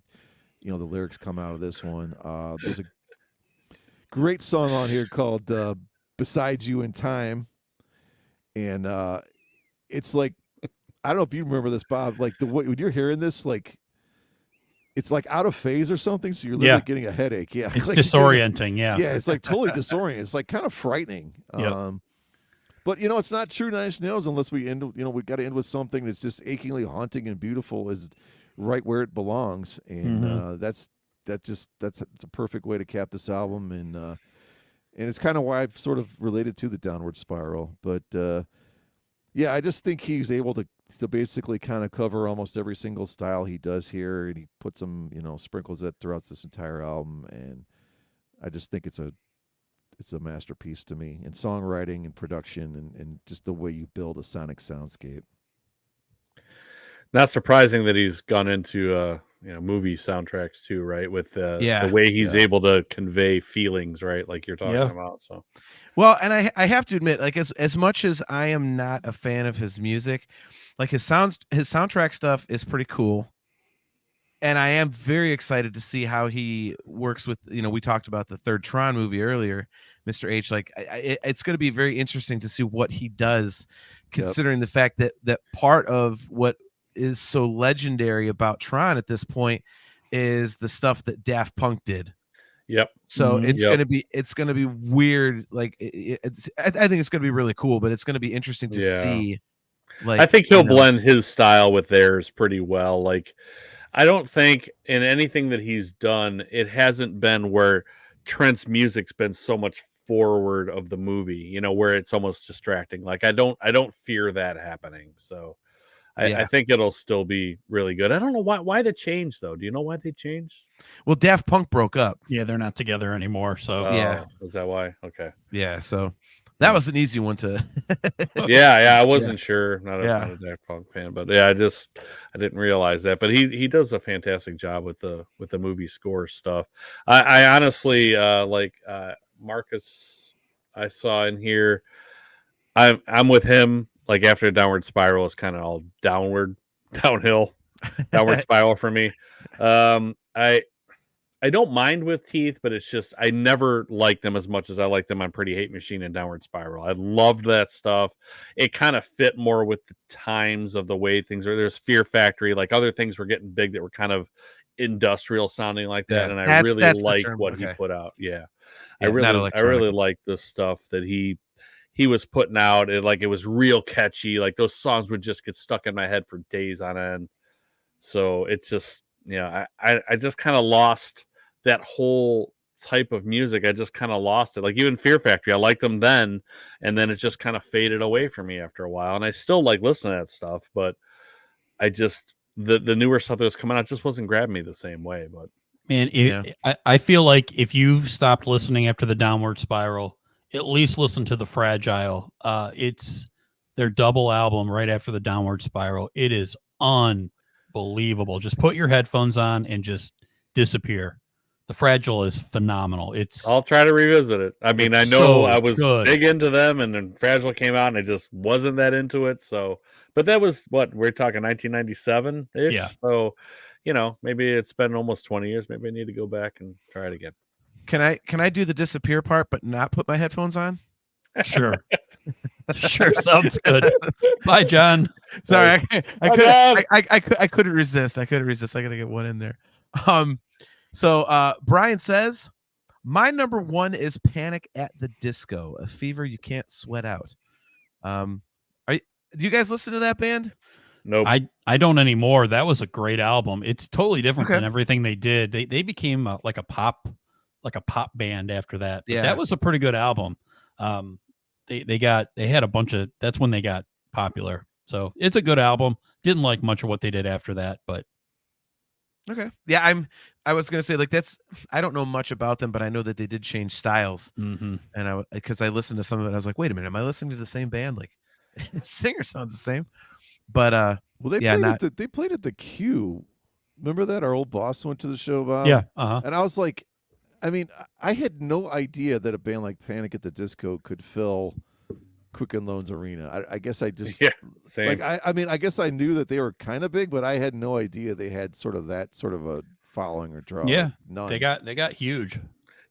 the lyrics come out of this one. There's a great song on here called Beside You in Time. And it's like, I don't know if you remember this, Bob, like when you're hearing this, like, it's like out of phase or something. So you're literally getting a headache. Yeah. It's like disorienting. Yeah. Yeah. It's like totally disorienting. It's like kind of frightening. Yep. But it's not true Nine Inch Nails unless we end, we got to end with something that's just achingly haunting and beautiful is right where it belongs. And that's a perfect way to cap this album. And it's kind of why I've sort of related to the Downward Spiral. But yeah, I just think he's able to basically kind of cover almost every single style he does here. And he puts some, sprinkles that throughout this entire album. And I just think it's a masterpiece to me in songwriting and production and just the way you build a sonic soundscape. Not surprising that he's gone into movie soundtracks too, right? With the way he's able to convey feelings, right? Like you're talking about. So, well, and I have to admit, like as much as I am not a fan of his music, like his soundtrack stuff is pretty cool. And I am very excited to see how he works with, we talked about the third Tron movie earlier, Mr. H. Like, it's going to be very interesting to see what he does, considering the fact that part of what is so legendary about Tron at this point is the stuff that Daft Punk did. Yep. So it's going to be weird. Like, I think it's going to be really cool, but it's going to be interesting to see. Like, I think he'll blend his style with theirs pretty well. Like, I don't think in anything that he's done, it hasn't been where Trent's music's been so much forward of the movie, where it's almost distracting. Like I don't fear that happening. So I think it'll still be really good. I don't know why the change though. Do you know why they changed? Well, Daft Punk broke up. Yeah, they're not together anymore. So is that why? Okay. Yeah. So that was an easy one to. I wasn't sure. Not a Daft Punk fan, but I didn't realize that. But he does a fantastic job with the movie score stuff. I honestly like Marcus. I saw in here. I'm with him. Like after Downward Spiral, it's kind of all downward spiral for me. I don't mind with Teeth, but it's just I never liked them as much as I liked them on Pretty Hate Machine and Downward Spiral. I loved that stuff. It kind of fit more with the times of the way things are. There's Fear Factory, like other things were getting big that were kind of industrial sounding like that, and I really liked what he put out. I really liked the stuff that he was putting out. It was real catchy. Like those songs would just get stuck in my head for days on end. So it just I just kind of lost that whole type of music. I just kind of lost it. Like even Fear Factory, I liked them then, and then it just kind of faded away from me after a while. And I still like listening to that stuff, but I just the newer stuff that was coming out just wasn't grabbing me the same way. But man, I feel like if you stopped listening after the Downward Spiral, at least listen to the Fragile. It's their double album right after the Downward Spiral. It is unbelievable. Just put your headphones on and just disappear. The Fragile is phenomenal. I'll try to revisit it. I mean, I know I was big into them, and then Fragile came out, and I just wasn't that into it. So, but that was what we're talking 1997 ish. Yeah. So, maybe it's been almost 20 years. Maybe I need to go back and try it again. Can I do the disappear part, but not put my headphones on? Sure. Sure, sounds good. Bye, John. Sorry, Bye, I couldn't resist. I gotta get one in there. So Brian says, my number one is Panic at the Disco, a fever you can't sweat out. Do you guys listen to that band? Nope. I don't anymore. That was a great album. It's totally different Okay. than everything they did. They became like a pop band after that. But Yeah. that was a pretty good album. They had a bunch of, that's when they got popular. So it's a good album. Didn't like much of what they did after that, but Okay. Yeah, I was gonna say, like, I don't know much about them, but I know that they did change styles. mhm. And because I listened to some of it, I was like, wait a minute, am I listening to the same band? Like, the singer sounds the same. But Well, they yeah, played at the Q. Remember that our old boss went to the show, Bob? Yeah. Uh-huh. And I was like, I mean, I had no idea that a band like Panic at the Disco could fill Quicken Loans Arena. I guess I just Same. like I mean, I guess I knew that they were kind of big, but I had no idea they had sort of a following or draw. Yeah. None. They got huge.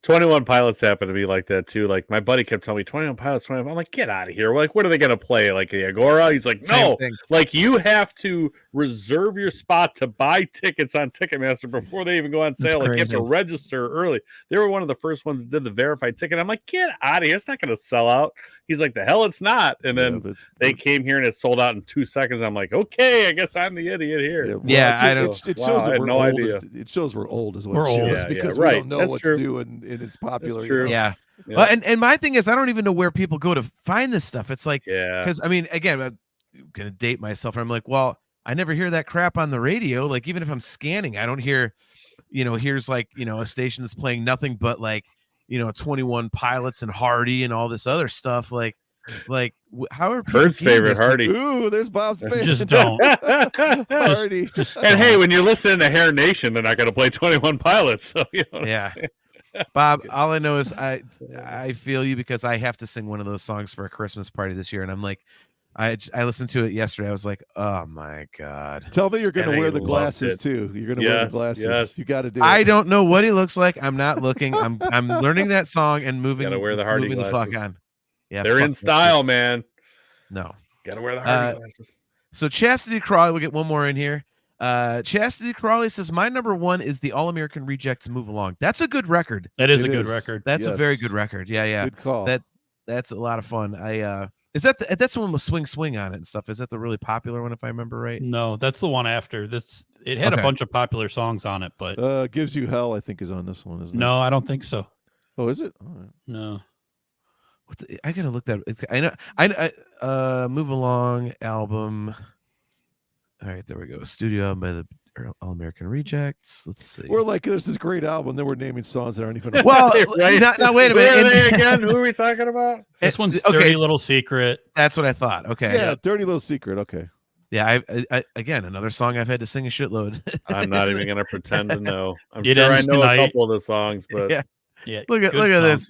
21 Pilots happened to be like that too. Like my buddy kept telling me 21 Pilots, 21. I'm like, get out of here. Like, what are they gonna play? Like the Agora? He's like, Same no. thing. Like you have to reserve your spot to buy tickets on Ticketmaster before they even go on sale. Like you have to crazy. register early. They were one of the first ones that did the verified ticket. I'm like, get out of here. It's not gonna sell out. He's like, the hell it's not. And then they came here and it sold out in 2 seconds. I'm like, okay, I guess I'm the idiot here. Yeah, I don't. It Wow, shows I that had we're no old. idea. It shows we're old, is what We're it old. shows, Yeah, because right. we don't know That's what's true. new and it's popular. That's true. Yeah. Yeah. Well, and my thing is, I don't even know where people go to find this stuff. It's like, Yeah. because I mean, again, I'm gonna date myself. I'm like, well, I never hear that crap on the radio. Like, even if I'm scanning, I don't hear, here's like, a station that's playing nothing but like, 21 Pilots and Hardy and all this other stuff. Like, how are people Bird's getting favorite, this? Hardy. Ooh, there's Bob's band. Just don't. Hardy. And hey, when you're listening to Hair Nation, they're not going to play 21 Pilots. So you know what I'm Yeah. saying? Bob, all I know is I feel you, because I have to sing one of those songs for a Christmas party this year, and I'm like, I listened to it yesterday. I was like, oh my god. Tell me you're going And to I wear the loved glasses it. too. You're going to wear the Yes, glasses. yes. You got to do it. I don't know what he looks like. I'm not looking. I'm learning that song and moving. Gotta wear the Hardy moving the fuck glasses. on. Yeah, They're fuck in that style, shit. man. No. Got to wear the Hardy glasses. So Chastity Crawley, we'll get one more in here. Chastity Crawley says, my number one is the All American Rejects Move Along. That's a good record. That is It a good is. record. That's a very Yes. good record. Yeah. Good call. That's a lot of fun. Is that that's the one with Swing on it and stuff? Is that the really popular one, if I remember right? No, that's the one after. It had Okay. a bunch of popular songs on it, but Gives You Hell, I think, is on this one, isn't it? no, I don't think so. Oh, is it? All right. No. I gotta look that. I Move Along album. All right, there we go. Studio album by the All American Rejects. Let's see. We're like, there's this great album. Then we're naming songs that aren't even. Well, Right? now wait a Who are minute. they again? Who are we talking about? This one's okay. Dirty Little Secret. That's what I thought. Okay. Yeah, Dirty Little Secret. Okay. Yeah. I again, another song I've had to sing a shitload. I'm not even going to pretend to know. I'm It sure I ends know tonight. a couple of the songs, but Yeah. Yeah. Look at good this.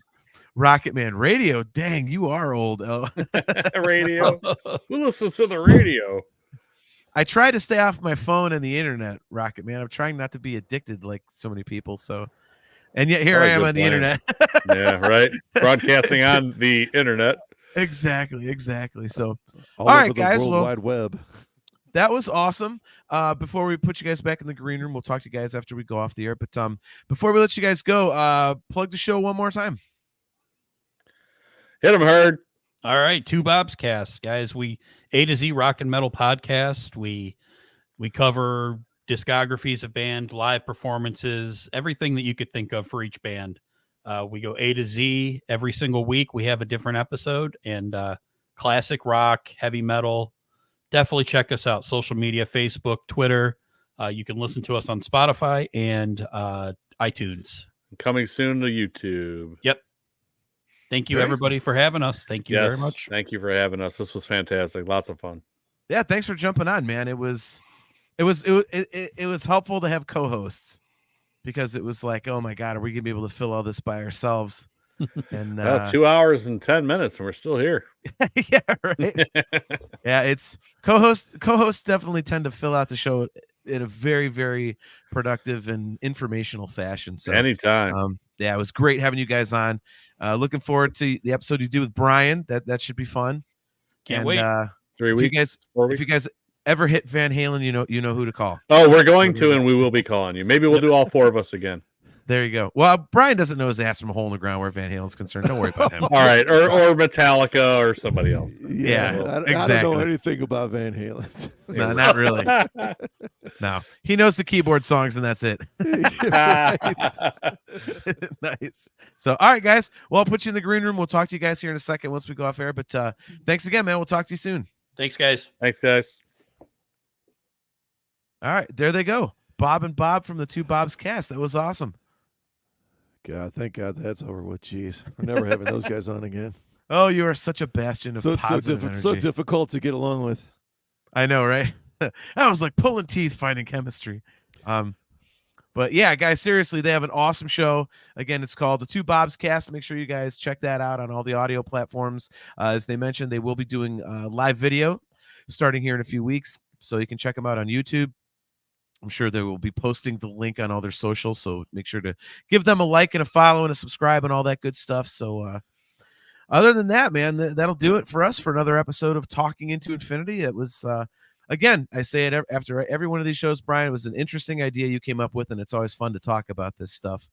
Rocket Man Radio. Dang, you are old. Oh. radio. song. Who listens to the radio? I try to stay off my phone and the internet, Rocket Man. I'm trying not to be addicted like so many people. So, and yet here Oh, I am good on the plan. internet. Yeah, right. Broadcasting on the internet. Exactly. So All right, over the guys, World well- Wide Web. that was awesome. Before we put you guys back in the green room, we'll talk to you guys after we go off the air. But before we let you guys go, plug the show one more time. Hit them hard. All right, Two Bob's Cast, guys. We A to Z rock and metal podcast. We cover discographies of band, live performances, everything that you could think of for each band. We go A to Z every single week. We have a different episode, and classic rock, heavy metal. Definitely check us out. Social media, Facebook, Twitter. You can listen to us on Spotify and iTunes. Coming soon to YouTube. Yep. Thank you, Great. everybody, for having us. Thank you very much. Thank you for having us. This was fantastic. Lots of fun. Yeah, thanks for jumping on, man. It was helpful to have co-hosts, because it was like, oh my god, are we gonna be able to fill all this by ourselves? And Well, 2 hours and 10 minutes, and we're still here. yeah, right. Yeah, it's co-hosts definitely tend to fill out the show in a very, very productive and informational fashion. So Anytime. yeah, it was great having you guys on. Looking forward to the episode you do with Brian. That should be fun. Can't wait. 3 if weeks. 4 if weeks. you guys ever hit Van Halen, you know who to call. Oh, we're going to, and we will be calling you. Maybe we'll do all 4 of us again. There you go. Well, Brian doesn't know his ass from a hole in the ground where Van Halen's concerned. Don't worry about him. All right, or Metallica or somebody else. Yeah, I exactly. don't know anything about Van Halen. No, not really. No, he knows the keyboard songs, and that's it. Nice. So, all right, guys. Well, I'll put you in the green room. We'll talk to you guys here in a second once we go off air. But thanks again, man. We'll talk to you soon. Thanks, guys. Thanks, guys. All right, there they go. Bob and Bob from the Two Bobs cast. That was awesome. God, thank God that's over with. Jeez, we're never having those guys on again. Oh, you are such a bastion of positive energy. So difficult to get along with. I know, right? That was like pulling teeth finding chemistry. But yeah, guys, seriously, they have an awesome show. Again, it's called the Two Bobs Cast. Make sure you guys check that out on all the audio platforms. As they mentioned, they will be doing live video starting here in a few weeks, so you can check them out on YouTube. I'm sure they will be posting the link on all their socials, so make sure to give them a like and a follow and a subscribe and all that good stuff. So other than that, man, that'll do it for us for another episode of Talking Into Infinity. It was, again, I say it after every one of these shows, Brian, it was an interesting idea you came up with, and it's always fun to talk about this stuff.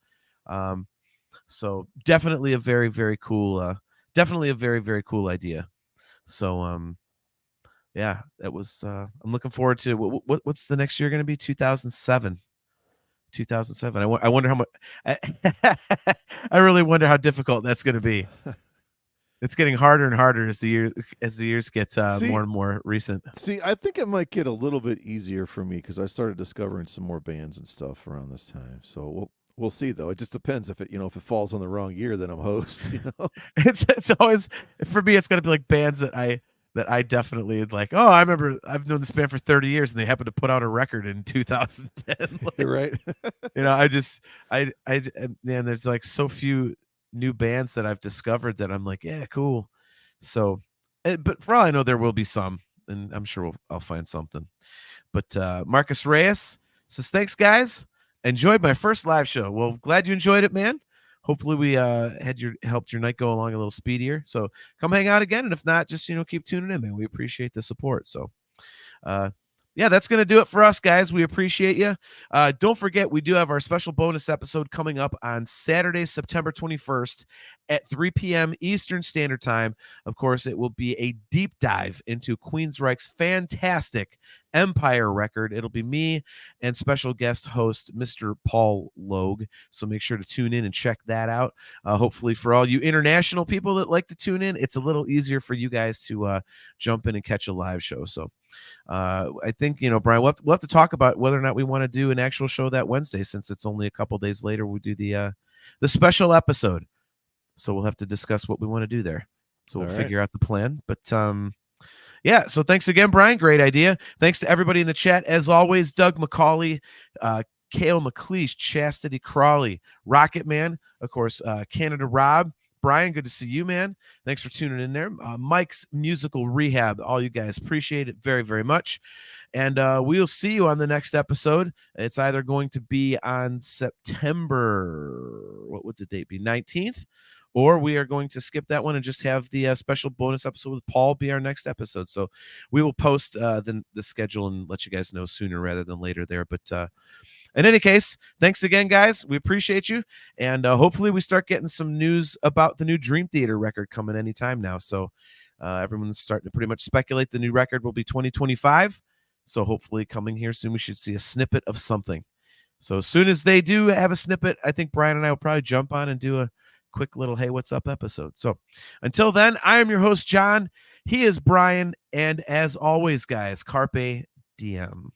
So definitely a very, very cool, very cool idea. So, yeah, that was, I'm looking forward to what's the next year going to be? 2007. I wonder how much, I really wonder how difficult that's going to be. It's getting harder and harder as the years get more and more recent. See, I think it might get a little bit easier for me because I started discovering some more bands and stuff around this time. So we'll see, though. It just depends if it falls on the wrong year, then I'm host. It's always, for me, it's going to be like bands that I definitely like. Oh, I remember I've known this band for 30 years, and they happened to put out a record in 2010. You're right. Man, there's like so few new bands that I've discovered that I'm like, yeah, cool. So, but for all I know, there will be some, and I'm sure I'll find something. But Marcus Reyes says, thanks, guys. Enjoyed my first live show. Well, glad you enjoyed it, man. Hopefully we helped your night go along a little speedier. So come hang out again. And if not, just, keep tuning in, man. We appreciate the support. So, yeah, that's going to do it for us, guys. We appreciate you. Don't forget, we do have our special bonus episode coming up on Saturday, September 21st at 3 p.m. Eastern Standard Time. Of course, it will be a deep dive into Queensryche's fantastic Empire record. It'll be me and special guest host, Mr. Paul Logue. So make sure to tune in and check that out. Hopefully for all you international people that like to tune in, it's a little easier for you guys to jump in and catch a live show. So I think, Brian, we'll have to talk about whether or not we want to do an actual show that Wednesday, since it's only a couple days later. We do the special episode. So we'll have to discuss what we want to do there. So we'll figure out the plan. But yeah, so thanks again, Brian. Great idea. Thanks to everybody in the chat. As always, Doug McCauley, Kale McLeish, Chastity Crawley, Rocket Man, of course, Canada Rob. Brian, good to see you, man. Thanks for tuning in there. Mike's Musical Rehab. All you guys, appreciate it very, very much. And we'll see you on the next episode. It's either going to be on September, what would the date be, 19th? Or we are going to skip that one and just have the special bonus episode with Paul be our next episode. So we will post the schedule and let you guys know sooner rather than later there. But in any case, thanks again, guys. We appreciate you. And hopefully we start getting some news about the new Dream Theater record coming anytime now. So everyone's starting to pretty much speculate the new record will be 2025. So hopefully coming here soon, we should see a snippet of something. So as soon as they do have a snippet, I think Brian and I will probably jump on and do a quick little Hey, What's Up episode. So until then, I am your host, John. He is Brian. And as always, guys, Carpe Diem.